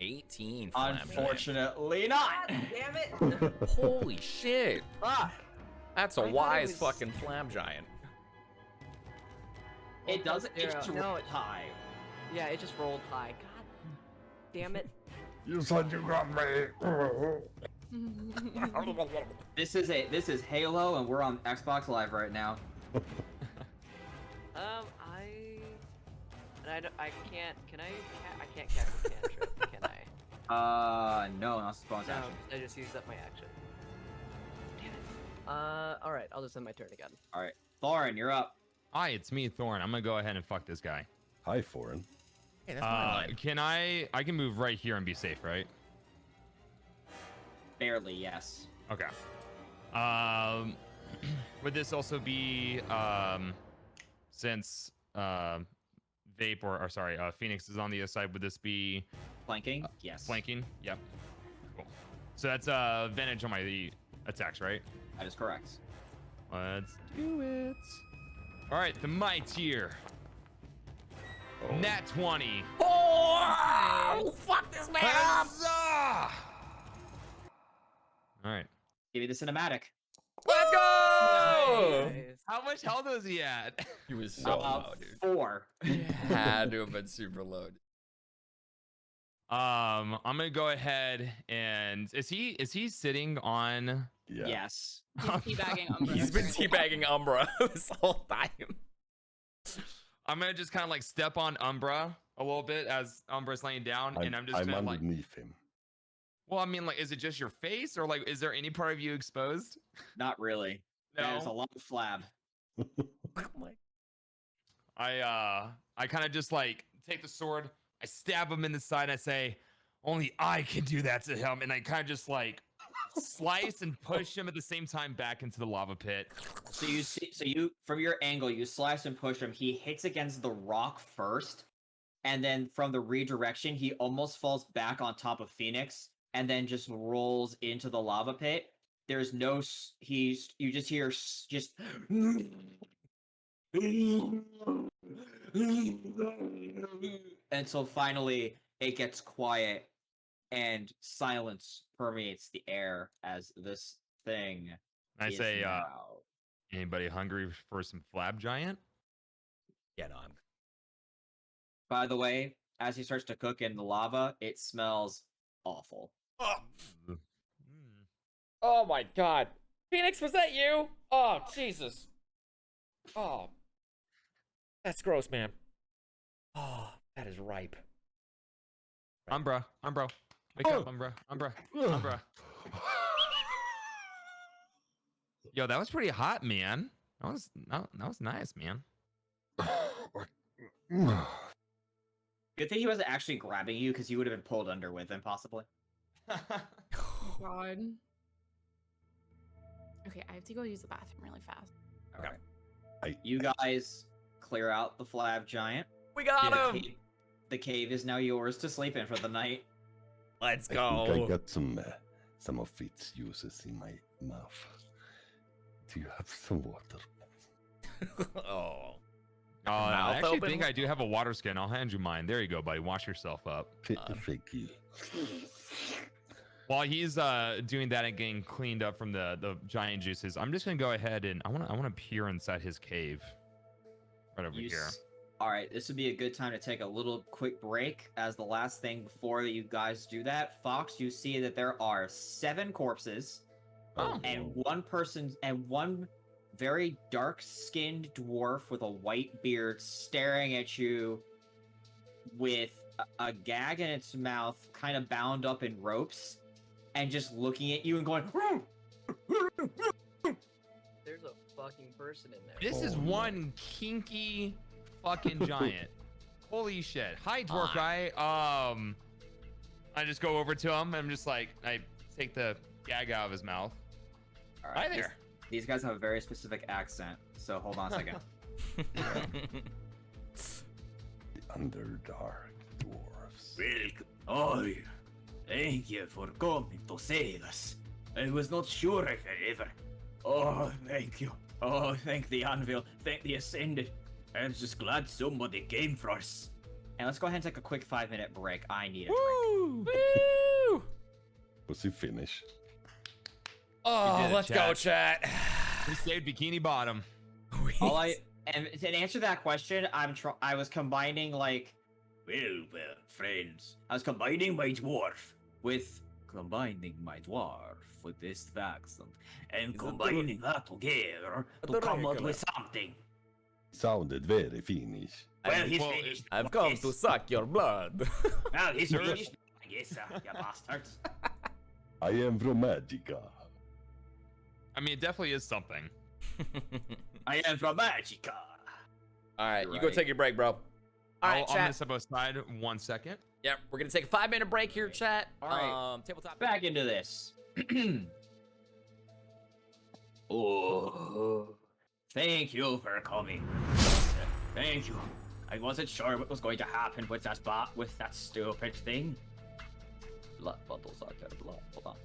18. Unfortunately not. God damn it! Holy shit. Fuck. That's a I thought it wise was- fucking flab giant. It doesn't. It's Zero. too No, high. Yeah, it just rolled high. God damn it. You said you got me. This is Halo, and we're on Xbox Live right now. I can't. Can I can't cast a cantrip, can I? No, not bonus No, action. I just used up my action. Damn it. All right, I'll just end my turn again. All right, Thorin, you're up. Hi, it's me, Thorn. I'm gonna go ahead and fuck this guy. Hi, Foreign. Hey, that's my line. Can I can move right here and be safe, right? Barely, yes. Okay. Would this also be since Vape or sorry, Phoenix is on the other side, would this be Flanking? Yes. flanking? Yep. Cool. So that's advantage on my attacks, right? That is correct. Let's do it. All right, the Mightier. Oh. Nat 20. Oh, fuck this man up! Huzzah! All right. Give me the cinematic. Let's go! Nice. How much health was he at? He was so low, dude. 4. Had to have been super low. I'm gonna go ahead and is he sitting on? Yeah. Yes. He's teabagging Umbra. He's been teabagging Umbra this whole time. I'm gonna just kind of like step on Umbra a little bit as Umbra's laying down, and I'm just gonna like. underneath him. Well, I mean, like, is it just your face, or like, is there any part of you exposed? Not really. There's a lot of flab. I kind of just like take the sword, I stab him in the side, I say, only I can do that to him, and I kind of just like slice and push him at the same time back into the lava pit. So you see, from your angle, you slice and push him. He hits against the rock first, and then from the redirection, he almost falls back on top of Phoenix, and then just rolls into the lava pit. There's no, you just hear just. Until finally it gets quiet and silence permeates the air as this thing. I is say, now... anybody hungry for some flab giant? Yeah, no, I'm. By the way, as he starts to cook in the lava, it smells awful. Oh my god. Phoenix, was that you? Oh, Jesus. Oh. That's gross, man. Oh, that is ripe. Umbra, wake up, Umbra. Yo, that was pretty hot, man. That was nice, man. Good thing he wasn't actually grabbing you, because you would have been pulled under with him, possibly. God. Okay, I have to go use the bathroom really fast. Okay. You guys clear out the flab giant. We got The him! cave- The cave is now yours to sleep in for the night. Let's I think I go. got some of its uses in my mouth. Do you have some water? Oh. I Mouth actually open? think I do have a water skin. I'll hand you mine. There you go, buddy. Wash yourself up. Thank you. While he's doing that and getting cleaned up from the giant juices, I'm just gonna go ahead and I wanna peer inside his cave. Right over here. All right, this would be a good time to take a little quick break. As the last thing before you guys do that, Fox, you see that there are 7 corpses, and one very dark-skinned dwarf with a white beard staring at you with a gag in its mouth, kind of bound up in ropes, and just looking at you and going. There's a fucking person in there. This is Oh, no. one kinky fucking giant. Holy shit. Hi, dwarf guy. I just go over to him and I'm just like, I take the gag out of his mouth. All Hi right. there. These guys have a very specific accent, so hold on a second. The Underdark dwarves. Oh, thank you for coming to save us. I was not sure if I ever. Oh, thank you. Oh, thank the Anvil. Thank the Ascended. I'm just glad somebody came for us. And let's go ahead and take a quick 5-minute break. I need a Woo! Woo! Was he finished? Oh, did it, let's go, chat. We saved Bikini Bottom. And to answer that question, I was combining like, Well, friends, I was combining my dwarf with this accent and combining that together to come up with something. Sounded very Finnish. Well, he's finished. I've come to suck your blood. Well, he's finished. I guess, you bastards. I am from Magica. I mean, it definitely is something. I am from Magica. All right, You're you go right. take your break, bro. All right, I'll chat. step aside 1 second. Yep, we're gonna take a 5-minute break here, chat. All right. Tabletop. back into this. Oh, thank you for coming. Thank you. I wasn't sure what was going to happen with that stupid thing. Blood bottles are terrible. Hold on.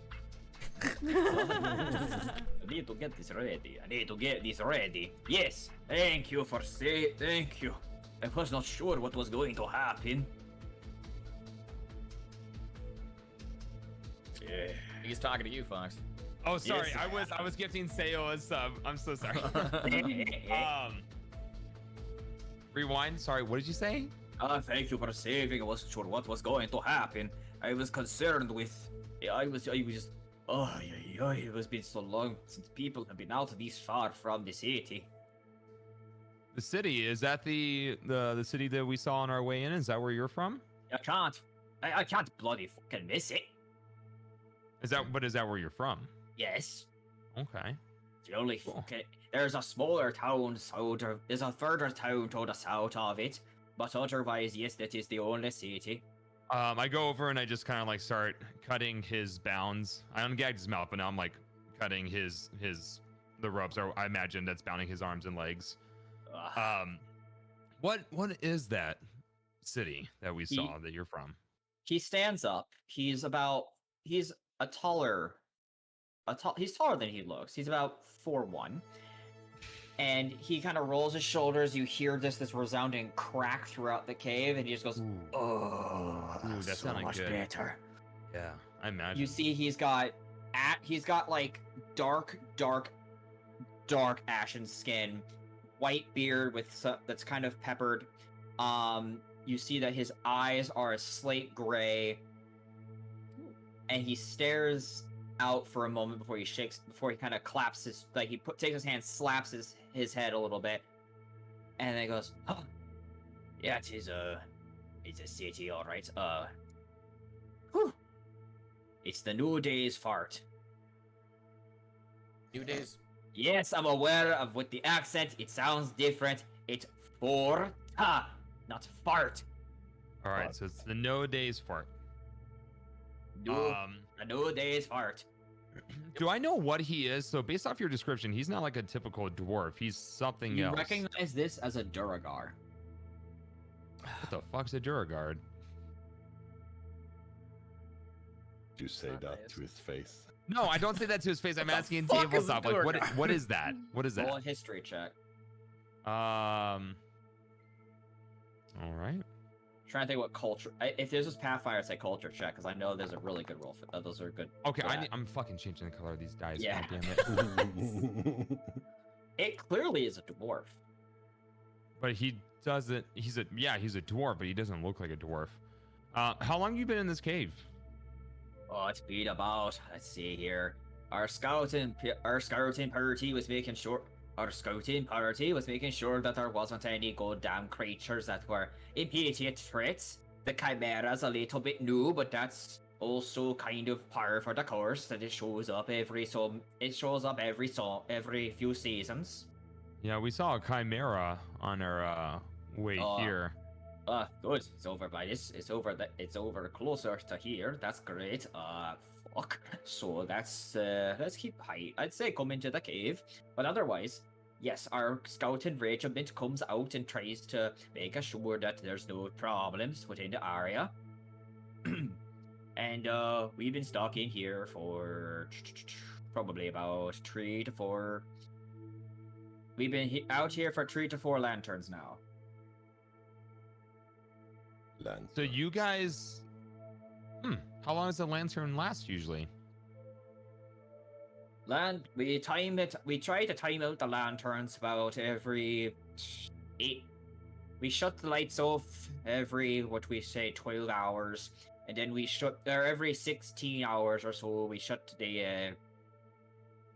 I need to get this ready. Yes, thank you for saying. Thank you. I was not sure what was going to happen. Yeah. He's talking to you, Fox. Oh, sorry. Yes. I was gifting Sayo a sub. I'm so sorry. Rewind. Sorry. What did you say? Thank you for saving. I wasn't sure what was going to happen. I was concerned with. I was just. Oh, it has been so long since people have been out this far from the city. The city, is that the city that we saw on our way in? Is that where you're from? I can't bloody fucking miss it. Is that where you're from? Yes. Okay. The only Cool. fucking. There's a smaller town there's a further town to the south of it, but otherwise, yes, that is the only city. I go over and I just kind of like start cutting his bounds. I ungagged his mouth, but now I'm like cutting the ropes. Or I imagine that's bounding his arms and legs. What is that city that we saw that you're from? He stands up. He's taller than he looks. He's about 4'1". And he kind of rolls his shoulders. You hear this resounding crack throughout the cave, and he just goes, Oh, Ooh, that so sounded much good. better. Yeah, I imagine. You see he's got like dark ashen skin, white beard that's kind of peppered. You see that his eyes are a slate gray, and he stares out for a moment before he kind of claps takes his hand, slaps his head a little bit, and then he goes, oh, Yeah, it's a city, all right. whew. It's the New Day's fart. New days. Yes, I'm aware of with the accent. It sounds different. It's forta, not fart. All right, so it's the No Days Fart. A New Day's fart. Do I know what he is? So based off your description, he's not like a typical dwarf. He's something You else. recognize this as a Duragar. What the fuck's a Duragard? Did you say Not that nice. to his face? No, I don't say that to his face. I'm What the asking in fuck is a tabletop. Like, Duragard? what is that? What is that? Roll a history check. All right. Trying to think what culture. If there's this Pathfinder, I'd say culture check because I know there's a really good roll for those are good. Okay, for that. I'm fucking changing the color of these dice. Yeah. God damn it. It clearly is a dwarf. But he doesn't. He's a dwarf, but he doesn't look like a dwarf. How long you been in this cave? Oh, it's been about. Let's see here. Our scouting party was making sure. Our scouting party was making sure that there wasn't any goddamn creatures that were immediate threats. The chimera's a little bit new, but that's also kind of par for the course. That it shows up every few seasons. Yeah, we saw a chimera on our way Oh. here. Good. It's over by this. It's over closer to here. That's great. Fuck. So let's keep high. I'd say come into the cave, but otherwise, yes, our scouting regiment comes out and tries to make sure that there's no problems within the area. And we've been stalking here for probably about 3 to 4. We've been out here for 3 to 4 lanterns now. So you guys, how long does the lantern last usually? We time it. We try to time out the lanterns about every 8. We shut the lights off every 12 hours, and then we shut every 16 hours or so. We shut the.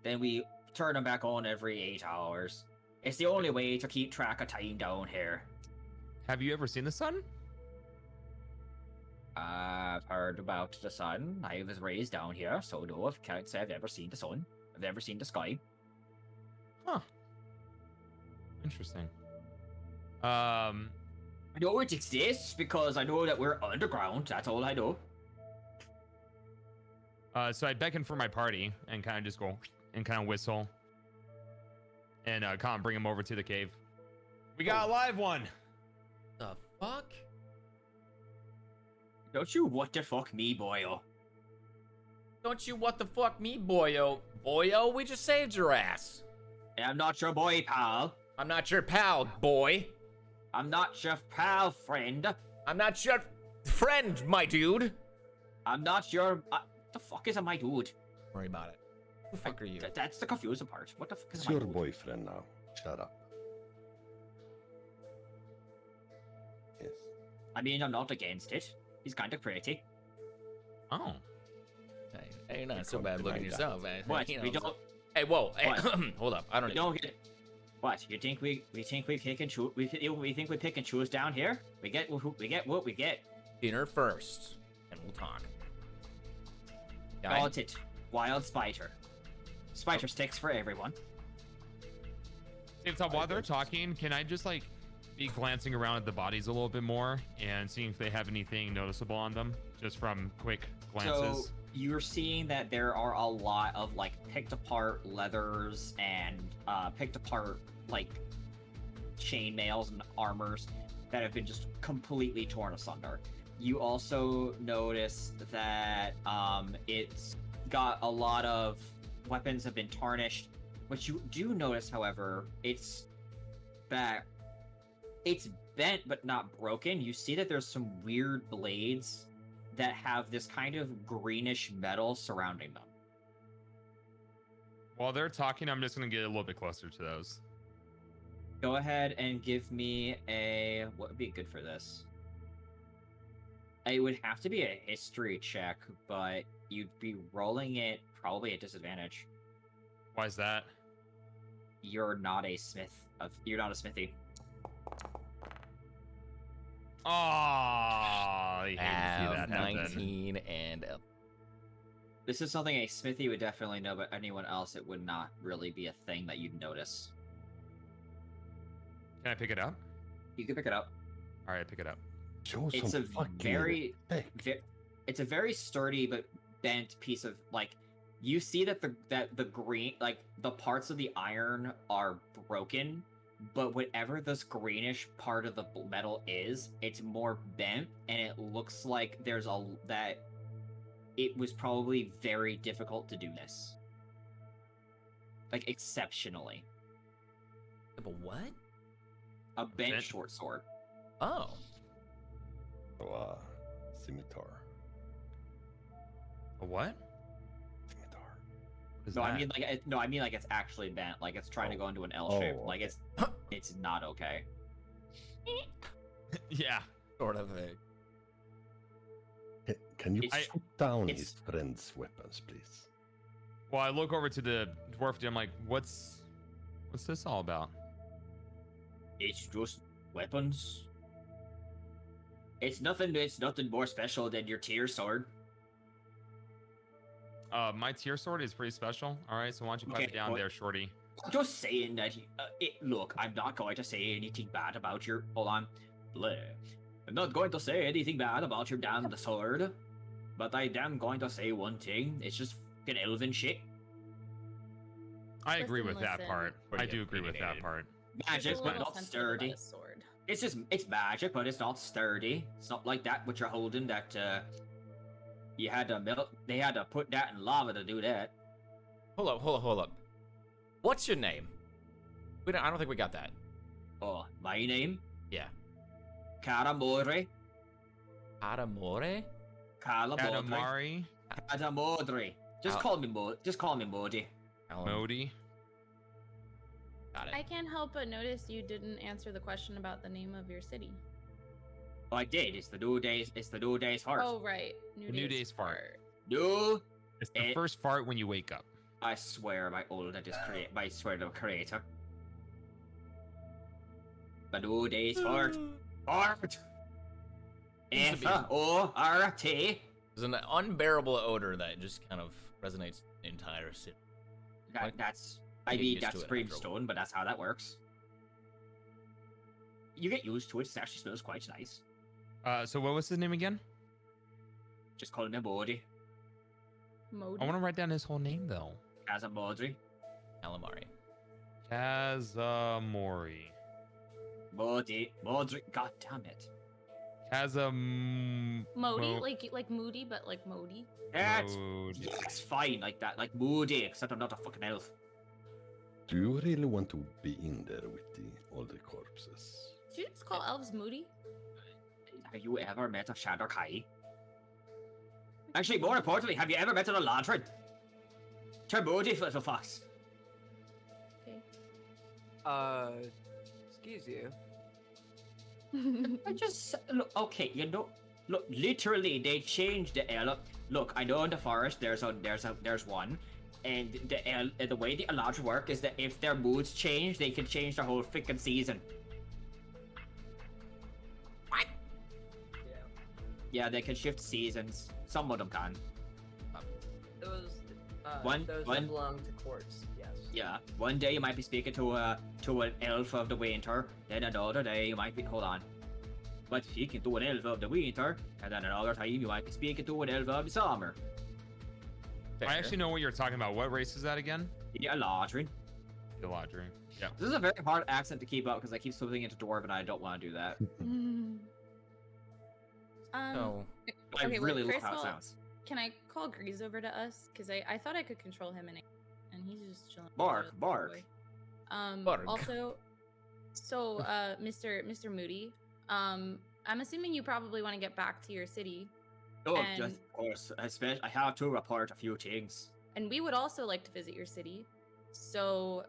Then we turn them back on every 8 hours. It's the only way to keep track of time down here. Have you ever seen the sun? I've heard about the sun. I was raised down here, so no, I can't say I've ever seen the sun. I've never seen the sky. Huh. Interesting. I know it exists because I know that we're underground. That's all I know. So I beckon for my party and kind of just go and kind of whistle and kind of bring him over to the cave. We got a live one. The fuck? Don't you what the fuck me, boyo? Don't you what the fuck me, boyo? Boyo, we just saved your ass. I'm not your boy, pal. I'm not your pal, boy. I'm not your pal, friend. I'm not your friend, my dude. I'm not your... the fuck is a my dude? Don't worry about it. Who the fuck are you? That's the confusing part. What the fuck is It's my your dude? boyfriend now. Shut up. Yes. I mean, I'm not against it. He's kind of pretty. Oh. Hey, you're not so bad looking yourself, man. What? You know, We don't... Hey, whoa. Hey, What? hold up. I don't We know. don't get... What? You think we think we pick and choose? We think we pick and choose down here? We get what we get. Dinner first, and we'll talk. Call it wild spider. Spider sticks for everyone. Tabletop, while they're talking, can I just like be glancing around at the bodies a little bit more and seeing if they have anything noticeable on them, just from quick glances? So you're seeing that there are a lot of like picked apart leathers and picked apart like chainmails and armors that have been just completely torn asunder. You also notice that it's got a lot of weapons have been tarnished. What you do notice, however, it's bent but not broken. You see that there's some weird blades that have this kind of greenish metal surrounding them. While they're talking, I'm just gonna get a little bit closer to those. Go ahead and give me a... What would be good for this? It would have to be a history check, but you'd be rolling it probably at disadvantage. Why is that? You're not a smith. You're not a smithy. Oh, I hate to see that 19 and This is something a smithy would definitely know, but anyone else, it would not really be a thing that you'd notice. Can I pick it up? You can pick it up. All right, pick it up. Show It's some a fucking very, respect. it's a very sturdy but bent piece of like. You see that the green, like the parts of the iron are broken, but whatever this greenish part of the metal is, it's more bent, and it looks like that it was probably very difficult to do this, like exceptionally. but what? A bent short sword. Oh. So, scimitar. A what? Scimitar. What is No, that? I mean like it's actually bent, like it's trying to go into an L shape, like it's not okay. Yeah. Sort of a... Can you It's- put down it's- his friend's weapons, please? Well, I look over to the dwarf dude. I'm like, what's this all about? It's just weapons. It's nothing more special than your tier sword. My tier sword is pretty special. All right, so why don't you pipe Okay, it down what- there, shorty? Just saying that. Look, I'm not going to say anything bad about your. Hold on. Bleh. I'm not going to say anything bad about your damned sword, but I am going to say one thing. It's just fucking elven shit. I agree with that Listen. part. Pretty I do agree with that opinionated. part. Magic, He's a but little not sensitive about sturdy. his sword. It's magic, but it's not sturdy. It's not like that what you're holding that you had to melt. They had to put that in lava to do that. Hold up. What's your name? I don't think we got that. Oh, my name? Yeah. Karamore. Adamore? Katamari, Katamodri. Just call me Modi. Modi. Got it. I can't help but notice you didn't answer the question about the name of your city. Oh, I did. It's the new days. It's the new days fart. Oh, right. The New Day's fart. New. It's the first fart when you wake up. I swear by all that is I swear to the creator. The new days fart. Fart. F-O-R-T. There's an unbearable odor that just kind of resonates the entire city. That's. You I get mean, used to that's it after a brimstone, but that's how that works. You get used to it. It actually smells quite nice. So what was his name again? Just call him Modi. Modi. I want to write down his whole name though. As a Modri. Calamari. Kazamori. Modi. Modri. God damn it. Modi, like Moody, but like Modi. That's fine like that. Like Moody, except I'm not a fucking elf. Do you really want to be in there with all the corpses? Did you just call elves Moody? Have you ever met a Shadow Kai? Actually, more importantly, have you ever met an Eladrin? Turn Moody, little fox. Okay. Excuse you. I just look. Okay, you know, look. Literally, they changed the elf. Look, I know in the forest there's one, and the way the Eladrin work is that if their moods change, they can change the whole freaking season. What? Yeah, they can shift seasons. Some of them can. Those One- belong to courts. Yes. Yeah, one day you might be speaking to an elf of the winter, then another day you might be speaking to an elf of the winter, and then another time you might be speaking to an elf of the summer. I actually know what you're talking about. What race is that again? Yeah, Eladrin. Eladrin. Yeah. This is a very hard accent to keep up because I keep slipping into dwarf and I don't want to do that. No. I okay, really wait, love first how of it all, sounds. Can I call Grease over to us? Because I thought I could control him and he's just chilling. Bark, with the bark. boy. Bark. Also, so Mr. Moody, I'm assuming you probably want to get back to your city, Oh, and- just, of course. I have to report a few things. and we would also like to visit your city. So,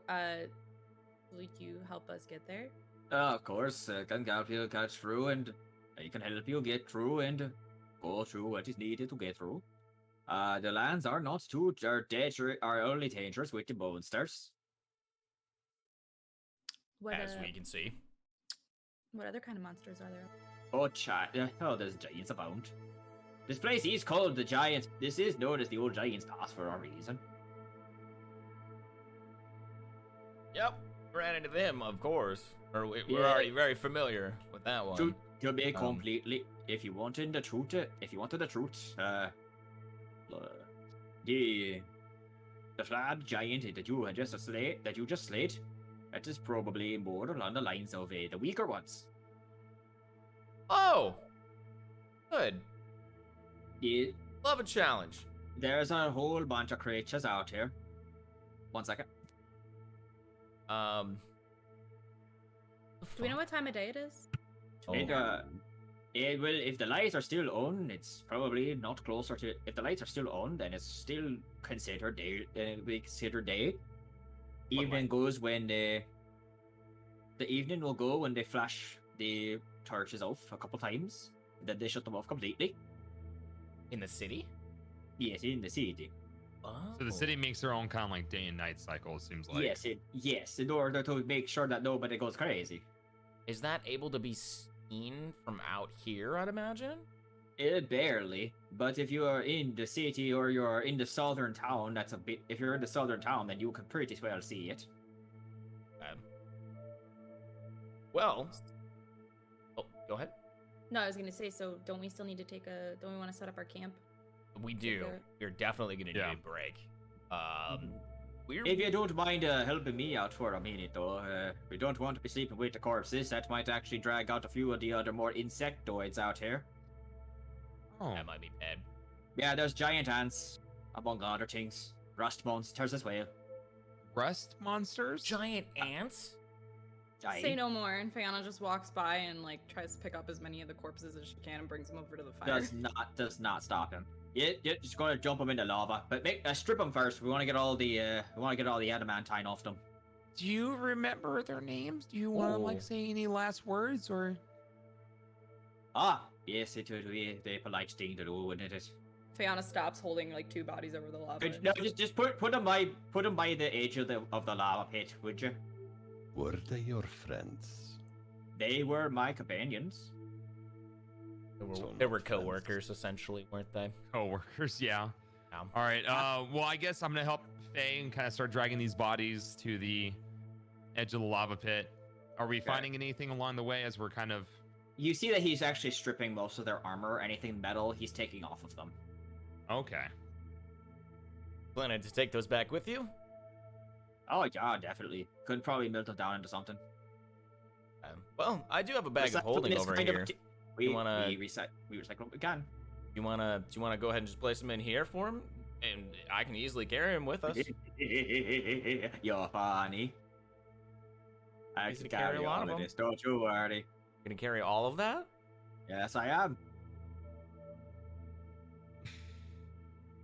would you help us get there? Of course, can help you get through, and I can help you get through and go through what is needed to get through. The lands are not too are only dangerous with the monsters. What As we can see. what other kind of monsters are there? Oh, there's giants abound. This place is called the Giants. This is known as the Old Giants Pass for a reason. Yep. Ran into them, of course. We're Yeah. already very familiar with that one. To be completely, if you wanted the truth, the flat giant that you just slayed, that is probably more along the lines of the weaker ones. Oh! Good. Yeah, Love a challenge. there's a whole bunch of creatures out here. 1 second. Um. Do we know what time of day it is? It will, if the lights are still on, it's probably not closer to. If the lights are still on, then it's still considered day. We consider day. Evening goes when the evening will go when they flash the torches off a couple times. Then they shut them off completely. In the city? Yes, in the city. Oh. So the city makes their own kind of like day and night cycle. It seems like. Yes, in order to make sure that nobody goes crazy. Is that able to be seen from out here, I'd imagine? Barely, but if you are in the city or you're in the southern town, that's a bit. If you're in the southern town, then you can pretty well see it. Well. Oh, go ahead. No, I was gonna say. So don't we still need to Don't we want to set up our camp? We do. We're definitely gonna need a break. If you don't mind helping me out for a minute, though, we don't want to be sleeping with the corpses. That might actually drag out a few of the other more insectoids out here. Oh. That might be bad. Yeah, there's giant ants, among other things. Rust monsters as well. Rust monsters? Giant ants? Giant. Say no more. And Fiona just walks by and like tries to pick up as many of the corpses as she can and brings them over to the fire. Does not stop him. Yeah, just gonna jump him in the lava, but strip him first. We want to get all the adamantine off them. Do you remember their names? Do you want to like say any last words or? Ah, yes, it would be the polite thing to do, wouldn't it? Fiona stops holding like 2 bodies over the lava. No, just put them by the edge of the lava pit, would you? Were they your friends? They were my companions. They were co-workers, essentially, weren't they? Co-workers, yeah. All right. Well, I guess I'm gonna help Faye and kind of start dragging these bodies to the edge of the lava pit. Are we finding anything along the way as we're kind of? You see that he's actually stripping most of their armor. Anything metal, he's taking off of them. Okay. Planning to take those back with you? Oh yeah, definitely. Could probably melt them down into something. Well, I do have a bag of holding over here. We recycle what we can. Do you wanna go ahead and just place them in here for him, and I can easily carry him with us. You're funny. I can carry all of this. Don't you worry. Gonna carry all of that? Yes, I am.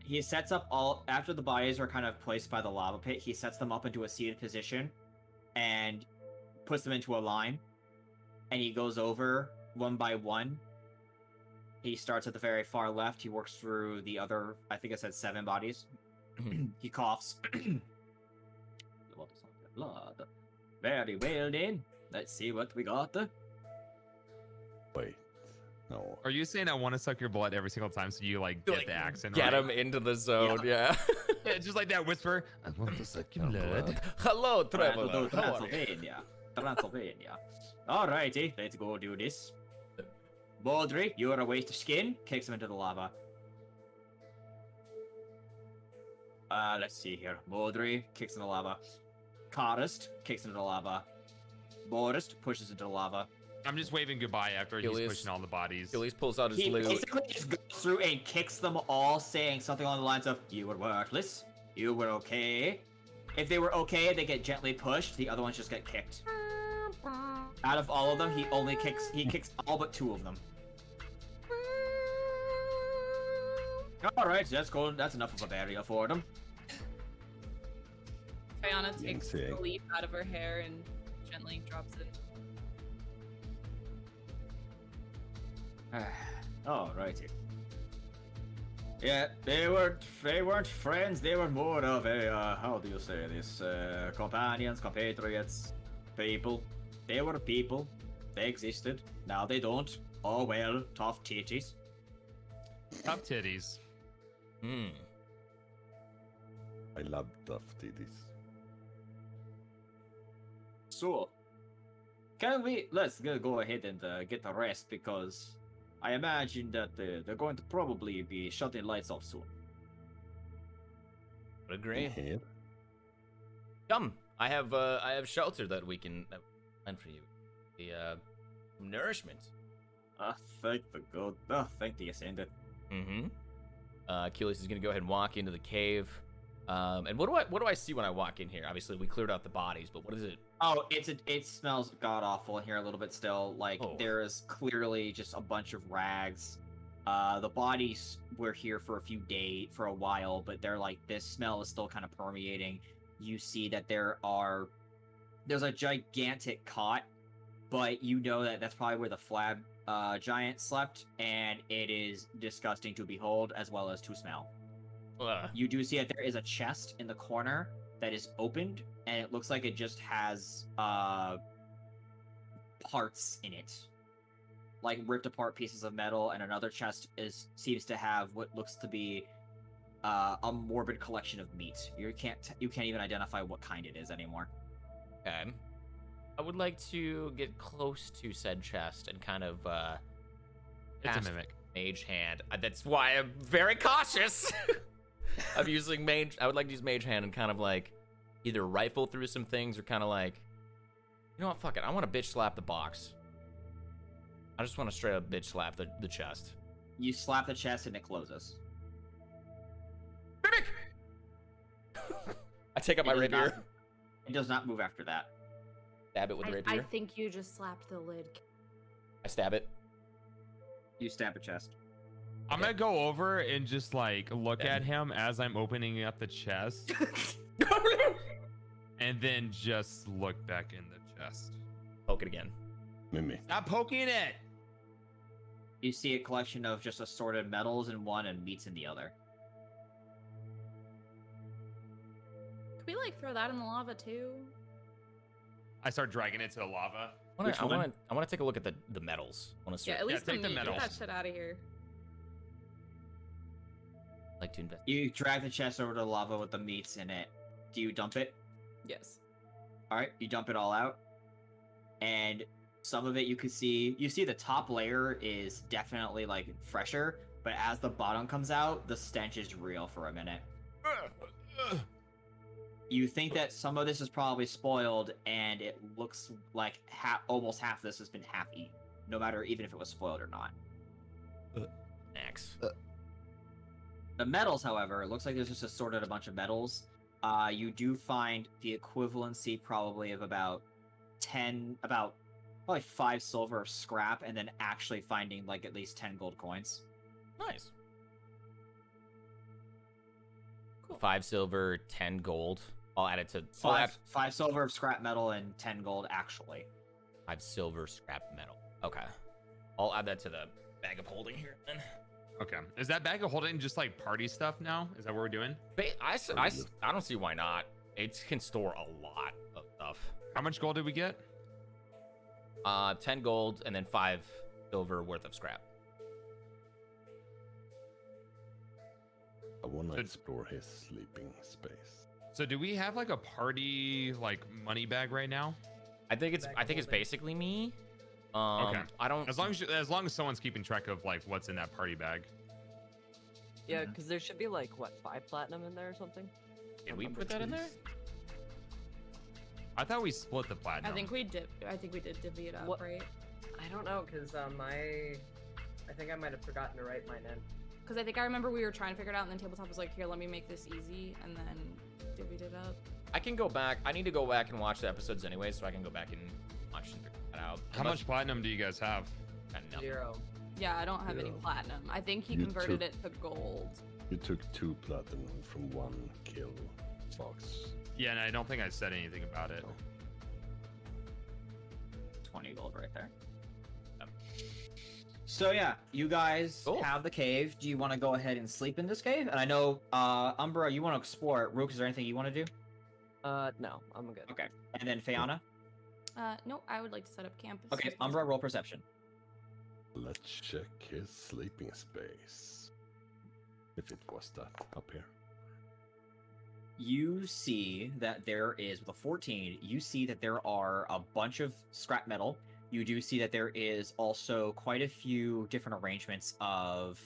He sets up after the bodies are kind of placed by the lava pit. He sets them up into a seated position, and puts them into a line. And he goes over one by one. He starts at the very far left. He works through the other, I think I said 7 bodies. He coughs. Blood. Very well then. Let's see what we got. Wait. No. Are you saying I want to suck your blood every single time so you like get the accent Get right? him into the zone, yeah. Yeah, just like that whisper. I want to suck your blood. Hello, traveler. Transylvania. Alrighty, let's go do this. Baldry, you are a waste of skin. Kicks him into the lava. Let's see here. Baldry kicks in the lava. Karist kicks into the lava. Borist pushes into the lava. I'm just waving goodbye after he's pushing all the bodies. Achilles pulls out his He loot. basically just goes through and kicks them all, saying something along the lines of, "You were worthless. You were okay." If they were okay, they get gently pushed. The other ones just get kicked. Out of all of them, he kicks all but 2 of them. Alright, that's cool. That's enough of a barrier for them. Fiona takes the leaf out of her hair and gently drops it. Alrighty. Yeah, they weren't friends. They were more of a how do you say this? Companions, compatriots, people. They were people. They existed. Now they don't. Oh well, tough titties. Tough titties. I love tough titties. So, let's go ahead and get a rest, because I imagine that they're going to probably be shutting lights off soon. Agree. Here. Come, I have shelter that we can plan for you. The nourishment. Thank the god. Thank the ascendant. Achilles is gonna go ahead and walk into the cave. And what do I see when I walk in here? Obviously, we cleared out the bodies, but what is it? Oh, it smells god awful in here a little bit still. Like there is clearly just a bunch of rags. The bodies were here for a while, but they're like, this smell is still kind of permeating. You see that there's a gigantic cot, but you know that that's probably where the flab giant slept, and it is disgusting to behold as well as to smell. You do see that there is a chest in the corner that is opened, and it looks like it just has parts in it, like ripped apart pieces of metal, and another chest seems to have what looks to be a morbid collection of meat. You can't even identify what kind it is anymore. Okay. I would like to get close to said chest and kind of It's a mimic. Mage hand. That's why I'm very cautious. I'm using mage. I would like to use mage hand and kind of like either rifle through some things or kind of like, you know what? Fuck it. I want to bitch slap the box. I just want to straight up bitch slap the chest. You slap the chest and it closes. Mimic! I take out my rapier. It does not move after that. Stab it with the rapier. I think you just slapped the lid. I stab it. You stab a chest. I'm gonna go over and just like look at him as I'm opening up the chest, and then just look back in the chest. Poke it again. Mimi. Stop poking it. You see a collection of just assorted metals in one and meats in the other. Could we like throw that in the lava too? I start dragging it to the lava. I want to take a look at the metals. I want to see. Yeah, at least take the meat. Get metals. that shit out of here. Like to invest. You drag the chest over to the lava with the meats in it. Do you dump it? Yes. All right, you dump it all out, and some of it you see the top layer is definitely like fresher, but as the bottom comes out, the stench is real for a minute. You think that some of this is probably spoiled, and it looks like almost half of this has been half eaten, no matter even if it was spoiled or not. Max. The metals, however, it looks like there's just assorted a bunch of metals. You do find the equivalency probably of about probably 5 silver of scrap, and then actually finding like at least 10 gold coins. Nice. Cool. 5 silver, 10 gold. I'll add it to 5 silver of scrap metal and 10 gold actually. 5 silver scrap metal. Okay. I'll add that to the bag of holding here then. Okay. Is that bag of holding just like party stuff now? Is that what we're doing? I don't see why not. It can store a lot of stuff. How much gold did we get? 10 gold and then 5 silver worth of scrap. I want to explore his sleeping space. So do we have like a party like money bag right now? I think it's basically me. Okay. I don't. As long as someone's keeping track of like what's in that party bag. Yeah, because there should be like what 5 platinum in there or something. Did we put that in there? I thought we split the platinum. I think we did divvy it up, What? right? I don't know, because I think I might have forgotten to write mine in. Because I think I remember we were trying to figure it out, and then Tabletop was like, "Here, let me make this easy," and then divvied it up. I can go back. I need to go back and watch the episodes anyway, so I can go back and watch and figure that out. How much platinum do you guys have? Nothing. 0. Yeah, I don't have any platinum. I think he converted it to gold. You took 2 platinum from 1 kill fox. Yeah, and I don't think I said anything about it. 20 gold right there. So yeah, you guys have the cave. Do you want to go ahead and sleep in this cave? And I know, Umbra, you want to explore it. Rook, is there anything you want to do? No, I'm good. Okay. And then Fiona? No, I would like to set up camp. Okay, Umbra, roll perception. Let's check his sleeping space. If it was that up here. You see that there is, with a 14, you see that there are a bunch of scrap metal. You do see that there is also quite a few different arrangements of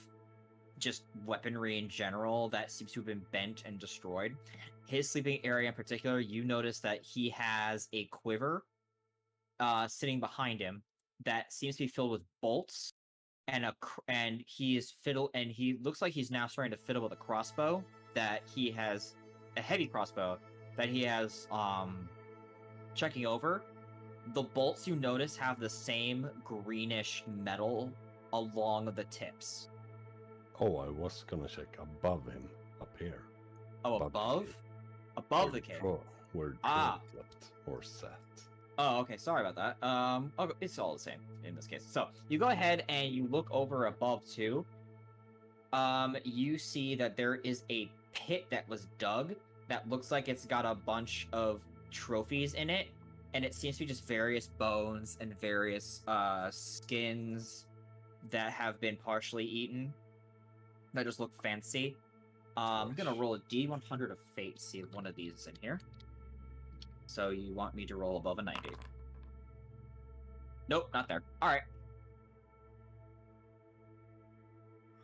just weaponry in general that seems to have been bent and destroyed. His sleeping area in particular, you notice that he has a quiver sitting behind him that seems to be filled with bolts, and he looks like he's now starting to fiddle with a crossbow that he has, a heavy crossbow that he has checking over. The bolts you notice have the same greenish metal along the tips. Oh, I was gonna check above him, up here. Oh, above? Above the cave. Where Troll slept or sat. Oh, okay. Sorry about that. Okay, it's all the same in this case. So you go ahead and you look over above too. You see that there is a pit that was dug that looks like it's got a bunch of trophies in it, and it seems to be just various bones and various skins that have been partially eaten that just look fancy. I'm gonna roll a D100 of fate to see if one of these is in here. So you want me to roll above a 90? Nope, not there. All right.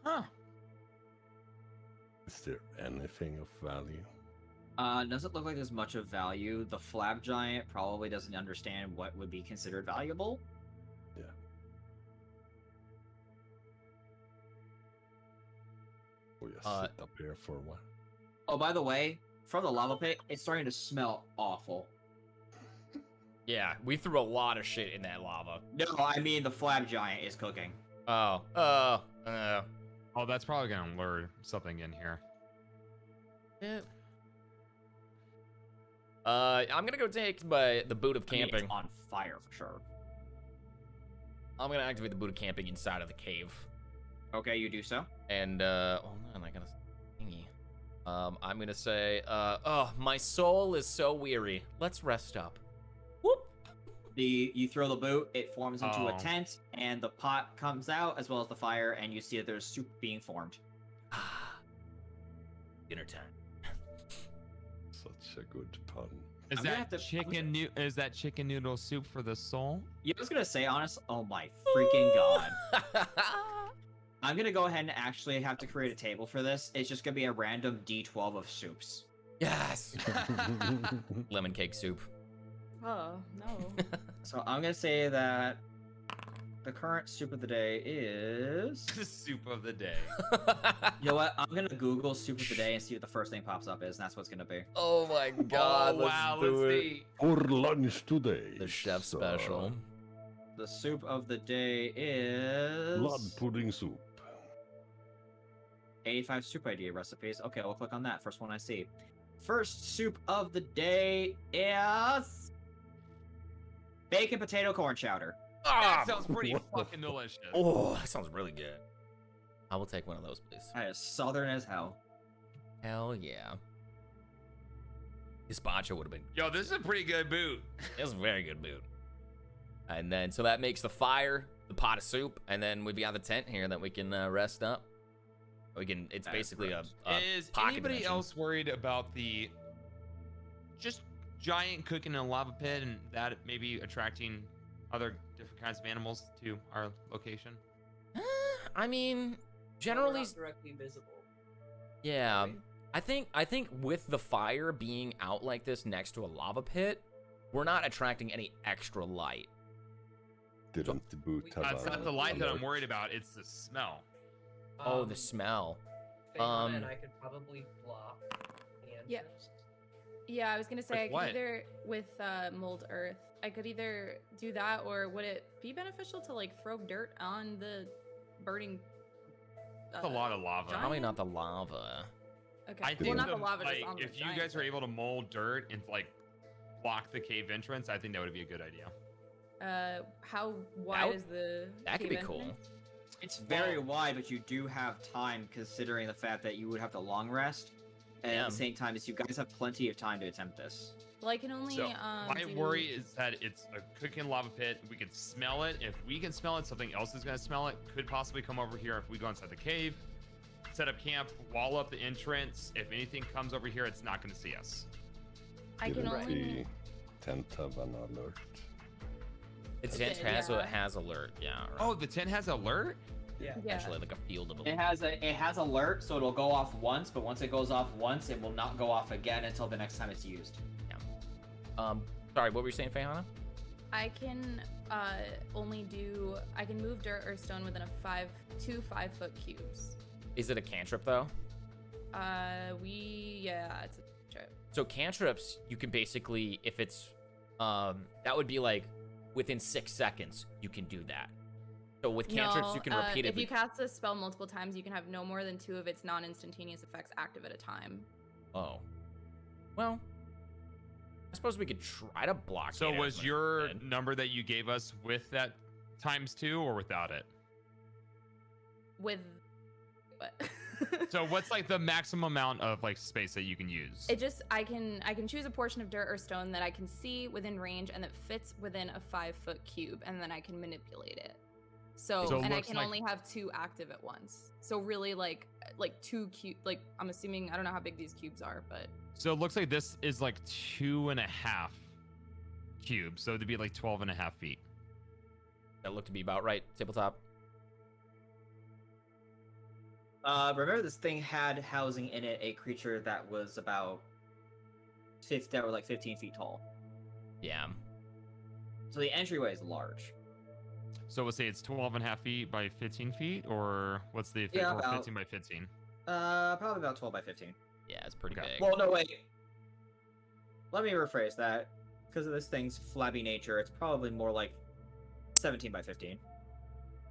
Huh. Is there anything of value? Doesn't look like there's much of value. The Flab Giant probably doesn't understand what would be considered valuable. Yeah. We'll just sit up here for a while. Oh, by the way, from the lava pit, it's starting to smell awful. Yeah, we threw a lot of shit in that lava. No, I mean the Flab Giant is cooking. Oh, Oh, that's probably gonna lure something in here. yeah. I'm gonna go take the boot of I mean, camping. it's on fire for sure. I'm gonna activate the boot of camping inside of the cave. Okay, you do so. And hold on, I gotta thingy. I'm gonna say, oh, my soul is so weary. Let's rest up. Whoop. You throw the boot, it forms into Oh. a tent, and the pot comes out as well as the fire, and you see that there's soup being formed. Dinner time. Such a good pun. Is I'm gonna that have to- is that chicken noodle soup for the soul? Yeah, I was gonna say, honest. Oh my freaking god! I'm gonna go ahead and actually have to create a table for this. It's just gonna be a random D12 of soups. Yes. Lemon cake soup. Oh no. So I'm gonna say that the current soup of the day is. The soup of the day. You know what? I'm gonna Google soup of the day and see what the first thing pops up is, and that's what it's gonna be. Oh my god. Oh, wow, let's see. For lunch today. The chef special. The soup of the day is. Blood pudding soup. 85 soup idea recipes. Okay, we'll click on that. First one I see. First soup of the day is bacon potato corn chowder. That sounds pretty what the fucking delicious. Oh, that sounds really good. I will take one of those, please. That is southern as hell. Hell yeah. Gazpacho would have been. Yo, this is a pretty good boot. It's a very good boot. And then, so that makes the fire, the pot of soup, and then we've got the tent here that we can rest up. We can. It's That basically a Is pocket anybody dimension. else worried about the just giant cooking in a lava pit and that maybe attracting other different kinds of animals to our location? I mean, Well, we're generally, not directly visible. yeah. right? I think with the fire being out like this next to a lava pit, we're not attracting any extra light. Didn't the boot have That's a not the light that I'm alert? worried about. It's the smell. Oh, the smell. Faison and I could probably block the Yeah. entrance. Yeah, I was gonna say With I could what? either with mold earth. I could either do that, or would it be beneficial to like throw dirt on the burning? That's a lot of lava. giant? Probably not the lava. Okay. I well, think not the, the lava. like, just on the if you giant guys are thing. able to mold dirt and like block the cave entrance, I think that would be a good idea. How wide would- is the? That could cave be cool. entrance? It's very wide, but you do have time considering the fact that you would have to long rest. And Yeah. at the same time, is you guys have plenty of time to attempt this. Well, I can only. So my do- worry is that it's a cooking lava pit. We can smell it. If we can smell it, something else is gonna smell it. Could possibly come over here if we go inside the cave, set up camp, wall up the entrance. If anything comes over here, it's not gonna see us. I can Didn't only. the tent have an alert? Its It tent did, has yeah. has alert. Yeah. Right. Oh, the tent has alert. Yeah. Yeah. Actually, like a field of It alert. has alert, so it'll go off once, but once it goes off once, it will not go off again until the next time it's used. Sorry, what were you saying, Fayana? I can only do. I can move dirt or stone within two 5-foot cubes. Is it a cantrip though? Yeah, it's a trip. So cantrips, you can basically, if it's, that would be like within 6 seconds, you can do that. So with cantrips, you can repeat it. If you cast a spell multiple times, you can have no more than 2 of its non-instantaneous effects active at a time. Oh. Well, I suppose we could try to block. So it was as your much as we can. number that you gave us with that ×2 or without it? With what? So what's like the maximum amount of like space that you can use? It just I can choose a portion of dirt or stone that I can see within range and that fits within a 5-foot cube, and then I can manipulate it. So So it and I looks can like- only have 2 active at once. So really like 2 cube, like I'm assuming, I don't know how big these cubes are, but So it looks like this is like 2.5 cubes. So it'd be like 12.5 feet. That looked to be about right. Tabletop. Remember this thing had housing in it a creature that was about 15 feet tall. Yeah. So the entryway is large. So we'll say it's 12.5 feet by 15 feet, or what's the Yeah, or about- 15 by 15? Probably about 12 by 15. Yeah, it's pretty Okay. big. Well, no, wait. Let me rephrase that. Because of this thing's flabby nature, it's probably more like 17 by 15.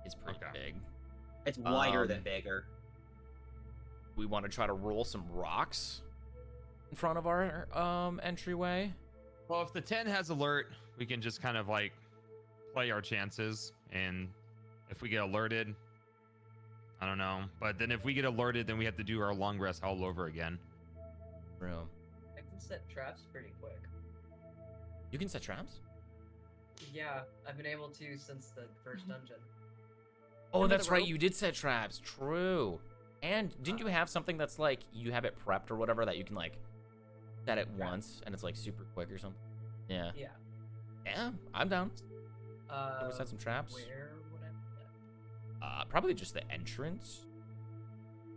It's pretty Okay. big. It's wider than Um, bigger. We want to try to roll some rocks in front of our entryway. Well, if the 10 has alert, we can just kind of like play our chances, and if we get alerted, I don't know. But then if we get alerted, then we have to do our long rest all over again. Room. I can set traps pretty quick. You can set traps? Yeah, I've been able to since the first dungeon. Oh, Remember that's the right. rope? You did set traps. True. And didn't you have something that's like you have it prepped or whatever that you can like set it once and it's like super quick or something? Yeah. Yeah. Yeah, I'm down. Ever Uh, set some traps? Where would I put that? Probably just the entrance.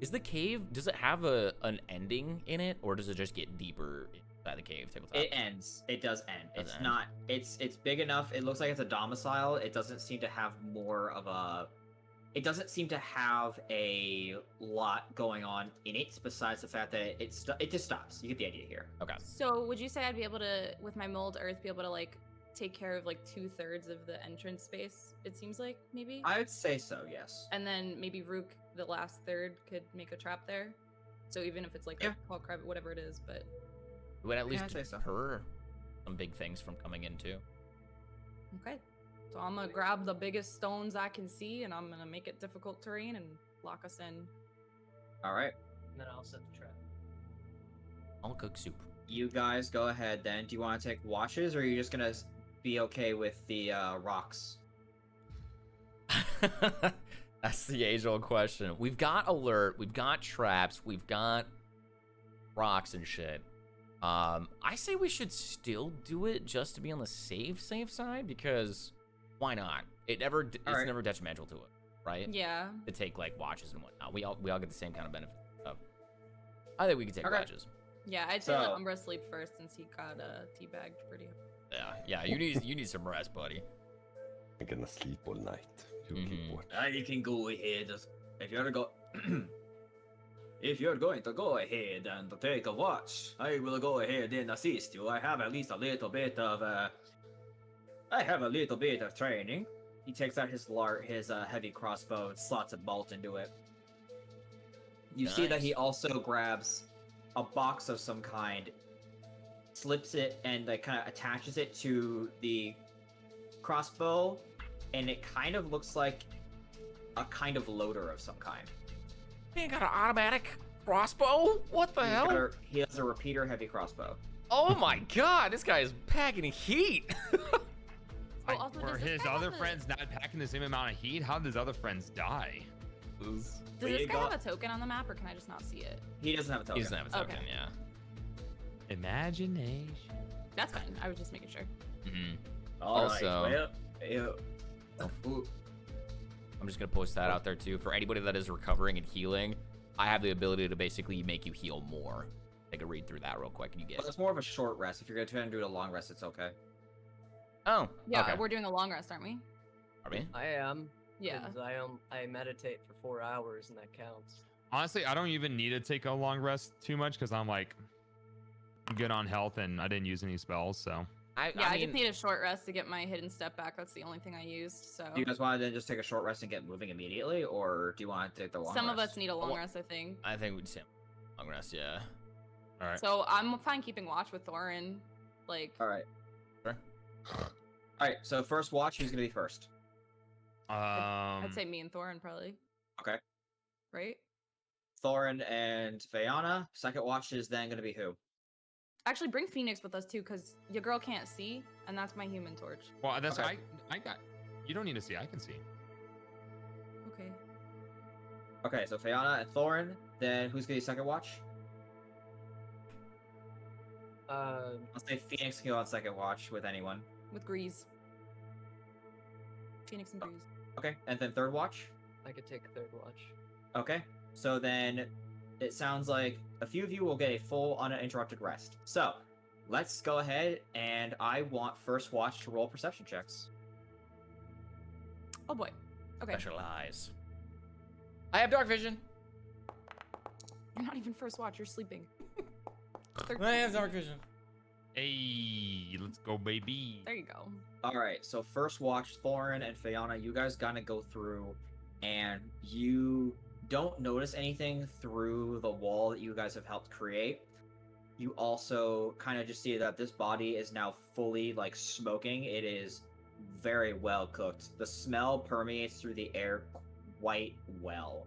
Is the cave? Does it have an ending in it, or does it just get deeper inside the cave? Tabletop. It ends. It does end. Does It's end. not. It's big enough. It looks like it's a domicile. It doesn't seem to have more of a. It doesn't seem to have a lot going on in it besides the fact that it just stops. You get the idea here. Okay. So would you say I'd be able to, with my mold earth, be able to like take care of like 2/3 of the entrance space? It seems like maybe. I would say so. Yes. And then maybe Rook, the last third, could make a trap there. So even if it's like Yeah. a hall crab, whatever it is, but It would at Yeah, least I'd say so. deter some big things from coming in too. okay. So I'm gonna grab the biggest stones I can see, and I'm gonna make it difficult terrain and lock us in. All right. And then I'll set the trap. I'll cook soup. You guys go ahead then. Do you want to take watches, or are you just gonna be okay with the rocks? That's the age-old question. We've got alert, we've got traps, we've got rocks and shit. I say we should still do it just to be on the safe side, because why not? It's Alright. never detrimental to it, right? Yeah. To take like watches and whatnot. We all get the same kind of benefit. I think we can take Okay. watches. Yeah, I'd say let So- Umbra sleep first since he got teabagged pretty hard. Yeah. You need some rest, buddy. I'm gonna sleep all night. You keep Mhm. watch. I can go ahead if you're go. If you're going to go ahead and take a watch, I will go ahead and assist you. I have at least a little bit of training. He takes out his heavy crossbow and slots a bolt into it. You see that he Nice. also grabs a box of some kind, slips it, and like kind of attaches it to the crossbow, and it kind of looks like a kind of loader of some kind. He ain't got an automatic crossbow? What the hell? He has a repeater heavy crossbow. Oh my god, this guy is packing heat. Oh, also, Were does this his guy other have a- friends not packing the same amount of heat? How did his other friends die? Does Well, this you guy got- have a token on the map, or can I just not see it? He doesn't have a token. He doesn't have a token, Okay. yeah. Imagination. That's fine. I was just making sure. Mhm. All right, Also- well, ooh, I'm just gonna post that out there too. For anybody that is recovering and healing, I have the ability to basically make you heal more. Take a read through that real quick and you get but it's more of a short rest. If you're gonna try and do a long rest, it's okay. Oh, Yeah, okay. we're doing a long rest, aren't we? Are we? I am. Yeah. 'cause I meditate for 4 hours and that counts. Honestly, I don't even need to take a long rest too much because I'm like good on health and I didn't use any spells. So Yeah, I I mean, just need a short rest to get my hidden step back. That's the only thing I used. So Do you guys want to then just take a short rest and get moving immediately, or do you want to take the long some rest? of us need a long Well, rest, I think. I think we'd say long rest, yeah. all right. So I'm fine keeping watch with Thorin. Like, All right. Sure. All right. So first watch, who's gonna be first? I'd say me and Thorin probably. Okay. Right? Thorin and Vayana. Second watch is then gonna be who? Actually, bring Phoenix with us too, because your girl can't see, and that's my human torch. Well, that's Okay. I got. You don't need to see. I can see. Okay. Okay, so Vayana and Thorin. Then who's gonna be second watch? I'll say Phoenix can go on second watch with anyone. With Grease. Phoenix and Grease. Okay, and then third watch. I could take third watch. Okay, So then it sounds like a few of you will get a full uninterrupted rest. So let's go ahead, and I want First Watch to roll perception checks. Oh boy. Okay. Specialize. I have dark vision. You're not even First Watch. You're sleeping. I have dark vision. Hey, let's go, baby. There you go. All right, so First Watch, Thorin and Fiona, you guys gotta go through, and you don't notice anything through the wall that you guys have helped create. You also kind of just see that this body is now fully like smoking. It is very well cooked. The smell permeates through the air quite well.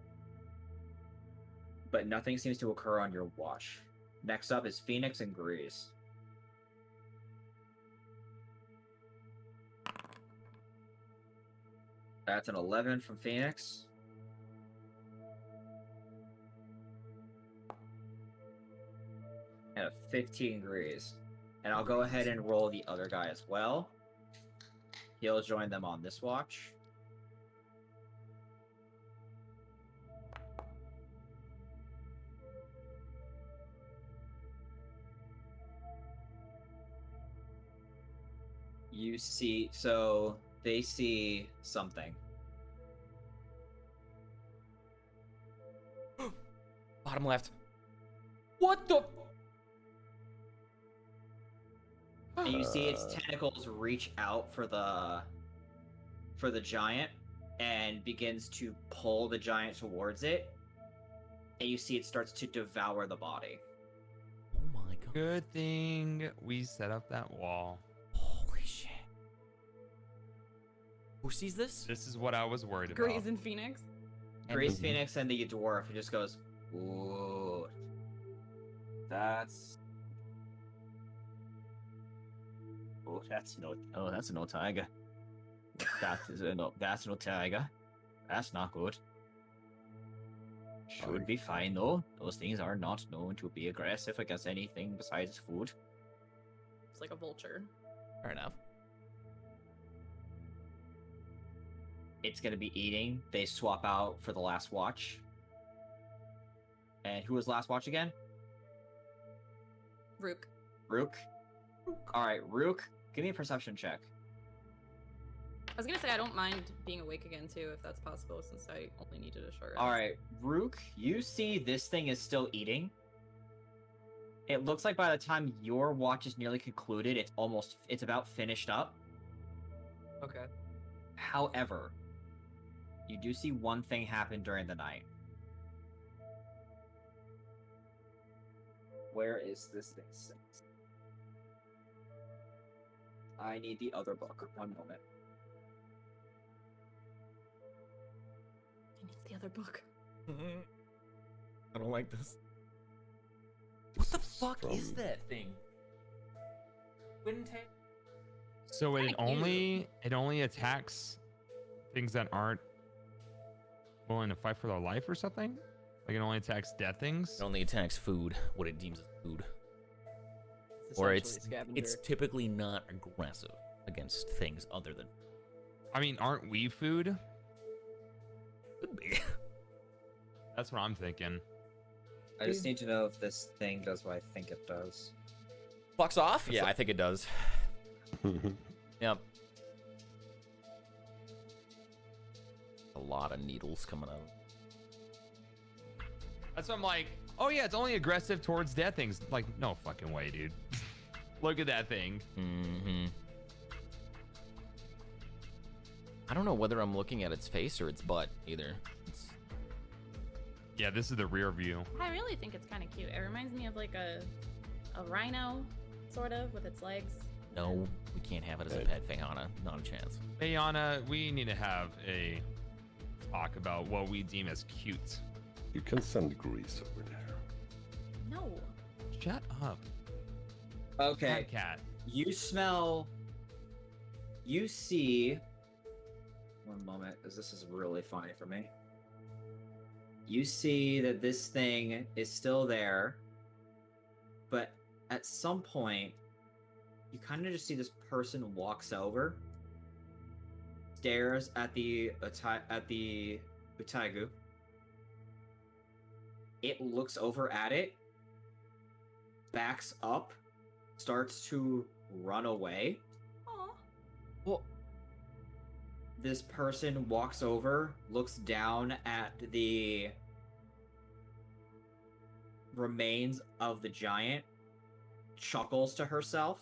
But nothing seems to occur on your watch. Next up is Phoenix and Grease. That's an 11 from Phoenix. And a 15 Grease. And I'll go ahead and roll the other guy as well. He'll join them on this watch. You see, so they see something. Bottom left. What the? And you see its tentacles reach out for the giant and begins to pull the giant towards it. And you see it starts to devour the body. Oh my god. Good thing we set up that wall. Holy shit. Who sees this? This is what I was worried about. Grease and Phoenix. Grace Phoenix and the dwarf, it just goes, ooh. That's no tiger. That's no tiger. That's not good. Should be fine though. Those things are not known to be aggressive against anything besides food. It's like a vulture. Fair enough. It's gonna be eating. They swap out for the last watch. And who was last watch again? Rook. Rook. Alright, Rook, give me a perception check. I was gonna say I don't mind being awake again too, if that's possible, since I only needed a short rest. Alright, Rook, you see this thing is still eating. It looks like by the time your watch is nearly concluded, it's about finished up. Okay. However, you do see one thing happen during the night. Where is this thing set? I need the other book. One moment. He needs the other book. I don't like this. What the fuck is that thing? Wouldn't take. So it only attacks things that aren't willing to fight for their life or something? Like it only attacks dead things? It only attacks food, what it deems as food. Or it's typically not aggressive against things other than. I mean, aren't we food? Could be. That's what I'm thinking. I just need to know if this thing does what I think it does. Fucks off? Yeah, I think it does. Yep. A lot of needles coming out. That's what I'm like, oh yeah, it's only aggressive towards dead things. Like, no fucking way, dude. Look at that thing. Mm-hmm. I don't know whether I'm looking at its face or its butt either. Yeah, this is the rear view. I really think it's kind of cute. It reminds me of like a rhino, sort of, with its legs. No, we can't have it as a pet, Fiona. Not a chance. Hey, Anna, we need to have a talk about what we deem as cute. You can send Grease over there. No. Shut up. Okay. Cat. You see. One moment, because this is really funny for me. You see that this thing is still there, but at some point, you kind of just see this person walks over, stares at the Utaigu, it looks over at it, backs up, starts to run away. Well, This person walks over, looks down at the remains of the giant, chuckles to herself.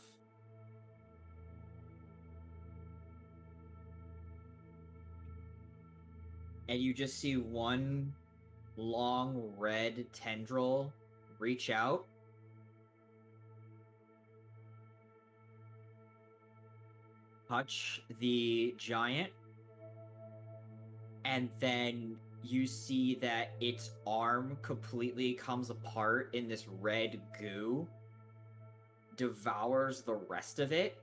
And you just see one long red tendril reach out. Touch the giant. And then you see that its arm completely comes apart in this red goo, devours the rest of it,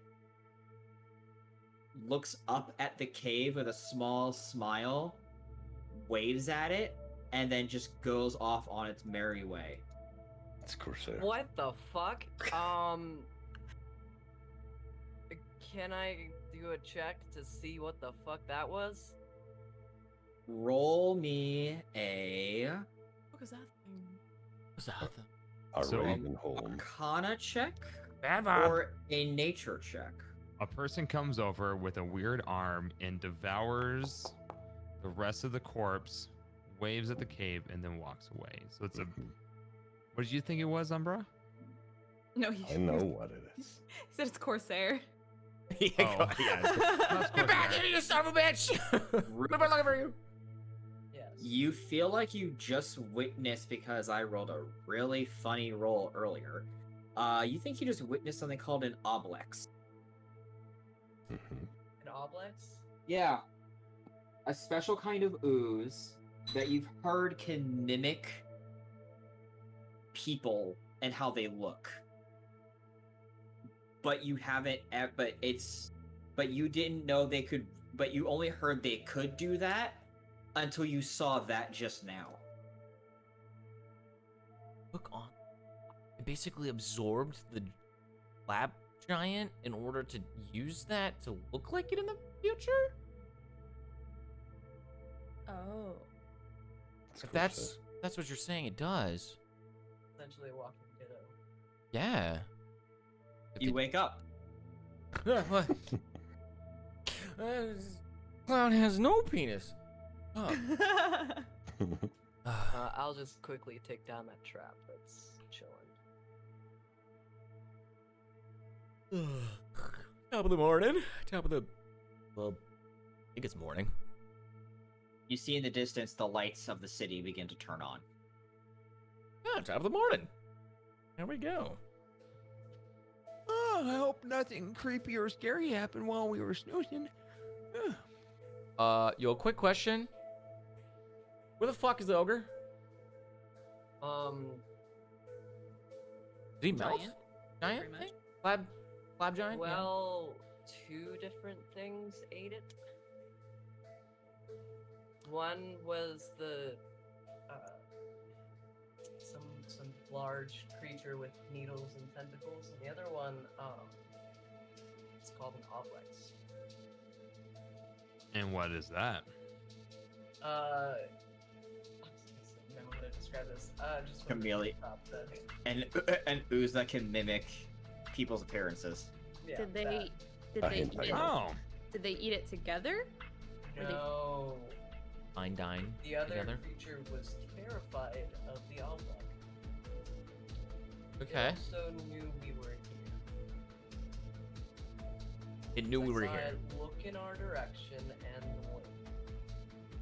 looks up at the cave with a small smile, waves at it, and then just goes off on its merry way. It's Corsair. What the fuck? Can I do a check to see what the fuck that was? Roll me a What was that thing? what's that? A So- Ravenholm. Arcana check Bad or a nature check. A person comes over with a weird arm and devours the rest of the corpse, waves at the cave, and then walks away. So it's a. What did you think it was, Umbra? No, I know what it is. He said it's Corsair. Yeah, Oh, yeah. That's Get back Corsair. here, you son of a bitch! We've been looking for you. Yes. You feel like you just witnessed, because I rolled a really funny roll earlier. You think you just witnessed something called an oblex. Mhm. An oblex? Yeah. A special kind of ooze that you've heard can mimic people and how they look. But you haven't, but you didn't know they could, but you only heard they could do that until you saw that just now. Look on. It basically absorbed the lab giant in order to use that to look like it in the future? Oh. It's If Corsair. that's what you're saying, it does. Essentially a walking ditto. Yeah. If You the- wake up. What? This clown has no penis. Oh. I'll just quickly take down that trap that's chilling. Top of the morning. Top of the. Well, I think it's morning. You see in the distance the lights of the city begin to turn on. Yeah, top of the morning. There we go. Oh, I hope nothing creepy or scary happened while we were snoozing. Yo, quick question. Where the fuck is the ogre? Did he melt? Giant. Giant? Pretty much. thing? Lab giant? Yeah. Well, two different things ate it. One was the some large creature with needles and tentacles, and the other one, it's called an oblex. And what is that? I don't know how to describe this. Just from the Chameleon. top, An ooze that can mimic people's appearances. yeah, Did they? that. Did I they hint eat it? I Oh, Did they eat it together? Or they- No. Fine dine The other together. creature was terrified of the oblex. Okay. It also knew we were here. It knew we were I saw here. it look in our direction and wait.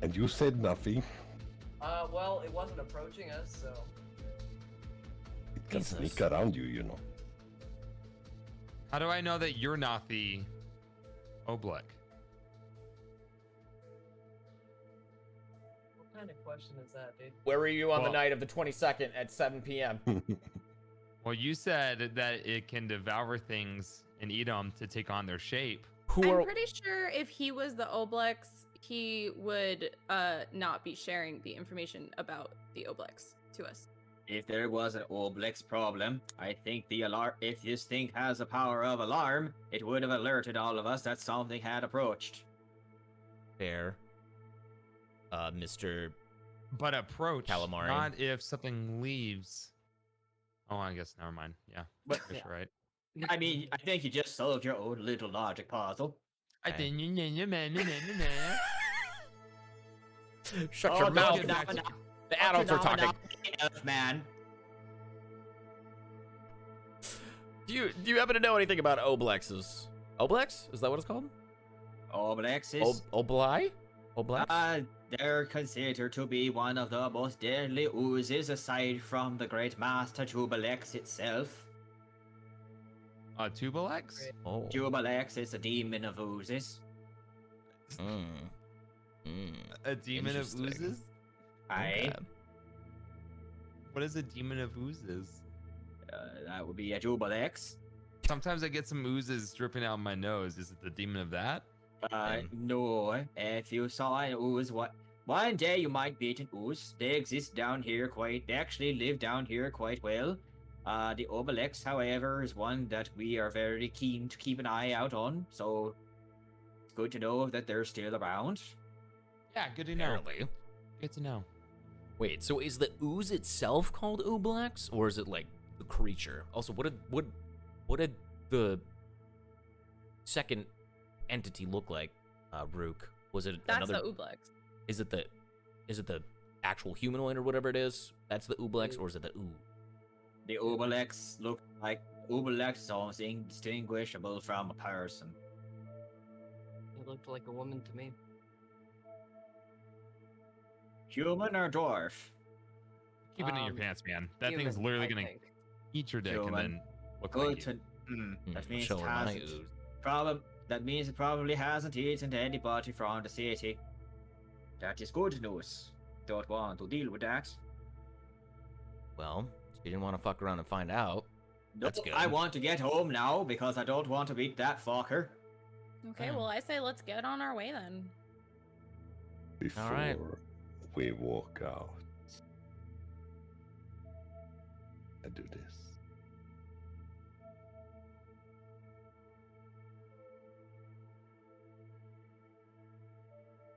And you said nothing. Well, it wasn't approaching us, so It can Jesus. sneak around you, you know. how do I know that you're not the Oblek? what kind of question is that, dude? Where were you on the Well- night of the 22nd at 7 p.m.? Well, you said that it can devour things and eat them to take on their shape. Who I'm are? pretty sure if he was the Oblex, he would not be sharing the information about the Oblex to us. If there was an Oblex problem, I think the alarm. If this thing has the power of alarm, it would have alerted all of us that something had approached. Fair. Mr. But approach, Calamari. not if something leaves. Oh, I guess never mind. Yeah, But- I guess you're right. I mean, I think you just solved your own little logic puzzle. I Okay. think. Shut Oh, your don't mouth. you know, no, The adults are talking. Man. Do you happen to know anything about Oblexes? Oblex? Is that what it's called? Oblexes. Obli? Oblex? They're considered to be one of the most deadly oozes aside from the great master Jubalex itself. Tubalex? Oh. Jubalex is a demon of oozes. A demon of Interesting. oozes? Aye. What is a demon of oozes? That would be a Jubalex. Sometimes I get some oozes dripping out my nose. Is it the demon of that? No. If you saw an ooze, one day you might beat an ooze. They exist down here they actually live down here quite well. The Obelix, however, is one that we are very keen to keep an eye out on, so it's good to know that they're still around. Yeah, good to know. Apparently. Good to know. Wait, so is the ooze itself called Oblex, or is it like the creature? Also, what did the second entity look like? Rook, was it That's another? the Ublex. Is it the actual humanoid or whatever it is? That's the Oblex, or is it the ooh? The Obelix look like Obelix is almost indistinguishable from a person. It looked like a woman to me. Human or dwarf? Keep it in your pants, man. That Human, thing's literally I gonna think. eat your dick Human. and then look Good like you. to. That means Show it her my hasn't. ooze. That means it probably hasn't eaten anybody from the city. That is good news. Don't want to deal with that. Well, you didn't want to fuck around and find out. That's Nope, good. I want to get home now because I don't want to beat that fucker. Okay, well, I say let's get on our way then. Before Alright. we walk out, I do this.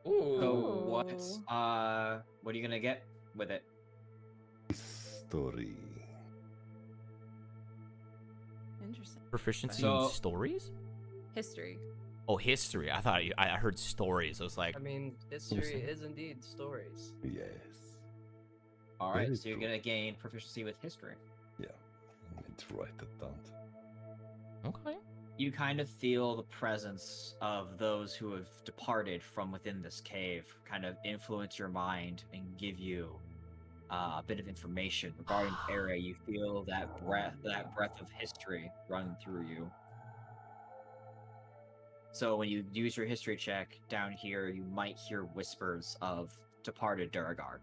Ooh. So what? Ooh. What are you gonna get with it? Story. Interesting. Proficiency So- in stories? History. Oh, history. I thought I heard stories. I was like, I mean, history is indeed stories. Yes. All right, Very so you're cool. gonna gain proficiency with history. Yeah. I need to write that down. okay. You kind of feel the presence of those who have departed from within this cave kind of influence your mind and give you a bit of information regarding the area. You feel that breath of history run through you. So when you use your history check down here, you might hear whispers of departed Duragar.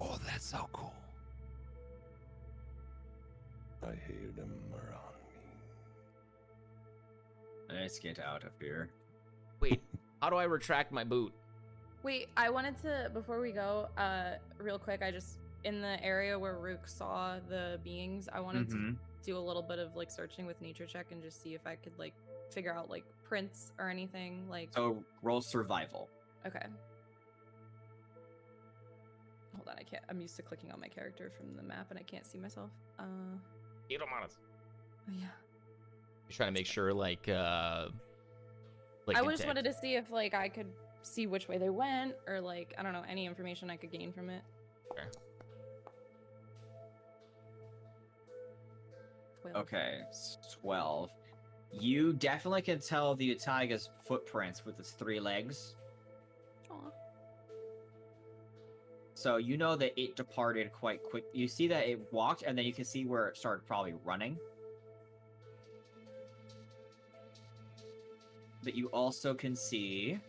Oh, that's so cool. I hear them around me. Let's get out of here. Wait, how do I retract my boot? Wait, I wanted to, before we go, real quick, in the area where Rook saw the beings, I wanted to do a little bit of, like, searching with nature check and just see if I could, like, figure out, like, prints or anything, like... So roll survival. Okay. Hold on, I'm used to clicking on my character from the map and I can't see myself. Oh, yeah. Just trying to make sure, like I just wanted to see if, like, I could see which way they went, or, like, I don't know, any information I could gain from it. Okay. 12. Okay, 12. You definitely can tell the Utaiga's footprints with its 3 legs. Aw. So you know that it departed quite quick. You see that it walked, and then you can see where it started probably running. But you also can see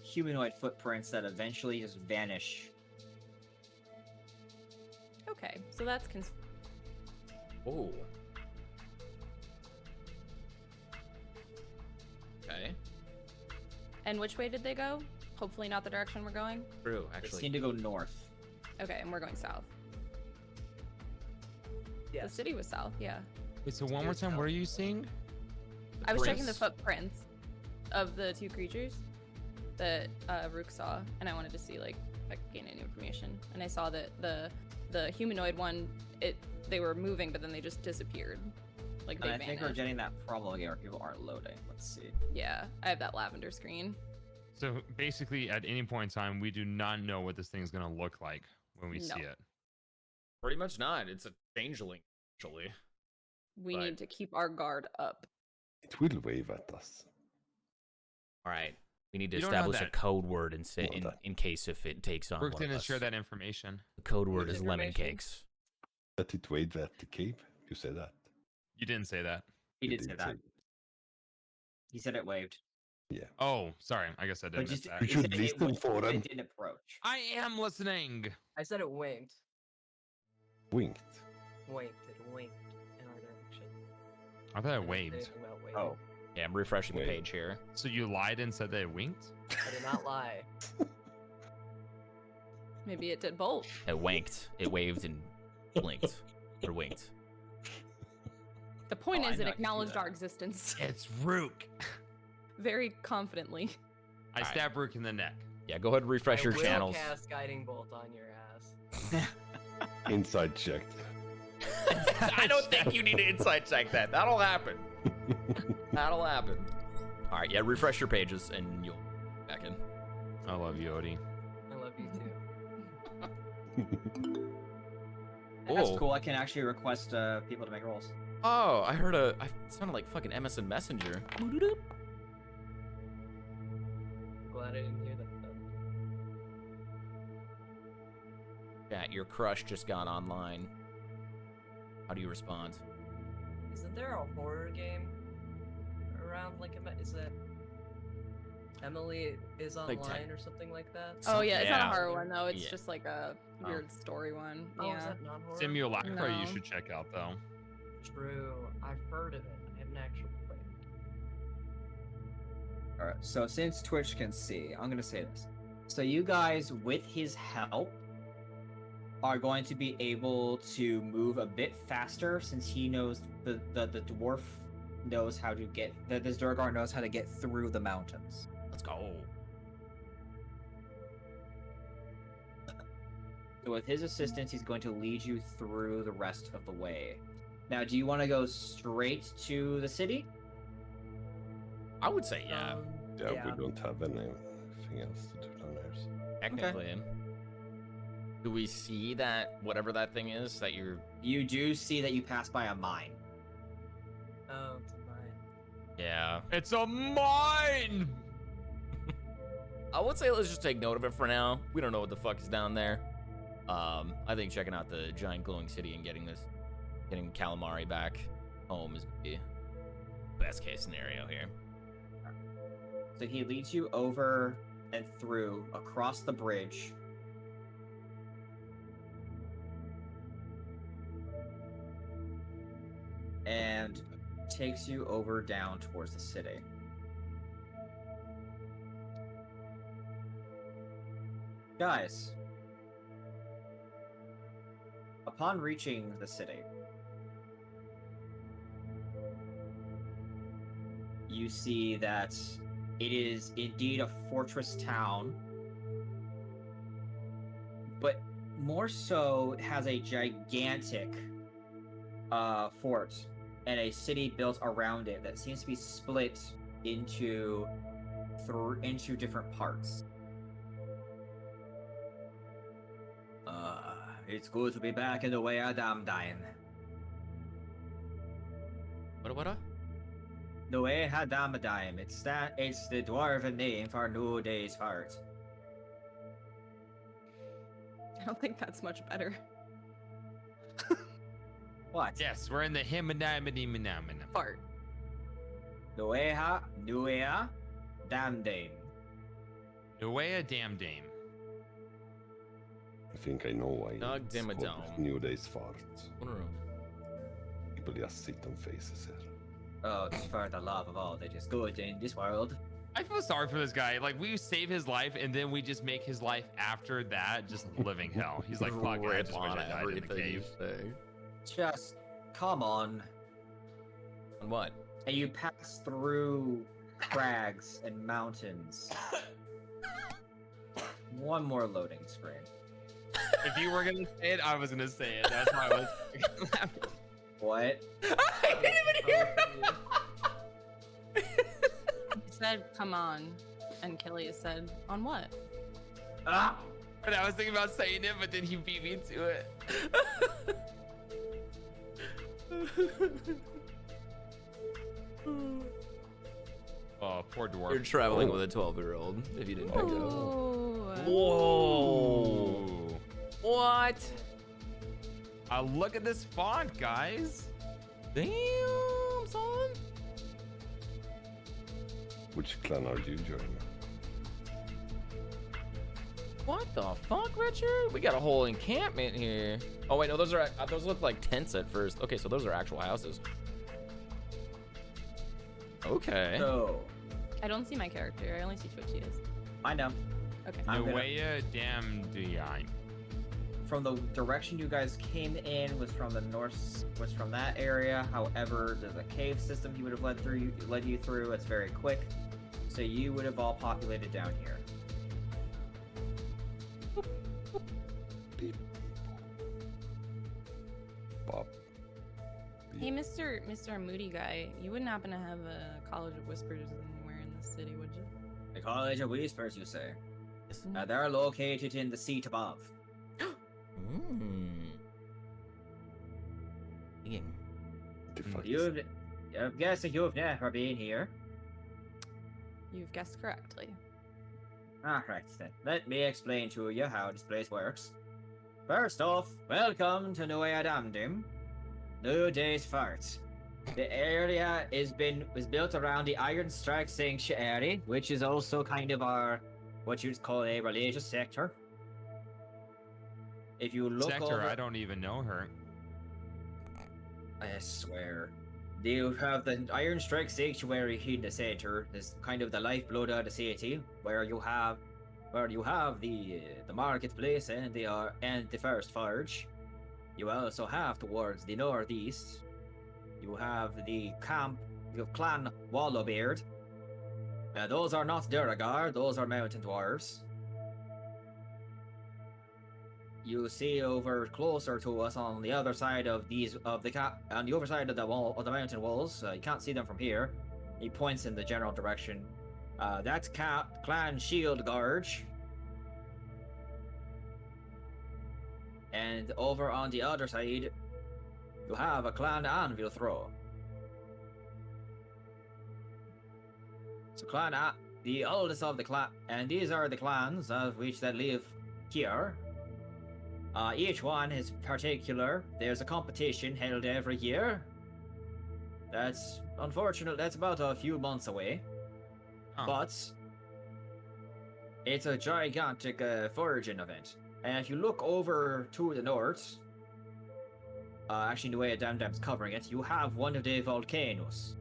humanoid footprints that eventually just vanish. Okay, so that's Oh. Okay. And which way did they go? Hopefully not the direction we're going. True, They actually. seem to go north. Okay, and we're going south. Yes. The city was south, yeah. Wait, so one more time, what are you seeing? I was checking the Prints. footprints of the 2 creatures. that Rook saw, and I wanted to see like if I could gain any information. And I saw that the humanoid one, they were moving, but then they just disappeared. Like they And I vanished. think we're getting that problem again where people aren't loading. Let's see. Yeah, I have that lavender screen. So basically, at any point in time, we do not know what this thing's gonna look like when we No. see it. Pretty much not. It's a changeling, actually. We need to keep our guard up. It will wave at us. All right. We need to You don't know establish a that. code word and say Know that. in case if it takes on Rook one of didn't us. share that information. The code word What is lemon information? cakes. That it waved at the cave? You say that? You didn't say that. He You did say did that. He said it waved. Yeah. Oh, sorry. I guess I But didn't miss just that. You he should said it listen waved, for but him. it didn't approach. I am listening. I said it winked. Winked. Winked. It winked in our direction. I thought I it didn't say waved. anything about waving. Oh. Yeah, I'm refreshing the Wait. page here. So you lied and said that it winked? I did not lie. Maybe it did both. It wanked. It waved and blinked. Or winked. The point Oh, I is, know it I can do acknowledged that. our existence It's Rook. very confidently. I Alright. stabbed Rook in the neck. Yeah, go ahead and refresh I your will channels. cast guiding bolt on your ass. Inside check. I don't think you need to insight check that. That'll happen. That'll happen. All right, yeah, refresh your pages and you'll be back in. I love you, Odie. I love you too. That's Oh. cool. I can actually request people to make rolls. Oh, I heard it sounded like fucking MSN Messenger. Glad I didn't hear that. Chat, your crush just got online. How do you respond? Isn't there a horror game around like is it Emily is Like online or something like that? Oh yeah, it's not a Yeah. horror one though. It's Yeah. just like a Oh. weird story one. Oh, is Yeah. that non-horror? Simulacra, you No. should check out though. True. I've heard of it. I haven't actually played. All right. So since Twitch can see, I'm gonna say this. So you guys, with his help, are going to be able to move a bit faster since he knows the dwarf knows how to get this Durgar knows how to get through the mountains. Let's go. So with his assistance, he's going to lead you through the rest of the way. Now, do you want to go straight to the city? I would say yeah. Yeah, we don't have anything else to do down there. So. Technically. Do we see that whatever that thing is that you're? You do see that you pass by a mine. Oh, it's mine. Yeah. It's a mine. I would say let's just take note of it for now. We don't know what the fuck is down there. I think checking out the giant glowing city and getting calamari back home is gonna be best case scenario here. So he leads you over and through across the bridge. And takes you over down towards the city. Guys, upon reaching the city, you see that it is indeed a fortress town, but more so it has a gigantic fort and a city built around it that seems to be split into different parts. It's good to be back in the way of Damdine. What? The way of Damdine. It's the dwarven name for New Day's fart. I don't think that's much better. What? Yes, we're in the Himanamina. Fart. Nuea Damdane. Nuea Dam Dame. I think I know why. Dog it's dimmadome. called New Day's fart. What are People just sit on faces here. Oh, it's for the love of all that is good in this world. I feel sorry for this guy. Like, we save his life, and then we just make his life after that just living hell. He's like, fuck it, I just wish I died in the cave. Just come on. On what? And you pass through crags and mountains one more loading screen. If you were gonna say it, I was gonna say it. That's why I was laughing. What? I didn't even hear him. He said, "Come on," and Kelly said, "On what?" Ah! But I was thinking about saying it, but then he beat me to it. Oh, poor dwarf. You're traveling with a 12-year-old, if you didn't pick it up. Ooh. Whoa. What? Look at this font, guys. Damn, son. Which clan are you joining? What the fuck, Richard? We got a whole encampment here. Oh wait, no, those look like tents at first. Okay, so those are actual houses. Okay. So, I don't see my character. I only see Twitch is. I know. Okay. I'm gonna- Nuea Damdiai. From the direction you guys came in was from the north, was from that area. However, there's a cave system he would have led you through. It's very quick, so you would have all populated down here. Bob. Hey, Mr. Moody guy, you wouldn't happen to have a College of Whispers anywhere in the city, would you? The College of Whispers, you say? They're located in the seat above. The fuck is- I'm guessing you've never been here. You've guessed correctly. Alright then, let me explain to you how this place works. First off, welcome to Nuea Damdim, New Day's Fart. The area was built around the Iron Strike Sanctuary, which is also kind of what you'd call a religious sector. If you look Sector, over, I don't even know her. I swear. You have the Iron Strike Sanctuary in the center. Is kind of the lifeblood of the city, where you have the marketplace and the first forge. You also have towards the northeast. You have the camp of Clan Wallowbeard. Those are not Duragar, those are mountain dwarves. You see over closer to us on the other side of on the other side of the wall of the mountain walls. You can't see them from here. He points in the general direction. That's Clan Shield Guard. And over on the other side, you have a Clan Anvil Throw. So the oldest of the clan, and these are the clans of which that live here. Each one is particular. There's a competition held every year. That's unfortunate. That's about a few months away. Huh. But it's a gigantic foraging event. And if you look over to the north, actually the way Damdam's covering it, you have one of the volcanoes.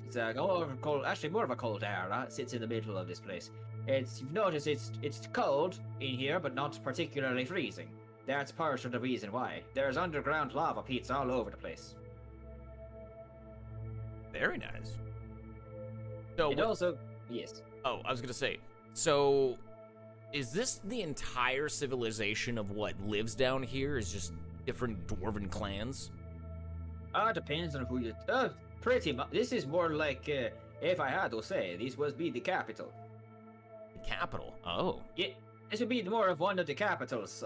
It's actually more of a caldera. It sits in the middle of this place. You've noticed it's cold in here, but not particularly freezing. That's part of the reason why. There's underground lava pits all over the place. Very nice. So yes. Oh, I was gonna say. So, is this the entire civilization of what lives down here? Is just different dwarven clans? Depends on who you. Pretty much. This is more like, if I had to say, this would be the capital. The capital. Oh. Yeah, this would be more of one of the capitals.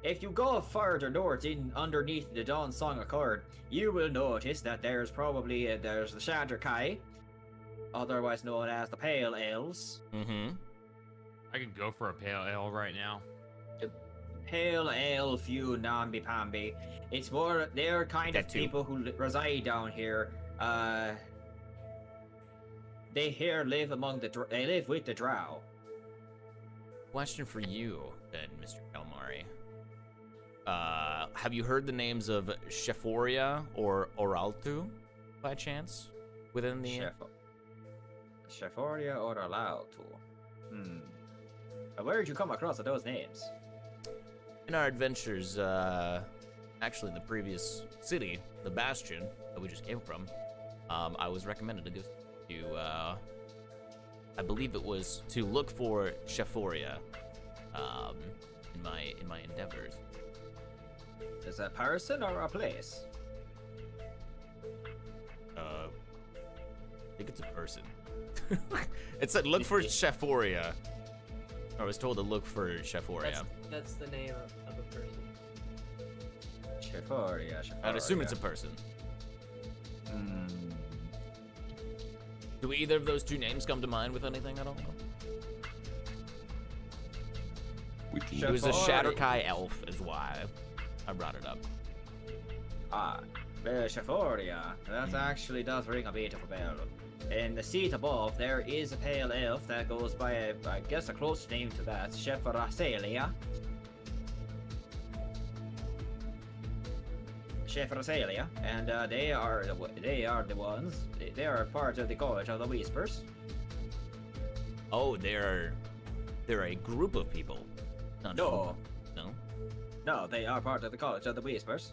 If you go further north, underneath the Dawn Song Accord, you will notice that there's probably there's the Shandarkai, otherwise known as the Pale Elves. Mm-hmm. I could go for a pale ale right now. Pale Ale, few namby pamby. It's more they're kind of people who reside down here. They live with the Drow. Question for you, then, Mr. Kalmari. Have you heard the names of Sheforia or Oraltu, by chance, within the? Sheforia or Oraltu. Where did you come across those names? In our adventures, actually in the previous city, the Bastion that we just came from, I was recommended to go to I believe it was to look for Sheforia in my endeavors. Is that a person or a place? I think it's a person. It said look for Sheforia. I was told to look for Sheforia. That's the name of a person. Sheforia. I'd assume it's a person. Do either of those two names come to mind with anything? I don't know. It was a Shatterkai elf, is why I brought it up. Sheforia. That actually does ring a bit of a bell. In the seat above, there is a pale elf that goes by, I guess, a close name to that, Shepherasalia. And they are the ones. They are part of the College of the Whispers. Oh, they're a group of people. No, No. they are part of the College of the Whispers.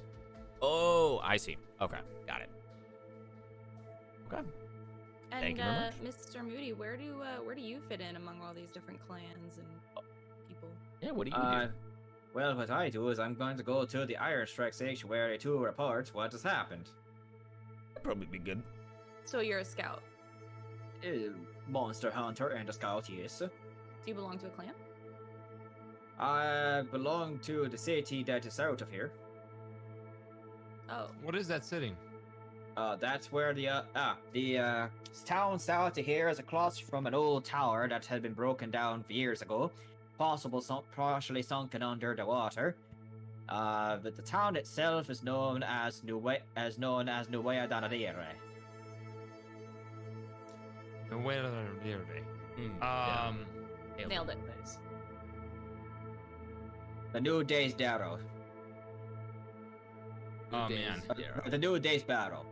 Oh, I see. Okay, got it. Okay. And Thank you very much. Mr. Moody, where do you fit in among all these different clans and people? Yeah, what do you do? Well, what I do is I'm going to go to the Iron Strike Sanctuary to report what has happened. That'd probably be good. So you're a scout. Monster hunter and a scout, yes. Do you belong to a clan? I belong to the city that is out of here. Oh. What is that sitting? That's where the town south of here is across from an old tower that had been broken down years ago, partially sunken under the water. But the town itself is known as Nueva Danadere. Nailed it. Nice. The New Day's Darrow. Oh man. The New Day's Barrow.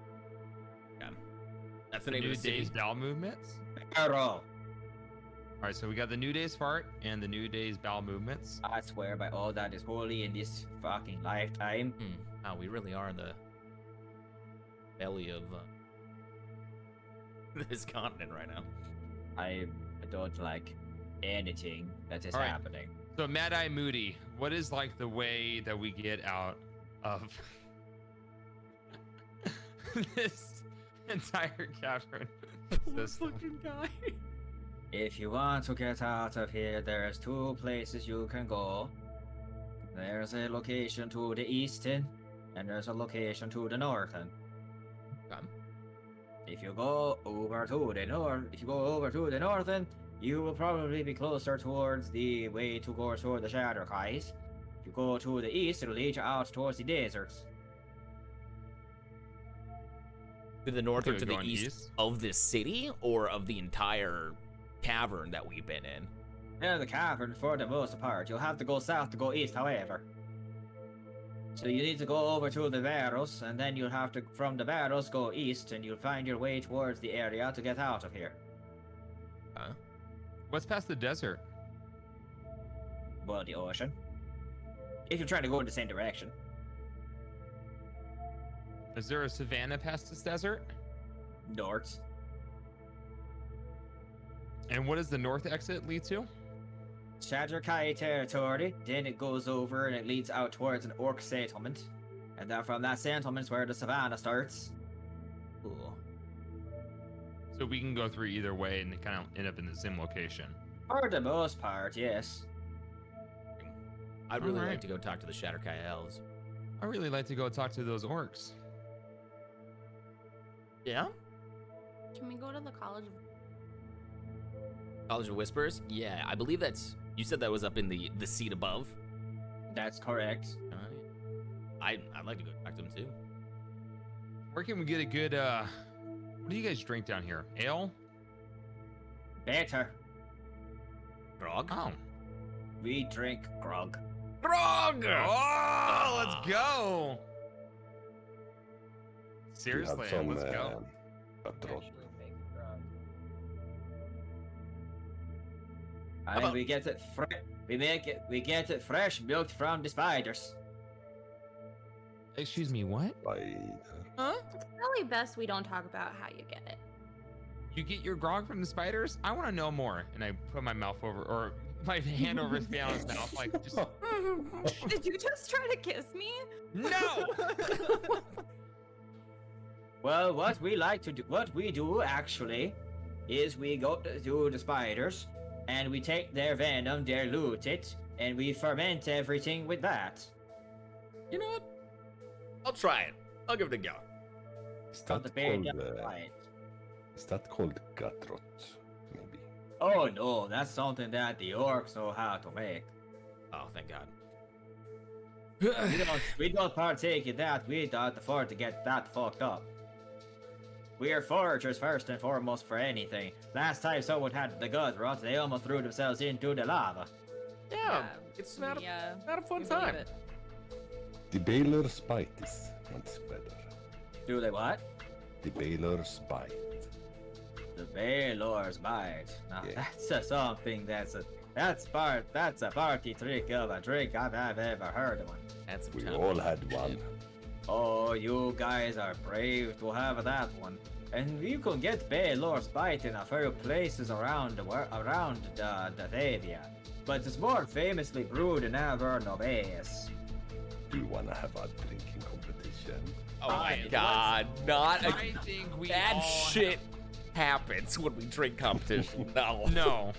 That's the name New of the city. Day's bowel movements. Barrow. All right, so we got the New Day's fart and the New Day's bowel movements. I swear by all that is holy in this fucking lifetime. Wow, we really are in the belly of this continent right now. I don't like anything that is All right. happening. So Mad Eye Moody, what is like the way that we get out of this entire cavern system? Fucking guy. If you want to get out of here, there's two places you can go. There's a location to the eastern, and there's a location to the northern. If you go over to the northern, you will probably be closer towards the way to go toward the Shatterkais. If you go to the east, it'll lead you out towards the deserts. To the north or Okay, to the going east east? of this city, or of the entire cavern that we've been in? In the cavern, for the most part, you'll have to go south to go east, however. So you need to go over to the barrels, and then you'll have to, from the barrels, go east, and you'll find your way towards the area to get out of here. What's past the desert? Well, the ocean. If you're trying to go in the same direction. Is there a savanna past this desert? North. And what does the north exit lead to? Shatterkai territory, then it goes over and it leads out towards an orc settlement. And then from that settlement's where the savannah starts. Ooh. So we can go through either way and kind of end up in the same location. For the most part, yes. I'd really Alright. like to go talk to the Shatterkai elves. I really like to go talk to those orcs. Yeah? Can we go to the College of... College of Whispers? Yeah, I believe that's... You said that was up in the seat above? That's correct. I'd like to go talk to them too. Where can we get a good, what do you guys drink down here? Ale? Better. Grog? Oh. We drink grog. Grog! Oh, let's go! Do you have Seriously, some, let's go. Patrol? Actually make grog. I mean, we get it we get it fresh, milked from the spiders. Excuse me, what? Spider. It's probably best we don't talk about how you get it. You get your grog from the spiders? I want to know more. And I put my mouth over, or my hand over Theon's mouth, like just. Did you just try to kiss me? No. Well, what we do actually, is we go to the spiders, and we take their venom, dilute it, and we ferment everything with that. You know what? I'll try it. I'll give it a go. Is that The bear called, doesn't try it. is that called gutrot? Maybe. Oh no, that's something that the orcs know how to make. Oh, thank God. We don't partake in that. We don't afford to get that fucked up. We are foragers first and foremost for anything. Last time someone had the gut rot, they almost threw themselves into the lava. Yeah, it's not a fun we believe time. it. The Baylor's bite is much better. Do they what? The Baylor's bite. The Baylor's bite. Now Yeah. that's something that's a party trick of a drink I've ever heard of one. That's We all had one. Oh, you guys are brave to have that one. And you can get Baylor's bite in a few places around the area. But it's more famously brewed in Avernobaeus. Do you wanna have a drinking competition? Oh my God! Not a I think we bad all shit happens when we drink competition. No. No.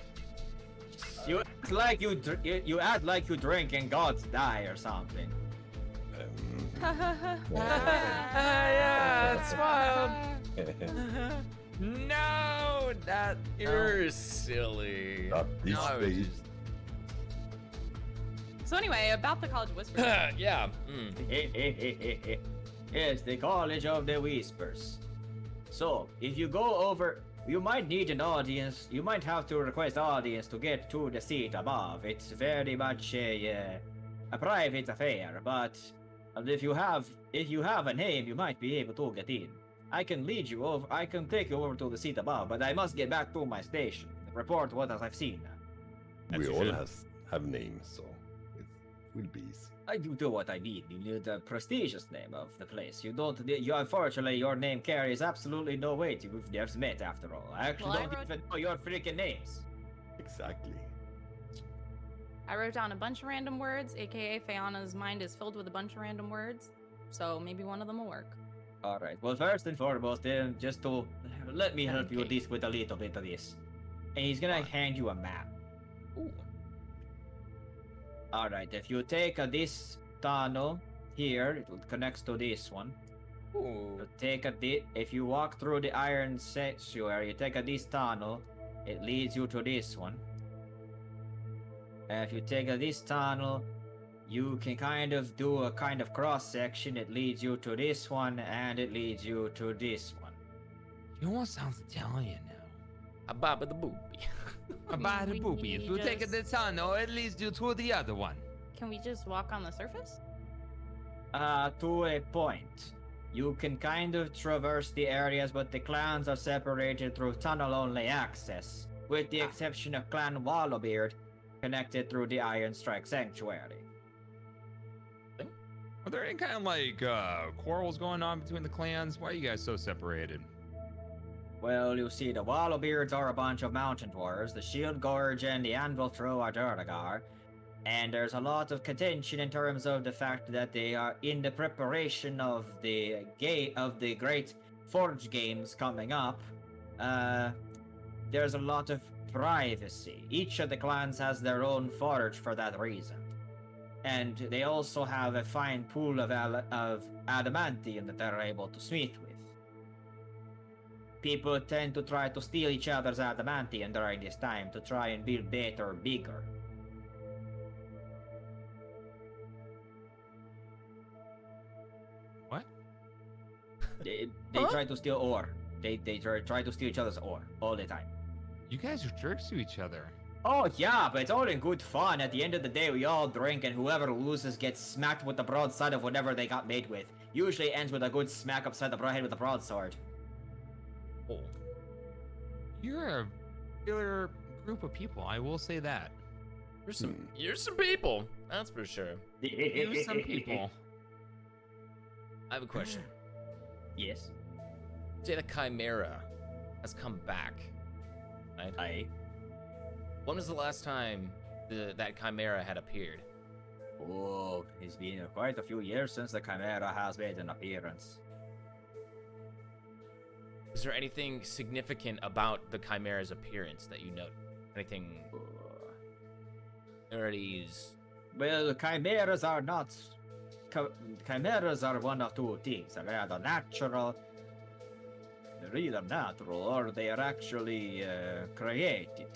You act like you act like you drink and gods die or something. Yeah, it's wild. No, that you're silly. Not this No, I was way. just- So anyway, about the College Whispers. Yeah. Yes, the College of the Whispers. So, if you go over, you might need an audience. You might have to request audience to get to the seat above. It's very much a private affair, but if you have a name, you might be able to get in. I can lead you over. I can take you over to the seat above, but I must get back to my station. Report what I've seen. As We you all should. have names, so it will be easy. I do what I need. You need the prestigious name of the place. You don't. Unfortunately, your name carries absolutely no weight. We've never met, after all. I actually Well, I don't wrote- even know your freaking names. Exactly. I wrote down a bunch of random words, aka Fayana's mind is filled with a bunch of random words. So maybe one of them will work. All right. Well, first and foremost, then, just to let me help you with Okay. this with a little bit of this, and he's gonna hand you a map. Ooh. All right. If you take this tunnel here, it connects to this one. Ooh. You take if you walk through the iron sanctuary, you take this tunnel, it leads you to this one. And if you take this tunnel, you can kind of do a kind of cross section. It leads you to this one, and it leads you to this one. You almost sounds Italian now. A baba the boopy. About the we booby. If you take just- the tunnel, it leads you to the other one. Can we just walk on the surface? To a point. You can kind of traverse the areas, but the clans are separated through tunnel-only access, with the exception of Clan Wallowbeard, connected through the Iron Strike Sanctuary. Are there any kind of like quarrels going on between the clans? Why are you guys so separated? Well, you see, the Wallowbeards are a bunch of mountain dwarves, the Shield Gorge and the Anvil Throw are Durdagar, and there's a lot of contention in terms of the fact that they are in the preparation of the great Forge games coming up. There's a lot of privacy. Each of the clans has their own forge for that reason. And they also have a fine pool of adamantium that they're able to smith with. People tend to try to steal each other's adamantium during this time to try and build better, bigger. What? They try to steal ore. They try to steal each other's ore all the time. You guys are jerks to each other. Oh yeah, but it's all in good fun. At the end of the day, we all drink, and whoever loses gets smacked with the broadside of whatever they got made with. Usually ends with a good smack upside the head with a broadsword. Oh. You're a regular group of people. I will say that. You're some people. That's for sure. You some people. I have a question. Yes. Say the Chimera has come back. Right? Aye. When was the last time that chimera had appeared? Oh, it's been quite a few years since the Chimera has made an appearance. Is there anything significant about the chimera's appearance that you note? Anything? Well, chimeras are not. Chimeras are one of two things. They're either natural, or they are actually created.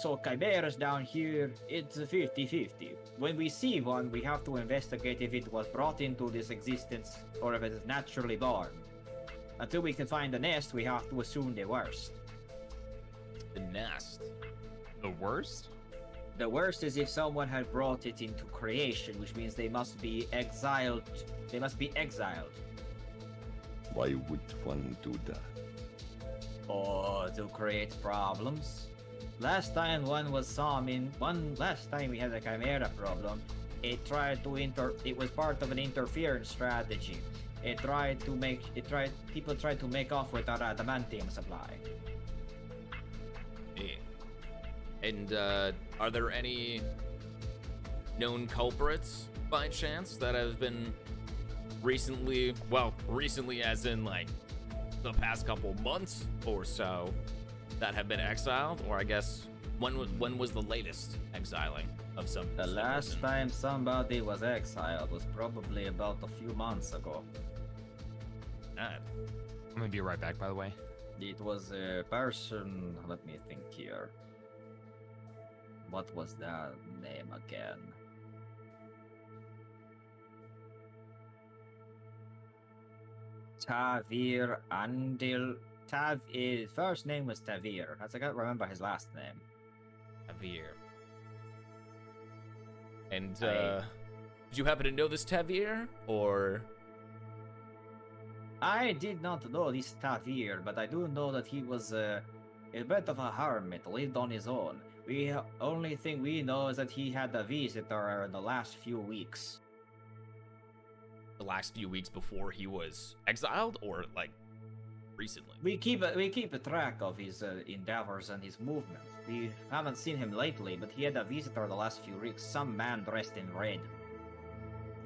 So chimeras down here, it's 50-50. When we see one, we have to investigate if it was brought into this existence or if it is naturally born. Until we can find the nest, we have to assume the worst. The nest. The worst? The worst is if someone had brought it into creation, which means they must be exiled. They must be exiled. Why would one do that? Or to create problems. Last time last time we had a chimera problem, it was part of an interference strategy. People tried to make off with our adamantium supply. Yeah. And are there any known culprits by chance that have been recently as in like the past couple months or so that have been exiled? Or I guess when was the latest exiling of some? The last time somebody was exiled was probably about a few months ago. God. I'm gonna be right back, by the way. It was a person. Let me think here. What was that name again? Tavir Andil. His first name was Tavir. I can't remember his last name. Tavir. And did you happen to know this Tavir, or? I did not know this Tavir, but I do know that he was a bit of a hermit, lived on his own. Only thing we know is that he had a visitor in the last few weeks. The last few weeks before he was exiled, or like recently? We keep a track of his endeavors and his movements. We haven't seen him lately, but he had a visitor the last few weeks. Some man dressed in red.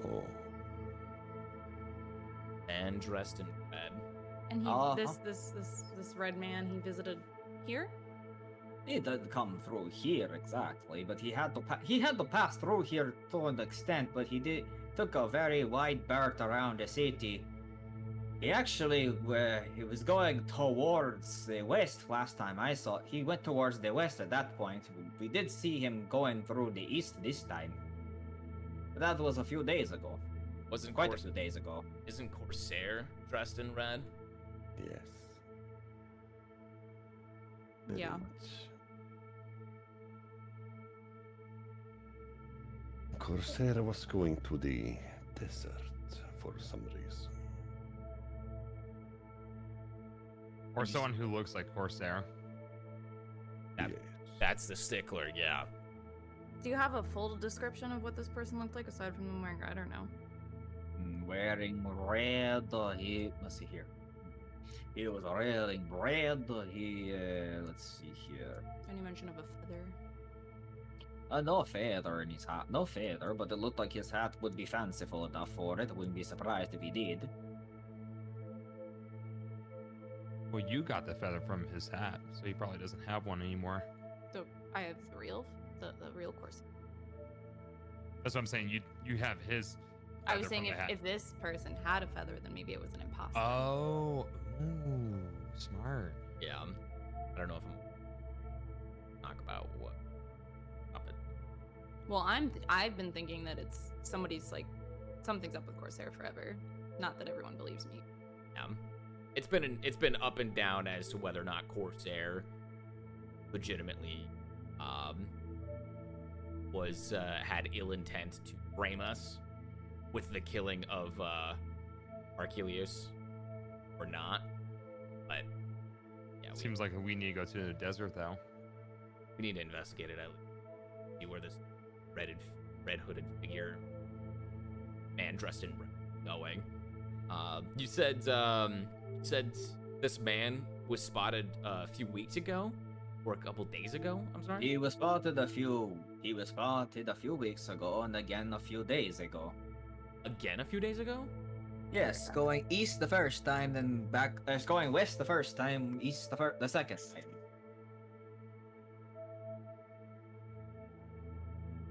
Oh, And dressed in red. And he, Uh-huh. this red man, he visited here. He didn't come through here exactly, but he had to pass through here to an extent. But took a very wide berth around the city. He actually he was going towards the west last time I saw. He went towards the west at that point. We did see him going through the east this time. But that was a few days ago. Wasn't Quite a few days ago. Isn't Corsair dressed in red? yes. Very Yeah. much. Corsair was going to the desert for some reason. Or someone who looks like Corsair. That- Yes. That's the stickler, yeah. Do you have a full description of what this person looked like aside from them wearing red or no? Wearing red. Let's see here. He was wearing red. Let's see here. Any mention of a feather? No feather in his hat. No feather, but it looked like his hat would be fanciful enough for it. Wouldn't be surprised if he did. Well, you got the feather from his hat, so he probably doesn't have one anymore. So I have the real course. That's what I'm saying. You have his. I was feather saying from the hat. if this person had a feather, then maybe it was an imposter. Oh, ooh, smart. Yeah. I don't know if I'm talk about what. Well, I've been thinking that it's somebody's like something's up with Corsair forever. Not that everyone believes me. Yeah. It's been up and down as to whether or not Corsair legitimately was had ill intent to frame us with the killing of Archelius or not. But yeah, Seems like we need to go to the desert, though. we need to investigate it. See where this red hooded figure, man dressed in red, going. You said this man was spotted a few weeks ago, or a couple days ago. I'm sorry. He was spotted a few weeks ago, and again a few days ago. Again a few days ago? Yes, going east the first time, then back. Going west the first time, east the second time.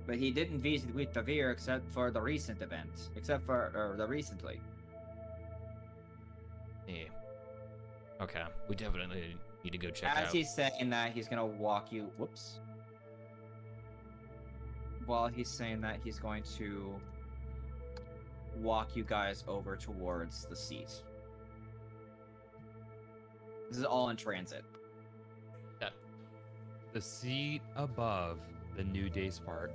But he didn't visit with Tavir except for the recent event, the recently. Yeah. Okay, we definitely need to go check out. As he's saying that, he's gonna walk you. Whoops. While he's saying that, he's going to walk you guys over towards the seat. This is all in transit. Yeah. The seat above the new day's fart.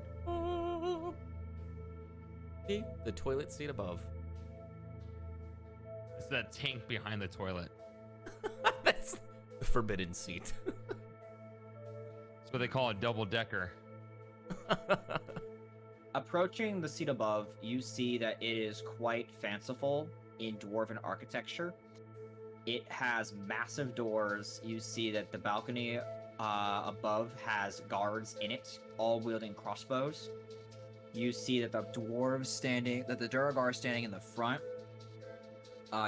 The toilet seat above. It's that tank behind the toilet. That's the forbidden seat. That's what they call a double decker. Approaching the seat above, you see that it is quite fanciful in dwarven architecture. It has massive doors. You see that the balcony above has guards in it, all wielding crossbows. You see that the Duergar is standing in the front.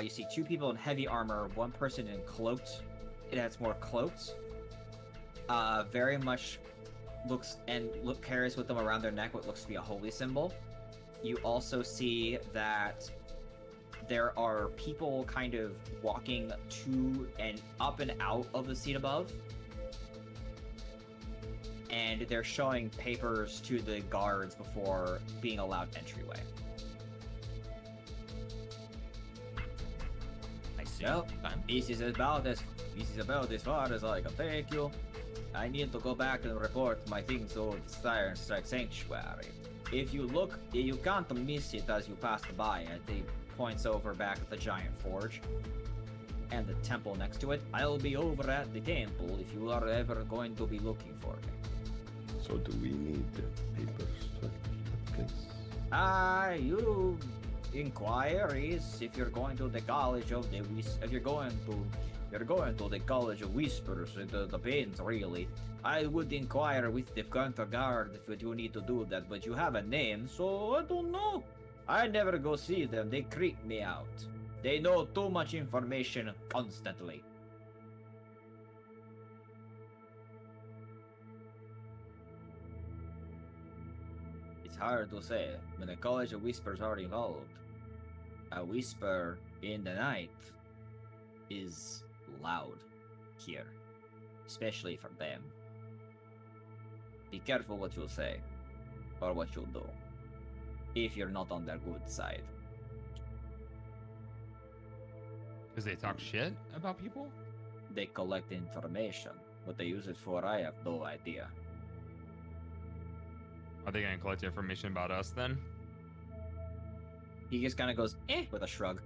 You see two people in heavy armor, one person in cloaked. It has more cloaked. Very much carries with them around their neck what looks to be a holy symbol. You also see that there are people kind of walking to and up and out of the seat above. And they're showing papers to the guards before being allowed entryway. I see. Well, this is about as far as I can take you. I need to go back and report my things to the Iron Strike Sanctuary. If you look, you can't miss it as you pass by. He points over back at the giant forge and the temple next to it. I'll be over at the temple if you are ever going to be looking for me. So do we need the papers to enter that place? You inquiries if you're going to the College of the if you're going to the College of Whispers. It depends really. I would inquire with the counter guard if you do need to do that, but you have a name, so I don't know. I never go see them. They creep me out. They know too much information constantly. It's hard to say when the College of Whispers are involved. A whisper in the night is loud here, especially for them. Be careful what you'll say or what you'll do if you're not on their good side. Because they talk shit about people? They collect information. What they use it for, I have no idea. Are they going to collect information about us then? He just kind of goes, with a shrug.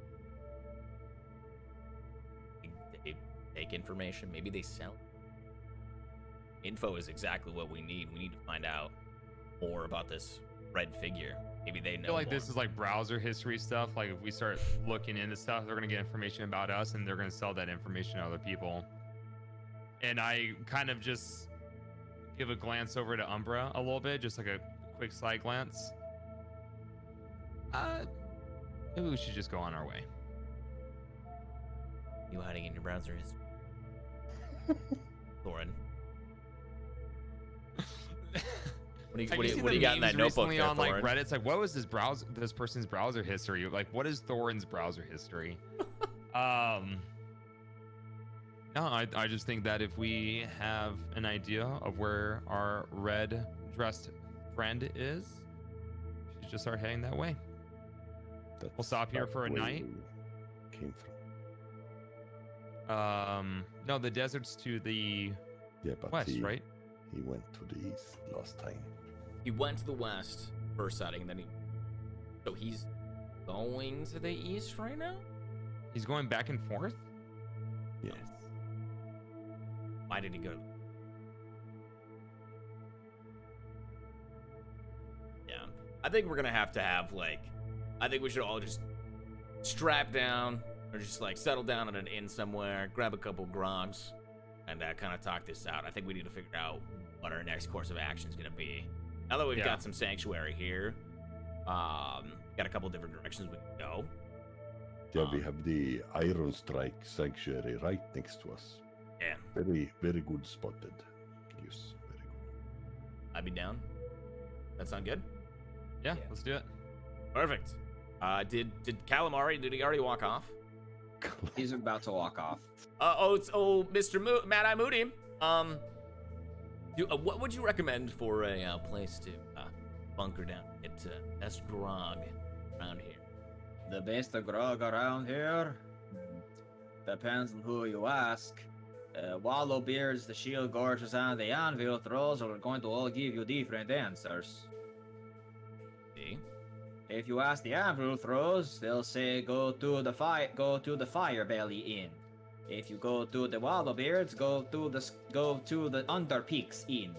They take information. Maybe they sell. Info is exactly what we need. We need to find out more about this red figure. Maybe they know. I feel like more. this is like browser history stuff. Like if we start looking into stuff, they're going to get information about us and they're going to sell that information to other people. And I kind of just give a glance over to Umbra a little bit, just like a quick side glance. Maybe we should just go on our way. You hiding in your browser history? Thorin. What do you got in that notebook there, on like Thorin? Reddit? It's like, what was this person's browser history? Like, what is Thorin's browser history? No, I just think that if we have an idea of where our red dressed friend is, we should just start heading that way. We'll stop here for a night. Came from. No, the desert's to the west, right? He went to the east last time. He went to the west first sighting, and then so he's going to the east right now? He's going back and forth? Yes. Why did he go? Yeah. I think we're gonna have like, I think we should all just strap down, Or just like settle down at an inn somewhere, grab a couple grogs, and kind of talk this out. I think we need to figure out what our next course of action is going to be. Now that we've got some sanctuary here, got a couple different directions we can go. Yeah, we have the Iron Strike Sanctuary right next to us. Yeah. Very, very good spotted. Yes, very good. I'd be down. That sound good? Yeah, let's do it. Perfect. Did Calamari, did he already walk off? He's about to walk off. Mr. Mad-Eye Moody. What would you recommend for a place to bunker down, get best grog around here? The best grog around here? Depends on who you ask. Wallow Beards, the Shield Gorges, and the Anvil Throws are going to all give you different answers. See? If you ask the Anvil Throws, they'll say go to the Fire Belly Inn. If you go to the Wallow Beards, go to the Underpeaks Inn.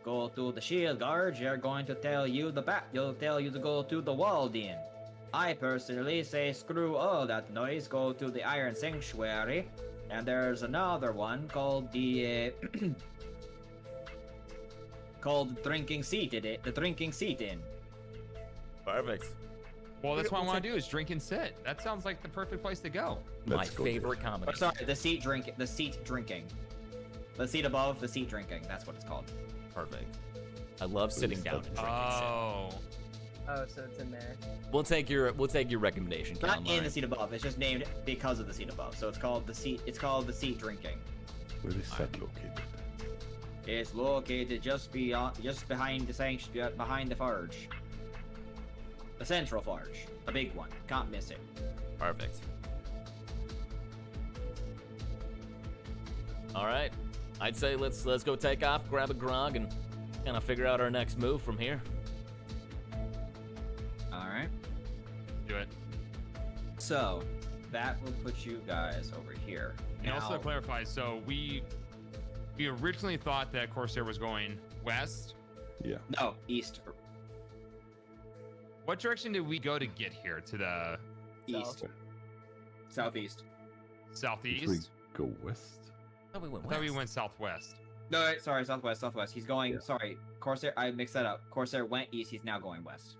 Go to the Shield Gorge, they're going to tell you to go to the Walled Inn. I personally say screw all that noise, go to the Iron Sanctuary, and there's another one called the called the Drinking Seat Inn. Perfect. Well, that's what I want to do is drink and sit. That sounds like the perfect place to go. My favorite comedy. Oh, sorry, the seat drinking. The seat above, the seat drinking. That's what it's called. Perfect. I love sitting down and drinking shit. Oh, so it's in there. We'll take your recommendation. Not Calamari. in the seat above. It's just named because of the seat above. So it's called the seat. It's called the seat drinking. Where is that located? It's located just behind the forge. The central forge, a big one. Can't miss it. Perfect. All right, I'd say let's go take off, grab a grog, and kind of figure out our next move from here. All right. Do it. So that will put you guys over here. And also to clarify, so we originally thought that Corsair was going west. Yeah. No, east. What direction did we go to get here? To the east. Southeast. Southeast? Did we go west? I thought we went I thought we went southwest. No, sorry, southwest. He's going. Sorry, Corsair. I mixed that up. Corsair went east. He's now going west.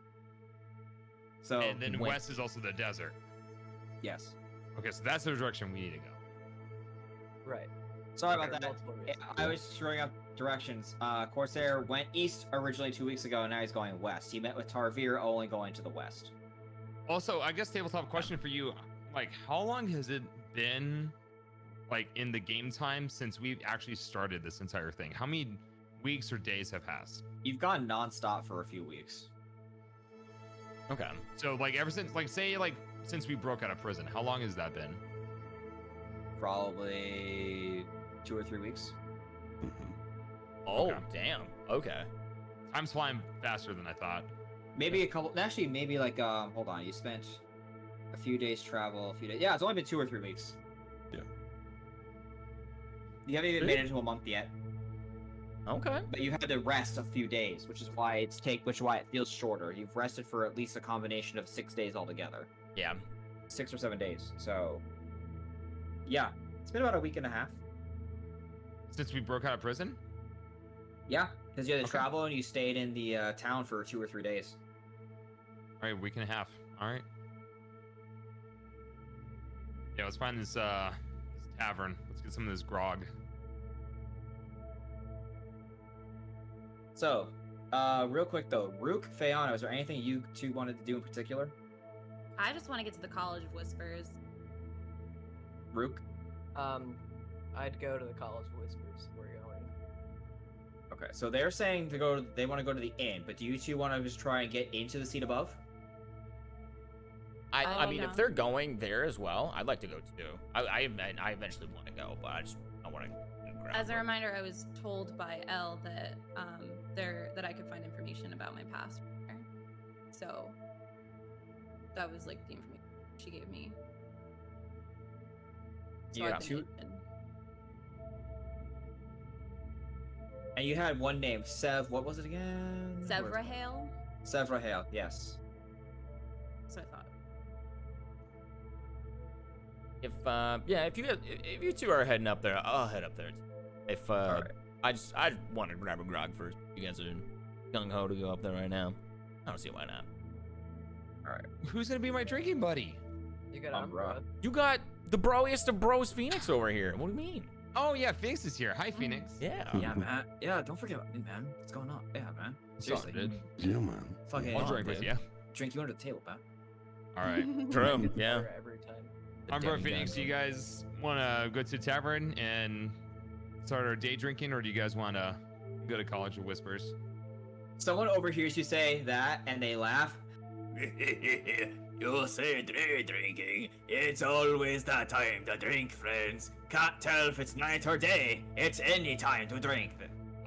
So. And then west is also the desert. Yes. Okay, so that's the direction we need to go. Right. Sorry about that. I was screwing up directions. Corsair went east originally 2 weeks ago, and now he's going west. He met with Tarvir, only going to the west. Also, I guess tabletop question for you, like, how long has it been, like, in the game time since we've actually started this entire thing? How many weeks or days have passed? You've gone nonstop for a few weeks. Okay. So, like, ever since, like, say, like, since we broke out of prison, how long has that been? Probably 2 or 3 weeks. Oh, Okay. damn. Okay. Time's flying faster than I thought. Maybe a couple. Actually, maybe like hold on. You spent a few days travel. A few days. Yeah, it's only been 2 or 3 weeks. Yeah. You haven't even made it to a month yet. Okay. But you had to rest a few days, which is why it feels shorter. You've rested for at least a combination of 6 days altogether. Yeah. 6 or 7 days. So, yeah, it's been about a week and a half. Since we broke out of prison? Yeah, because you had to Okay. travel and you stayed in the town for 2 or 3 days. All right, week and a half. All right. Yeah, let's find this tavern. Let's get some of this grog. So, real quick though, Rook, Fayana, is there anything you two wanted to do in particular? I just want to get to the College of Whispers. Rook? I'd go to the College of Whispers. We're going. Okay, so they're saying they want to go to the inn, but do you two want to just try and get into the seat above? I Oh, mean, no. if they're going there as well, I'd like to go too. I eventually want to go, but I want to. As a reminder, I was told by Elle that that I could find information about my past. So that was like the information she gave me. So You I got can two, mention. and you had one name, Sev. What was it again? Sevrahale. Sevrahale. Yes. So I thought. if you two are heading up there, I'll head up there. If right. I want to grab a grog first. You guys are gung ho to go up there right now. I don't see why not. All right. Who's gonna be my drinking buddy? You got Umbra. You got the broiest of bros, Phoenix, over here. What do you mean? Oh yeah, Phoenix is here. Hi, Phoenix. Yeah. Yeah, man. Yeah, don't forget about me, man. What's going on? Yeah, man. Seriously. Dude. Yeah, man. Fucking I'll drink with you. Drink you under the table, man. All right. True. Yeah. Every time. I'm Bro Phoenix. Do you guys want to go to the tavern and start our day drinking, or do you guys want to go to College of Whispers? Someone overhears you say that, and they laugh. You say day drinking. It's always that time to drink, friends. Can't tell if it's night or day. It's any time to drink.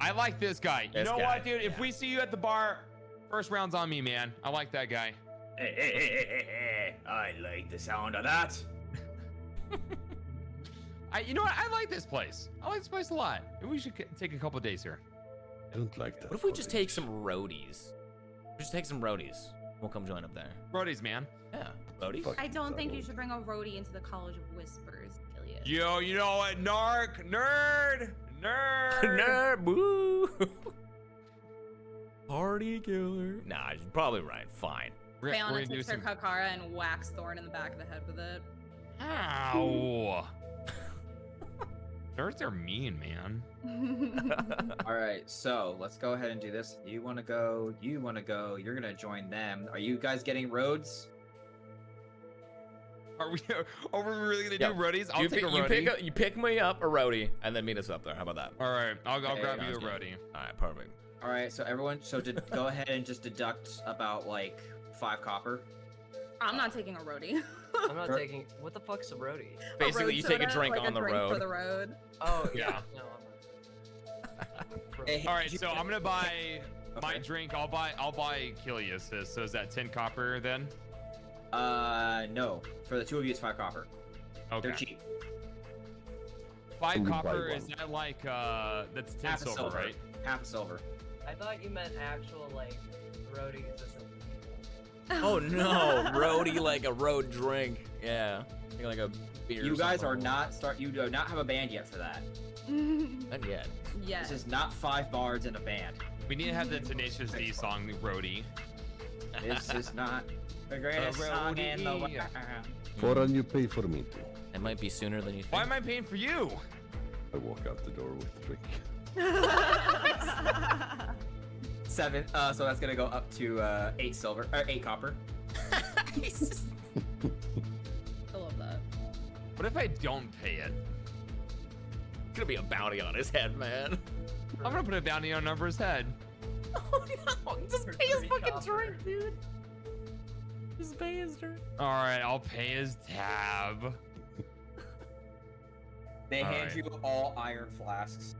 I like this guy. You This know guy, what, dude? If we see you at the bar, first round's on me, man. I like that guy. I like the sound of that. You know what? I like this place. I like this place a lot. Maybe we should take a couple days here. I don't like that. What if we just take footage. some roadies? Just take some roadies. We'll come join up there. Brodies, man. Yeah, roadies. Fuck. I don't think you should bring a roadie into the College of Whispers, Ilias. Yo, you know what? Nerd. Nerd, boo. Party killer. Nah, you're probably right. Fine. We're Bayana gonna do takes her some. Kakara and whacks Thorn in the back of the head with it. Ow. Nerds are mean, man. All right, so let's go ahead and do this. You want to go? You want to go? You're gonna join them. Are you guys getting roads? Are we really gonna Yeah. do roadies? I'll You take pick, a roadie. you pick me up a roadie and then meet us up there. How about that? All right, I'll Okay, grab you a sounds good. roadie. All right, perfect. All right, so everyone, go ahead and just deduct about like 5 copper. I'm not taking a roadie. I'm not taking. What the fuck's a roadie? Basically, road you take a soda, drink like on the drink road. For the road. Oh Yeah. No, I'm not. Hey, All right, you- so I'm gonna buy my Okay. drink. I'll buy Kilius. So is that 10 copper then? No. For the two of you, it's 5 copper. Okay. They're cheap. 5 Only buy copper one. is that like that's 10 Half a silver, silver, right? Half a silver. I thought you meant actual like roadies or something. Oh no, roadie like a road drink. Yeah, like a beer. You or guys something. are not start. You do not have a band yet for that. Not yet. Yes. This is not 5 bards in a band. We need to have the Tenacious D song, the roadie. This is not the greatest song in the world. Foran, you pay for me too. It might be sooner than you think. Why am I paying for you? I walk out the door with the drink. 7. So that's gonna go up to 8 silver or 8 copper. I love that. What if I don't pay it? It's gonna be a bounty on his head, man. I'm gonna put a bounty on Umbra's head. Oh no! Just For pay his 3 fucking copper. drink, dude. Just pay his drink. All right, I'll pay his tab. They All hand right. you all iron flasks,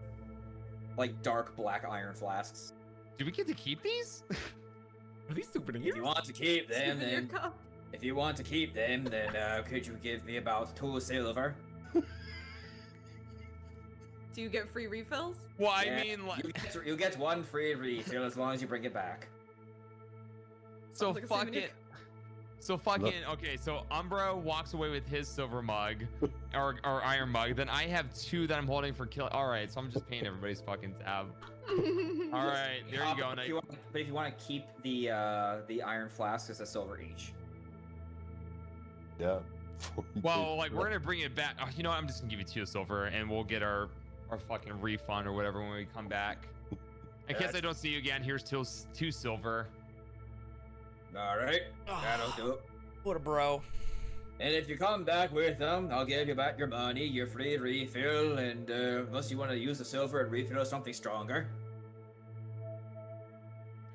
like dark black iron flasks. Do we get to keep these? Are these souvenirs? If you want to keep them, Souvenir then cup. if you want to keep them, then could you give me about 2 silver? Do you get free refills? Well, I Yeah, mean, like, you get 1 free refill as long as you bring it back. so Sounds like a fuck souvenir it. So fucking okay. So Umbra walks away with his silver mug, or iron mug. Then I have 2 that I'm holding for kill. All right, so I'm just paying everybody's fucking tab. All right, there you go. But Now, if you want to keep the iron flasks, it's a silver each. Yeah. well, like we're gonna bring it back. Oh, you know what? I'm just gonna give you 2 silver, and we'll get our fucking refund or whatever when we come back. In case I don't see you again, here's 2 silver. All right, that'll do it. What a bro. And if you come back with them, I'll give you back your money, your free refill, and unless you want to use the silver and refill something stronger.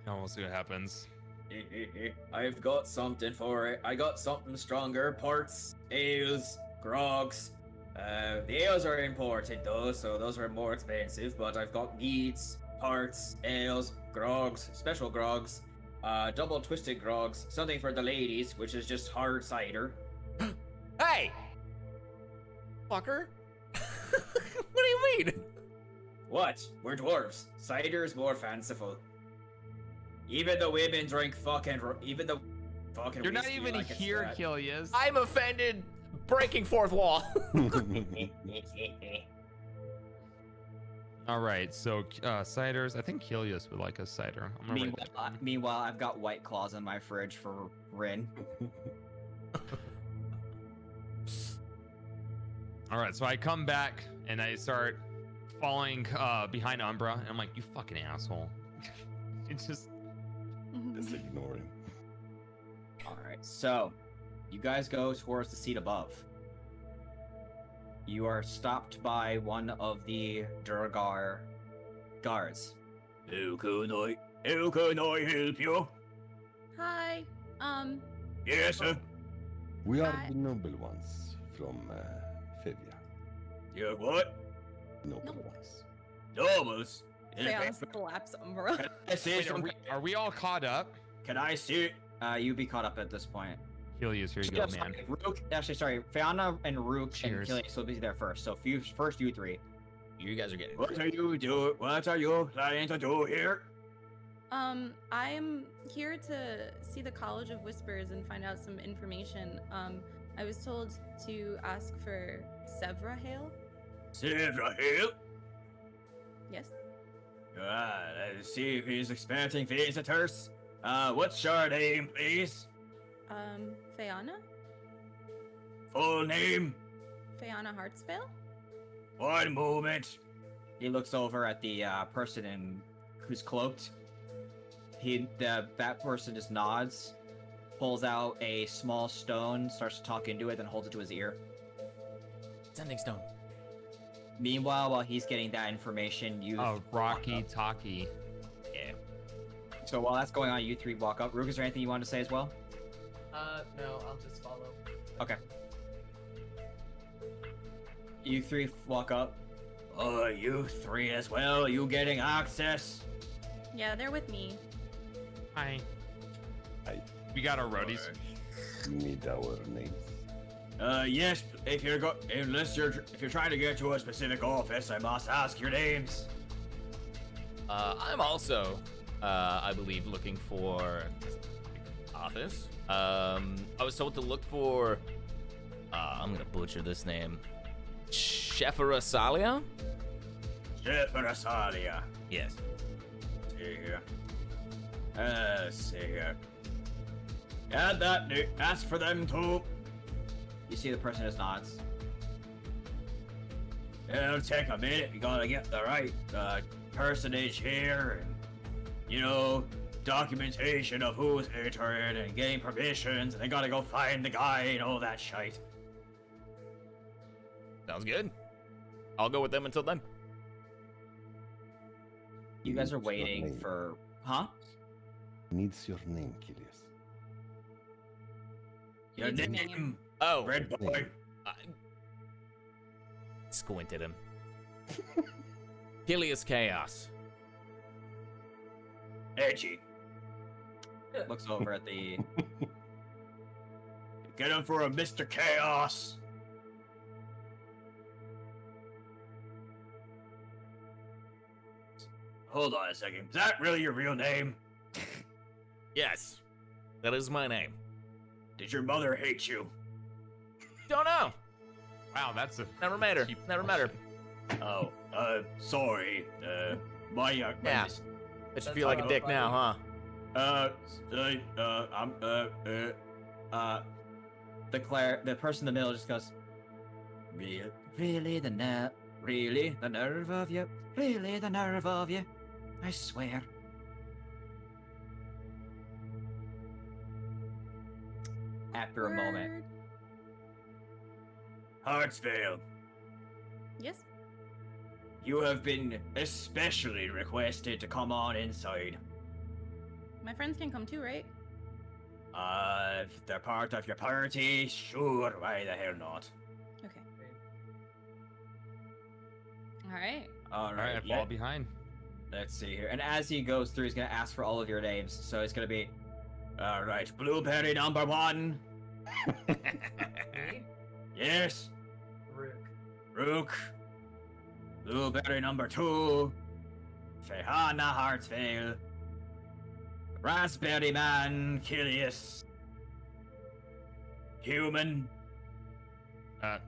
Oh, we'll see what happens. I've got something for it. I got something stronger. Ports, ales, grogs. The ales are imported though, so those are more expensive, but I've got meads, ports, ales, grogs, special grogs, double twisted grogs, something for the ladies, which is just hard cider. Hey! Fucker. What do you mean? What? We're dwarves. Cider's more fanciful. Even the women drink fucking. Even the fucking. You're not whiskey even like it's here, that. Kilius. I'm offended breaking fourth wall. All right, so ciders. I think Helios would like a cider. I'm gonna write that down. Meanwhile, I've got White Claws in my fridge for Rin. All right, so I come back and I start following behind Umbra, and I'm like, "You fucking asshole!" It's just ignore him. All right, so you guys go towards the seat above. You are stopped by one of the Durgar guards. How can I help you? Hi. Yes, sir. We are Hi. the noble ones from Fevia. You're what? Noble No. ones. Nobles? Chaos slaps Umbra. Can I see Wait, some? are we all caught up? Can I see? You be caught up at this point. Helios, here you go, man. Sorry, Fiona and Rook Cheers. and Kilius will be there first. So first you three. You guys are getting. What are you doing? What are you planning to do here? I'm here to see the College of Whispers and find out some information. I was told to ask for Sevra Hale. Silver Hill? Yes. Let's see if he's expecting visitors. What's your name, please? Fiona? Full name? Fiona Hartsvale? One moment. He looks over at the person who's cloaked. That person just nods, pulls out a small stone, starts to talk into it, then holds it to his ear. Sending stone. Meanwhile, while he's getting that information, you. Oh, Rocky Talkie. Yeah. So while that's going on, you three walk up. Rook, is there anything you want to say as well? No, I'll just follow. Okay. You three walk up. Oh, you three as well? You getting access? Yeah, they're with me. Hi. Hi. We got our roadies. Need our names. Yes. If you're trying to get to a specific office, I must ask your names. I'm also, I believe, looking for office. I was told to look for. I'm gonna butcher this name. Shefarasalia? Shefarasalia. Yes. See here. See here. Add that. Ask for them too. You see the person just nods. It'll take a minute. You gotta get the right personage here, and documentation of who's entered and getting permissions, and they gotta go find the guy and all that shite. Sounds good. I'll go with them until then. You guys are Needs your waiting name. for. Huh? Needs your name, Kilius. Your Needs a name, name. Oh, Red Boy. I squinted him. Helios Chaos. Edgy. Looks over at the. Get him for a Mr. Chaos. Hold on a second. Is that really your real name? Yes, that is my name. Did your mother hate you? Don't know. Wow, that's a Never met her. cheap Never met her. Oh, sorry. My Yeah. mis- Bet you feel like a dick now, huh? The person in the middle just goes. Really the nerve of you. Really the nerve of you. I swear. After a moment. Word. Hartsvale, Yes. you have been especially requested to come on inside. My friends can come too, right? If they're part of your party, sure, why the hell not? Okay. All right. All right, I fall behind. Let's see here. And as he goes through, he's gonna ask for all of your names. So it's gonna be. All right, Blueberry number 1. Me? Yes, Rook. Rook. Blueberry number 2. Fehana Hartsvale. Raspberry Man, Kilius. Human.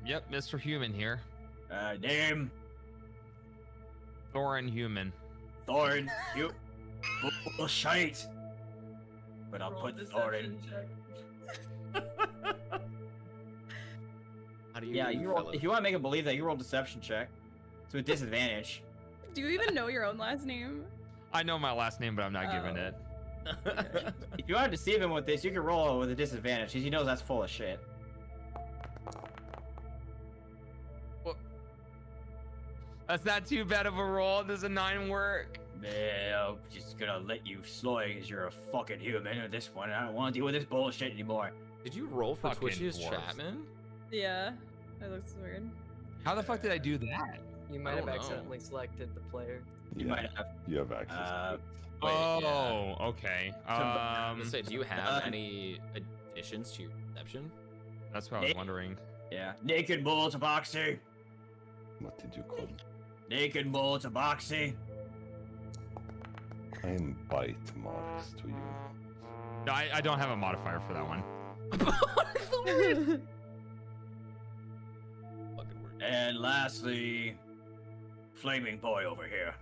Yep, Mr. Human here. Name? Thorin Human. Thorin. You. Bullshit. But I'll Roll put deception Thorin. check. How do you? Yeah, you roll. fellas? If you want to make it believe that, you roll deception check. To a disadvantage. Do you even know your own last name? I know my last name, but I'm not giving it. If you want to deceive him with this, you can roll with a disadvantage because he knows that's full of shit. That's not too bad of a roll. Does a 9 work? Man, I'm just gonna let you slide because you're a fucking human at this one. I don't want to deal with this bullshit anymore. Did you roll for Fucking Twitchiest dwarves. Chapman? Yeah, that looks weird. How the fuck did I do that? You might I have don't know. accidentally selected the player. You might have. You have access to it. Wait, Oh, okay. So do you have any additions to your perception? That's what I was wondering. Yeah. Naked bull tabaxi. What did you call it? Naked bull tabaxi. I am bite marks to you. No, I don't have a modifier for that one. Fucking word. And lastly, flaming boy over here.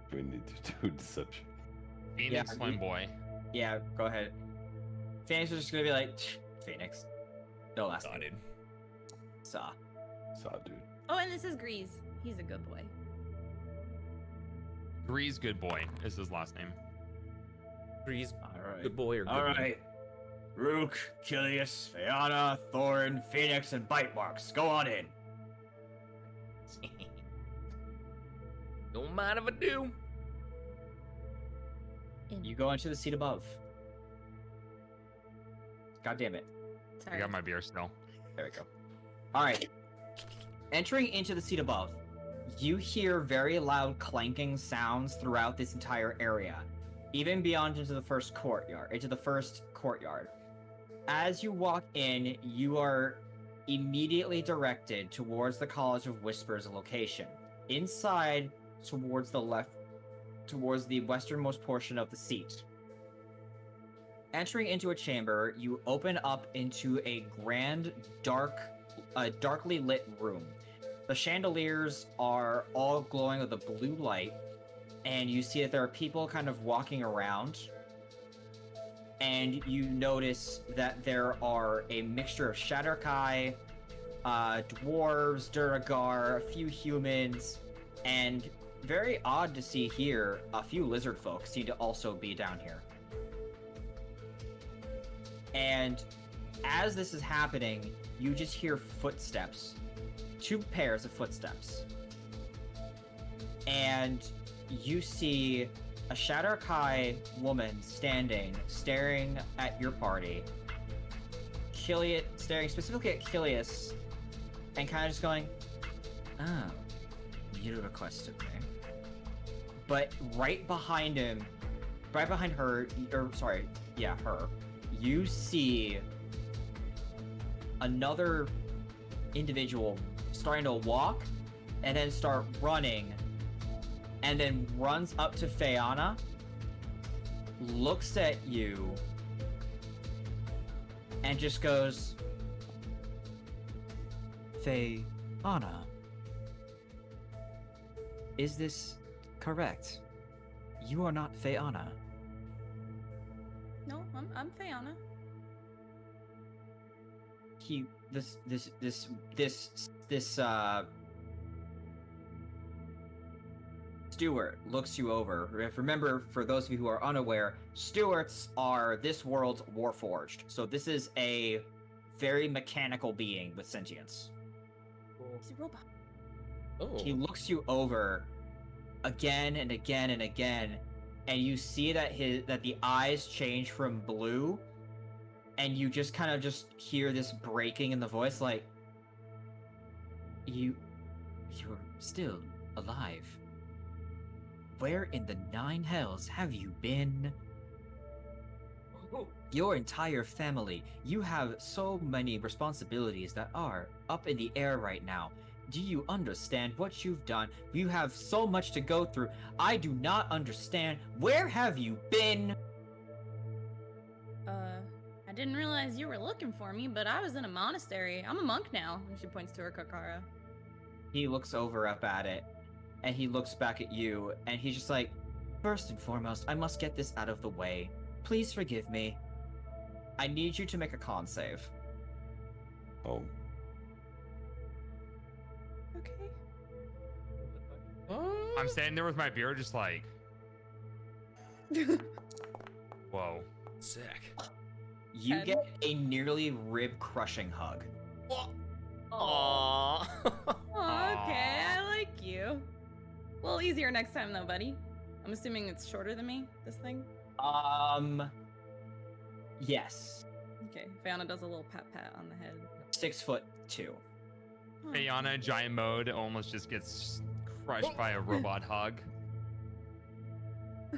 Do we need to do deception? Phoenix Yeah, Flame Boy. Yeah, go ahead. Phoenix is just gonna be like, Phoenix. No last Got name. it. Saw. Saw, dude. Oh, and this is Grease. He's a good boy. Grease Good Boy is his last name. Breeze, Alright. good boy or good Alright. Rook, Kilius, Fiona, Thorin, Phoenix, and Bite Marks. Go on in. Don't mind if I do. You go into the seat above. God damn it. I Sorry. got my beer still. There we go. Alright. Entering into the seat above, you hear very loud clanking sounds throughout this entire area, even beyond into the first courtyard. As you walk in, you are immediately directed towards the College of Whispers location. Inside, towards the left, towards the westernmost portion of the seat. Entering into a chamber, you open up into a grand, darkly lit room. The chandeliers are all glowing with a blue light, and you see that there are people kind of walking around. And you notice that there are a mixture of Shatterkai, dwarves, Duragar, a few humans, and very odd to see here, a few lizard folk seem to also be down here. And as this is happening, you just hear footsteps. 2 pairs of footsteps. And you see a Shatterkai woman staring at your party. Staring specifically at Kilius, and kind of just going, "Oh, you requested me." But right behind her, her, you see another individual starting to walk and then start running, and then runs up to Fiona, looks at you, and just goes, "Fiona, is this correct? You are not Fiona." No, I'm Fiona. Stewart looks you over. Remember, for those of you who are unaware, Stewarts are this world's Warforged. So this is a very mechanical being with sentience. He's a robot. Oh. He looks you over again and again and again, and you see that the eyes change from blue, and you just kind of just hear this breaking in the voice, like, you're still alive. Where in the 9 hells have you been? Your entire family, you have so many responsibilities that are up in the air right now. Do you understand what you've done? You have so much to go through. I do not understand. Where have you been? I didn't realize you were looking for me, but I was in a monastery. I'm a monk now. And she points to her Kakara. He looks over up at it, and he looks back at you, and he's just like, first and foremost, I must get this out of the way. Please forgive me. I need you to make a con save. Oh, Okay. I'm standing there with my beer, just like, whoa. Sick. You 10. get a nearly rib-crushing hug. Aww. Okay, I like you. A little easier next time, though, buddy. I'm assuming it's shorter than me, this thing? Yes. Okay, Fiona does a little pat-pat on the head. 6'2". Oh. Fiona in giant mode almost just gets crushed by a robot hug.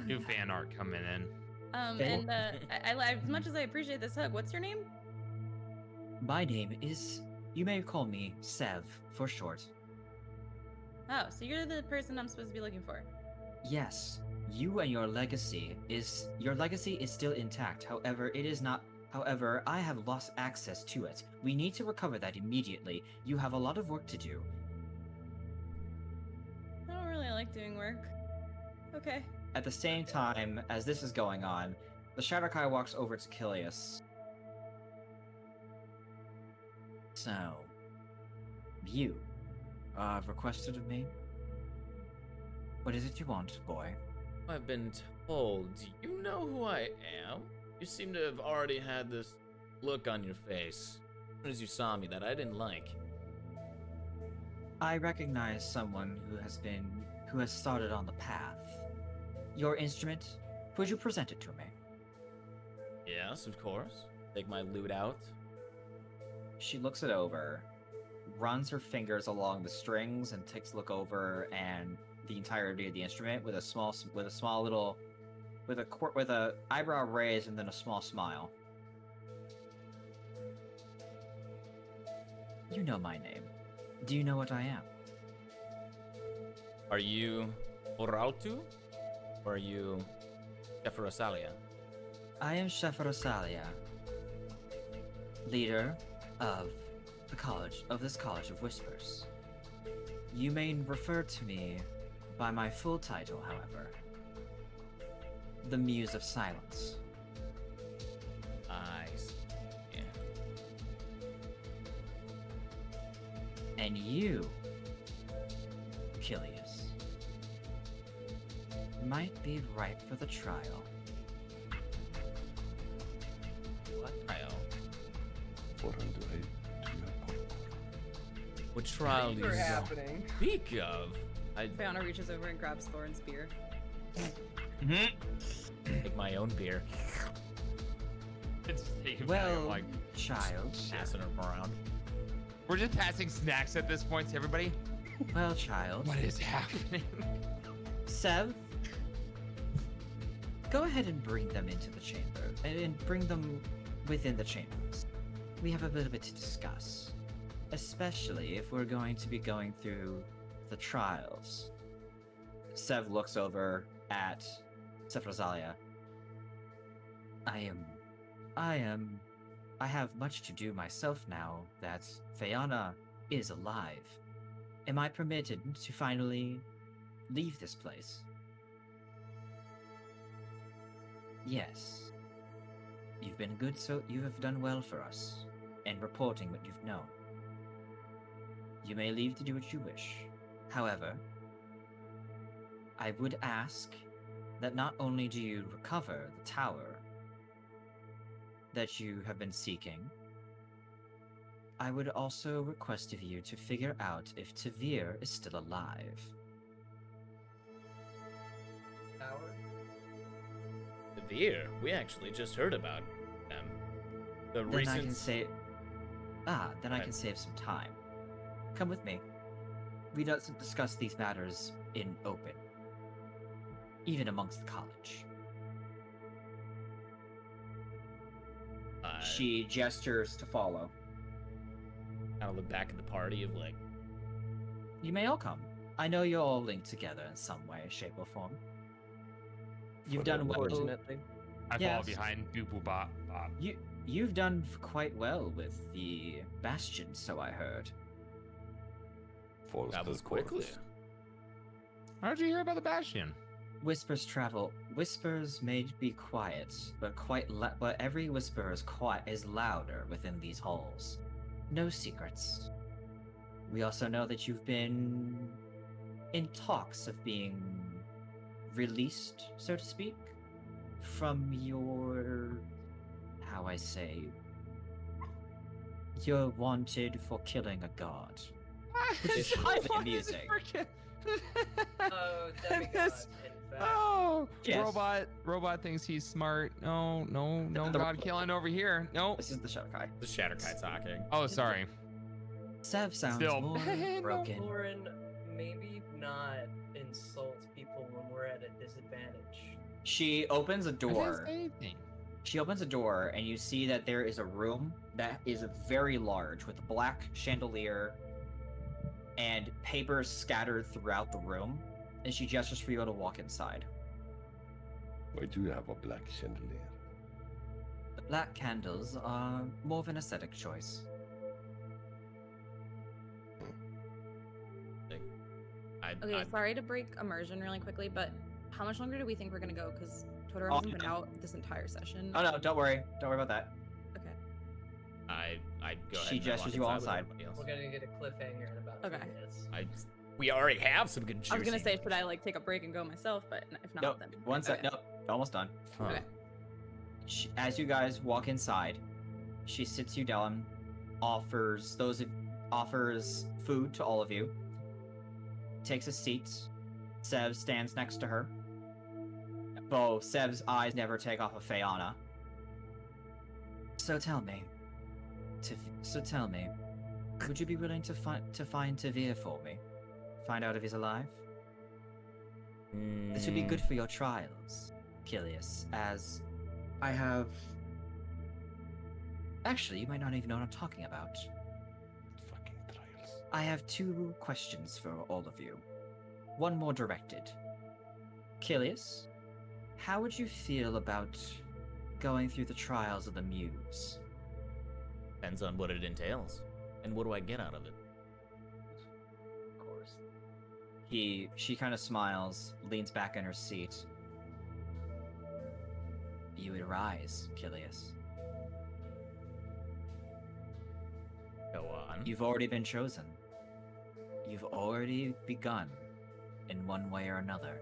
New fan art coming in. And as much as I appreciate this hug, what's your name? My name is... You may call me Sev, for short. Oh, so you're the person I'm supposed to be looking for. Yes, you and your legacy is still intact. However, it is not. However, I have lost access to it. We need to recover that immediately. You have a lot of work to do. I don't really like doing work. Okay. At the same time as this is going on, the Shadowkai walks over to Kilius. So, you requested of me? What is it you want, boy? I've been told. Do you know who I am? You seem to have already had this look on your face as soon as you saw me that I didn't like. I recognize someone who has started on the path. Your instrument? Would you present it to me? Yes, of course. Take my lute out. She looks it over, runs her fingers along the strings, and takes a look over and the entirety of the instrument with a eyebrow raise and then a small smile. You know my name. Do you know what I am? Are you Orautu? Or are you Rosalia? I am Chef Rosalia, leader of this College of Whispers. You may refer to me by my full title, however. The Muse of Silence. I see. Yeah. And you, Kilius, might be ripe for the trial. What trial? What trial do you happening? speak of? Fiona reaches over and grabs Thorin's beer. Take my own beer. It's taken Well, like child. Passing them around. we're just passing snacks at this point to everybody. Well, child. What is happening? Sev, go ahead and bring them into the chamber, and bring them within the chambers. We have a little bit to discuss, especially if we're going to be going through the trials. Sev looks over at Chef Rosalia. I have much to do myself now that Fiona is alive. Am I permitted to finally leave this place? Yes. You've been good, so you have done well for us in reporting what you've known. You may leave to do what you wish. However, I would ask that not only do you recover the tower that you have been seeking, I would also request of you to figure out if Tavir is still alive. Tower? The beer. We actually just heard about them. The Then recent. I can save. Then I can save some time. Come with me. We don't discuss these matters in open, even amongst the college. She gestures to follow. Kind of look back at the party of like. You may all come. I know you're all linked together in some way, shape, or form. You've done well. Unfortunately. I Yes. fall behind. Boop boop bop bop. you've done quite well with the Bastion, so I heard. False That was reports. quickly. How did you hear about the Bastion? Whispers travel. Whispers may be quiet, but but every whisper is louder within these halls. No secrets. We also know that you've been in talks of being released, so to speak, from your, how I say, you're wanted for killing a god. Which is highly amusing. Oh, demigod, in fact. Oh, Yes. robot thinks he's smart. No god killing over here. No. This is the Shatterkai. The Shatterkai talking. Oh, sorry. Sev sounds Still. more No. broken. Lauren, maybe not insult people when we're at a disadvantage. She opens a I didn't door. say anything. She opens a door, and you see that there is a room that is very large with a black chandelier and papers scattered throughout the room. And she gestures for you to walk inside. Why do you have a black chandelier? The black candles are more of an aesthetic choice. Okay, sorry to break immersion really quickly, but how much longer do we think we're gonna go? Because Totoro Oh, hasn't been no. out this entire session. Oh no, don't worry. Don't worry about that. Okay. I'd go ahead. She and gestures walk you all inside inside. with everybody else. We're gonna get a cliffhanger in about 2 Okay. minutes. We already have some good juicy. I was gonna say, should I like take a break and go myself? But if not, Nope. then One sec. okay. Nope. Almost done. Huh. Okay. As you guys walk inside, she sits you down, offers food to all of you, takes a seat. Sev stands next to her. Though Sev's eyes never take off of Fayana. So tell me, would you be willing to find Tavir for me? Find out if he's alive? This would be good for your trials, Kilius, as I have... Actually, you might not even know what I'm talking about. Fucking trials. I have 2 questions for all of you. One more directed. Kilius, how would you feel about going through the trials of the Muse? Depends on what it entails, and what do I get out of it. Of course. She kind of smiles, leans back in her seat. You would rise, Kilius. Go on. You've already been chosen. You've already begun, in one way or another.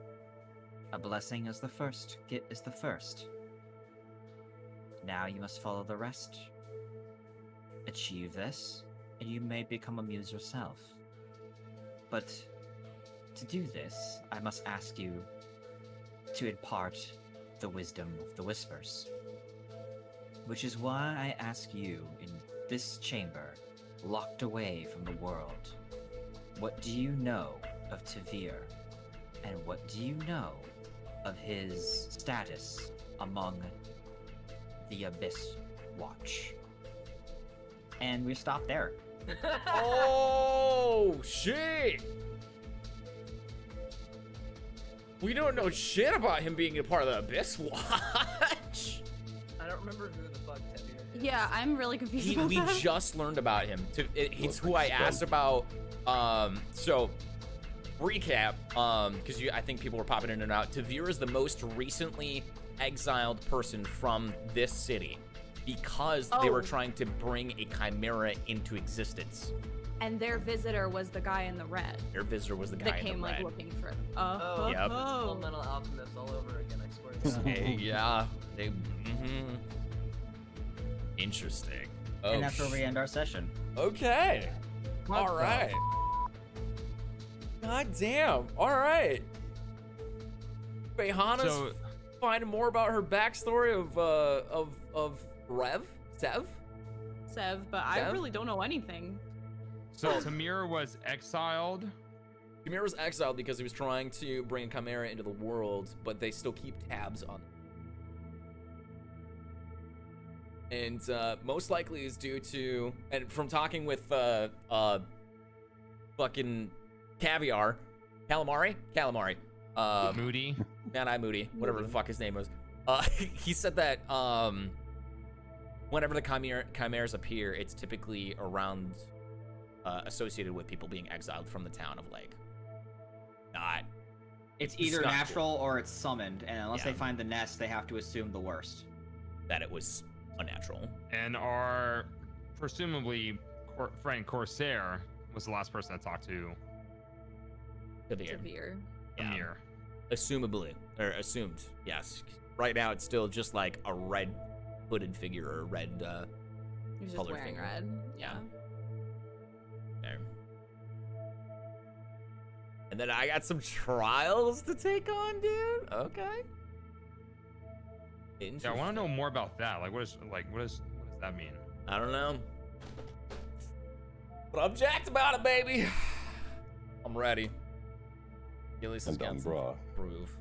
A blessing is the first. Now you must follow the rest. Achieve this, and you may become a muse yourself. But to do this, I must ask you to impart the wisdom of the Whispers. Which is why I ask you in this chamber, locked away from the world, what do you know of Tavir? And what do you know of his status among the Abyss Watch? And we stop there. Oh shit! We don't know shit about him being a part of the Abyss Watch. I don't remember who the fuck Tevir is. Yeah, I'm really confused about We that. just learned about him. It's who I asked about. So recap, because I think people were popping in and out. Tavir is the most recently exiled person from this city because they were Oh. trying to bring a chimera into existence. And their visitor was the guy in the red Their visitor was the guy that in came the like red. looking for. Oh, Yep. it's Full Metal Alchemist all over again, I swear to God. Hey, yeah. They. Interesting. Oh, And that's where we end our session. Okay. What All the right. God damn. All right. Bayhana's So- finding more about her backstory of Sev. Sev, but I Sev? really don't know anything. So Tamir was exiled. Ymir was exiled because he was trying to bring a chimera into the world, but they still keep tabs on him. And most likely is due to, and from talking with fucking calamari, Moody. not Moody, whatever the fuck his name was. He said that whenever the chimeras appear, it's typically around associated with people being exiled from the town of Lake. It's either not natural or it's summoned, and unless Yeah. they find the nest, they have to assume the worst. that it was unnatural. And our presumably friend Corsair was the last person I talked to. Severe. Yeah. Amir. Assumably, or assumed, yes. Right now, it's still just like a red hooded figure or a red He was just colored wearing figure. red. Yeah. There. And then I got some trials to take on, dude. Okay. Yeah, I want to know more about that. Like, what does that mean? I don't know. But I'm jacked about it, baby. I'm ready. Gillies has And got some Umbra. proof.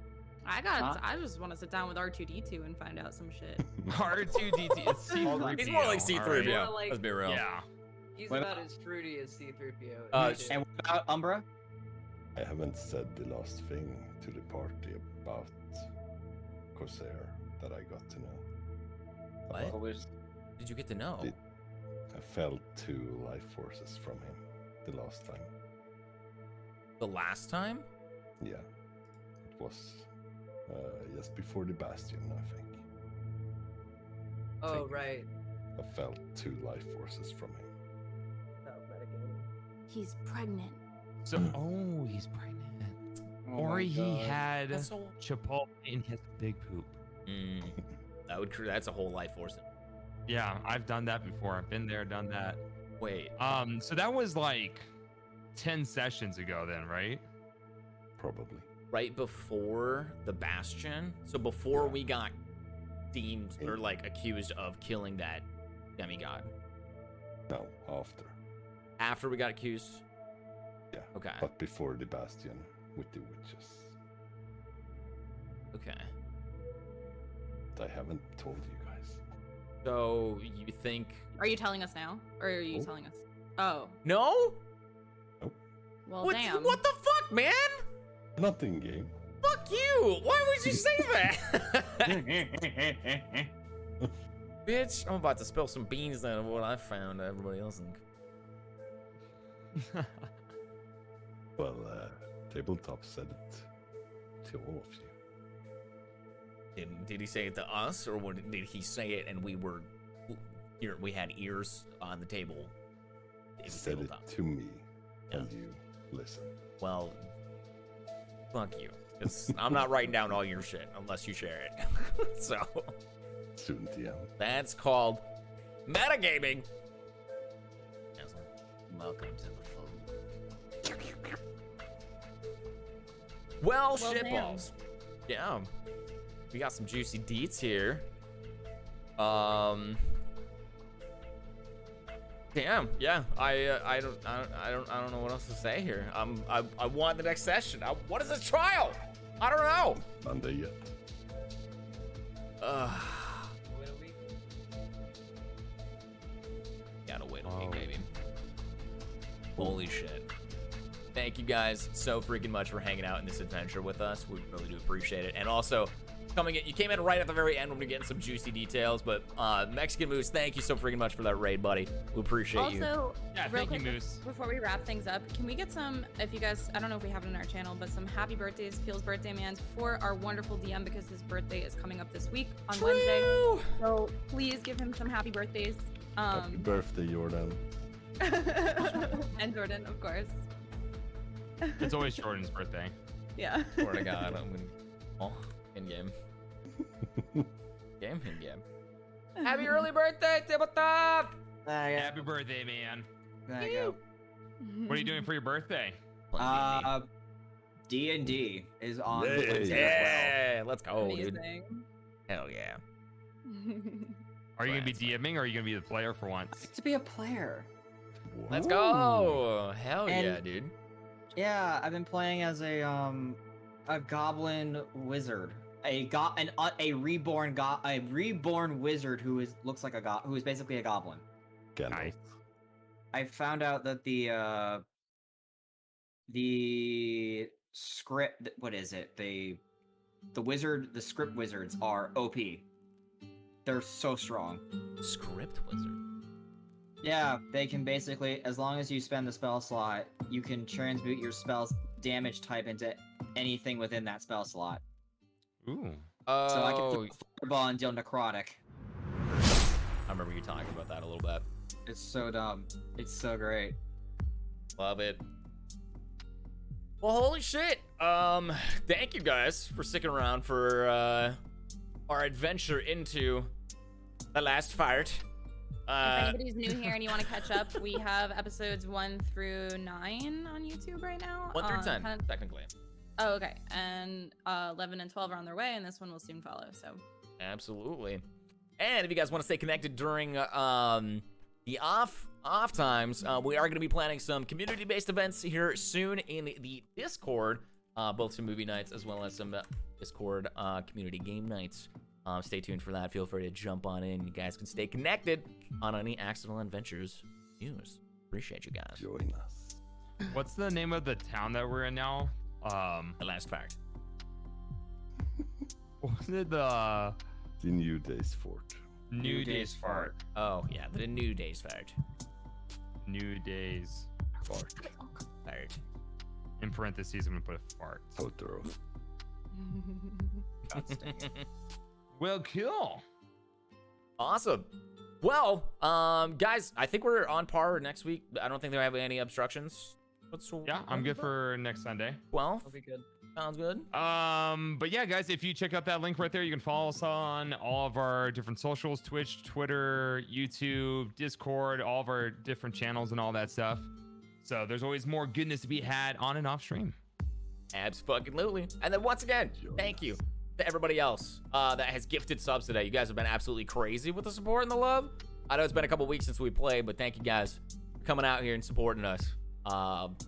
I just want to sit down with R2D2 and find out some shit. R2D2. It's C3PO. He's more like C3PO. More like- Let's be real. Yeah. He's What about as fruity as C-3PO. And what about Umbra? I haven't said the last thing to the party about Corsair that I got to know. What? About- Did you get to know? Did- I felt 2 life forces from him the last time. The last time? Yeah. It was just before the Bastion, I think. Oh, think- right. I felt 2 life forces from him. He's pregnant. So, he's pregnant. Oh Or my he God. had That's so. Chipotle in his big poop. That's a whole life force. Yeah, I've done that before. I've been there, done that. Wait. So that was like 10 sessions ago then, right? Probably. Right before the Bastion. So before Yeah. we got deemed or like accused of killing that demigod. No, after. After we got accused. Yeah. Okay. But before the Bastion with the witches. Okay. I haven't told you guys. So you think? Are you telling us now? Or are you Oh. telling us? Oh. No? Well, What? damn. What the fuck, man? Not in game. Fuck you! Why would you say that? Bitch, I'm about to spill some beans out of what I found. Everybody else. Well, Tabletop said it to all of you. Did he say it to us, or did he say it and we were here? We had ears on the table. He said it to me, and you listened. Well, fuck you, because I'm not writing down all your shit unless you share it. So Soon TM. that's called metagaming. Welcome to the fold. Well, Well, shitballs. Yeah. We got some juicy deets here. Damn. Yeah. I don't know what else to say here. I want the next session. What is this trial? I don't know. Not there yet. Wait a week. Gotta wait a week, baby. Holy shit. Thank you guys so freaking much for hanging out in this adventure with us. We really do appreciate it. And also, you came in right at the very end when we're getting some juicy details, but Mexican Moose, thank you so freaking much for that raid, buddy. We appreciate you. Also, Yeah, real thank you, quick, Moose. before we wrap things up, can we get some, if you guys, I don't know if we have it on our channel, but some happy birthdays, Feels Birthday Mans for our wonderful DM, because his birthday is coming up this week on Wednesday. So please give him some happy birthdays. Happy birthday, Jordan. And Jordan, of course. It's always Jordan's birthday. Yeah. Swear to God, I'm gonna in game. In game. Happy early birthday, Tabletop! Happy birthday, man. There you go. What are you doing for your birthday? D&D is on Yay. Wednesday as Yeah, let's go, dude. Amazing. Hell yeah. Are you gonna be That's DMing or are you gonna be the player for once? well. To be a player. Let's Whoa. go. Hell And- yeah, dude. Yeah, I've been playing as a goblin wizard, a reborn wizard who looks like who is basically a goblin. Gandalf. Nice. I found out that the script, what is it? The script wizards are OP. They're so strong. Script wizard. Yeah, they can basically, as long as you spend the spell slot, you can transmute your spell's damage type into anything within that spell slot. Ooh. So I can throw Fireball and deal necrotic. I remember you talking about that a little bit. It's so dumb. It's so great. Love it. Well, holy shit. Thank you guys for sticking around for our adventure into the last fart. If anybody's new here and you want to catch up, we have episodes 1 through 9 on YouTube right now. 1 through 10, technically. Oh, okay. And 11 and 12 are on their way, and this one will soon follow. So. Absolutely. And if you guys want to stay connected during the off times, we are going to be planning some community-based events here soon in the Discord, both some movie nights as well as some Discord community game nights. Stay tuned for that. Feel free to jump on in. You guys can stay connected on any Accidental Adventures news. Appreciate you guys. Join us. What's the name of the town that we're in now? The last part. Was it the New Days Fort? New Days Fart? Oh, yeah, the New Days Fart. New Days Fart. Fart. In parentheses, I'm gonna put a fart. Totoro. Well, cool. Awesome. Well, guys, I think we're on par next week. I don't think there have any obstructions. Yeah, I'm good for next Sunday. 12. That'll be good. Sounds good. But yeah, guys, if you check out that link right there, you can follow us on all of our different socials: Twitch, Twitter, YouTube, Discord, all of our different channels and all that stuff. So there's always more goodness to be had on and off stream. Absolutely. And then once again, thank you to everybody else that has gifted subs today. You guys have been absolutely crazy with the support and the love. I know it's been a couple weeks since we played, but thank you guys for coming out here and supporting us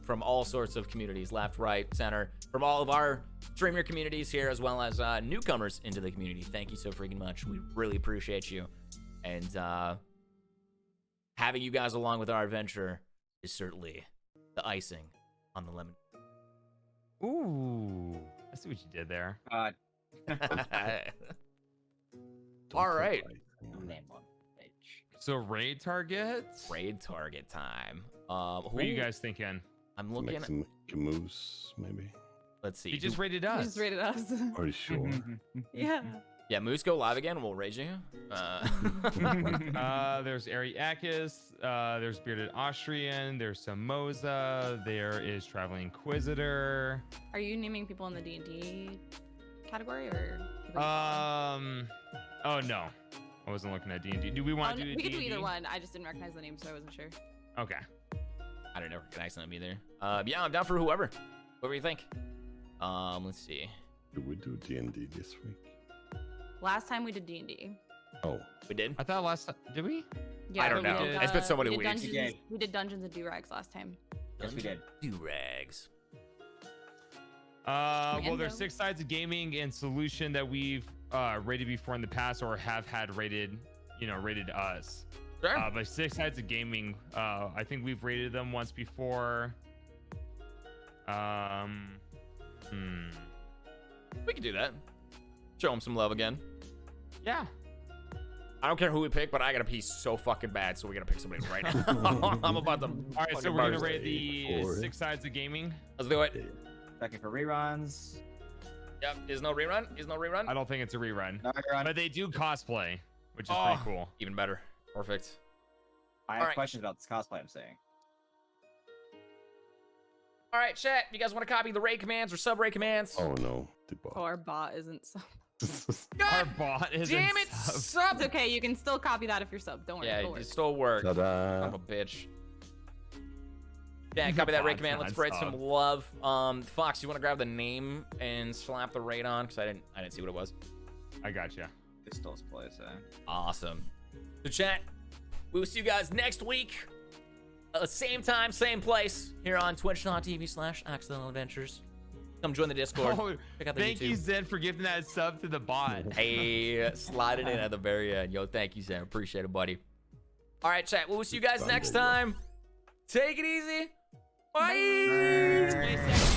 from all sorts of communities, left, right, center, from all of our streamer communities here, as well as newcomers into the community. Thank you so freaking much. We really appreciate you. And having you guys along with our adventure is certainly the icing on the lemon. Ooh, I see what you did there. All right. So raid targets? Raid target time. What are you guys thinking? I'm looking Make some camoose, maybe. Let's see. He just raided us. You just rated us. Are you sure? Yeah. Yeah, Moose, go live again. We'll raid you. There's Ariakis. There's Bearded Austrian. There's Samoza. There is Traveling Inquisitor. Are you naming people in the D&D category or? Oh no, I wasn't looking at D&D. Do we want to do? We could do D&D? either one. I just didn't recognize the name, so I wasn't sure. Okay. I didn't recognize them either. Yeah, I'm down for whoever. What do you think? Let's see. Do we do D&D this week? Last time we did D&D. Oh, We did? I thought last time. Did we? Yeah, I don't we know. did, It's been so many we did weeks. Dungeons, we did Dungeons and Do-Rags last time. Yes, we did. Do-rags. Well, there's 6 sides of gaming and solution that we've rated before in the past, or have had rated, rated us. Sure. But 6 sides of gaming, I think we've rated them once before. We can do that. Show them some love again. Yeah. I don't care who we pick, but I gotta pee so fucking bad, so we're gonna pick somebody right now. I'm about to. All right, so we're gonna rate the 6 sides of gaming. Let's do it. Checking for reruns. Yep. Is no rerun? Is no rerun? I don't think it's a rerun, No rerun. but they do cosplay, which is Oh. pretty cool. Even better. Perfect. I have Alright. questions about this cosplay I'm saying. All right, chat. You guys want to copy the raid commands or sub raid commands? oh no, the Oh, bot. our bot isn't sub. Our bot is Damn it, sub. It's okay. You can still copy that if you're sub. Don't worry. Yeah, Don't worry. it still works. Son Ta-da! of a bitch. Yeah, copy that raid Bot's command. not Let's spread some sub. love. Fox, you want to grab the name and slap the raid on? Because I didn't see what it was. I gotcha. Pistols place, Awesome. So chat, we will see you guys next week. Same time, same place, here on twitch.tv/Accidental Adventures. Come join the Discord. Oh, Check out the thank YouTube. you, Zen, for giving that sub to the bot. Hey, slide it in at the very end. Yo, thank you, Sam. Appreciate it, buddy. All right, chat. We'll see you guys next time. Take it easy. Bye. Stay safe.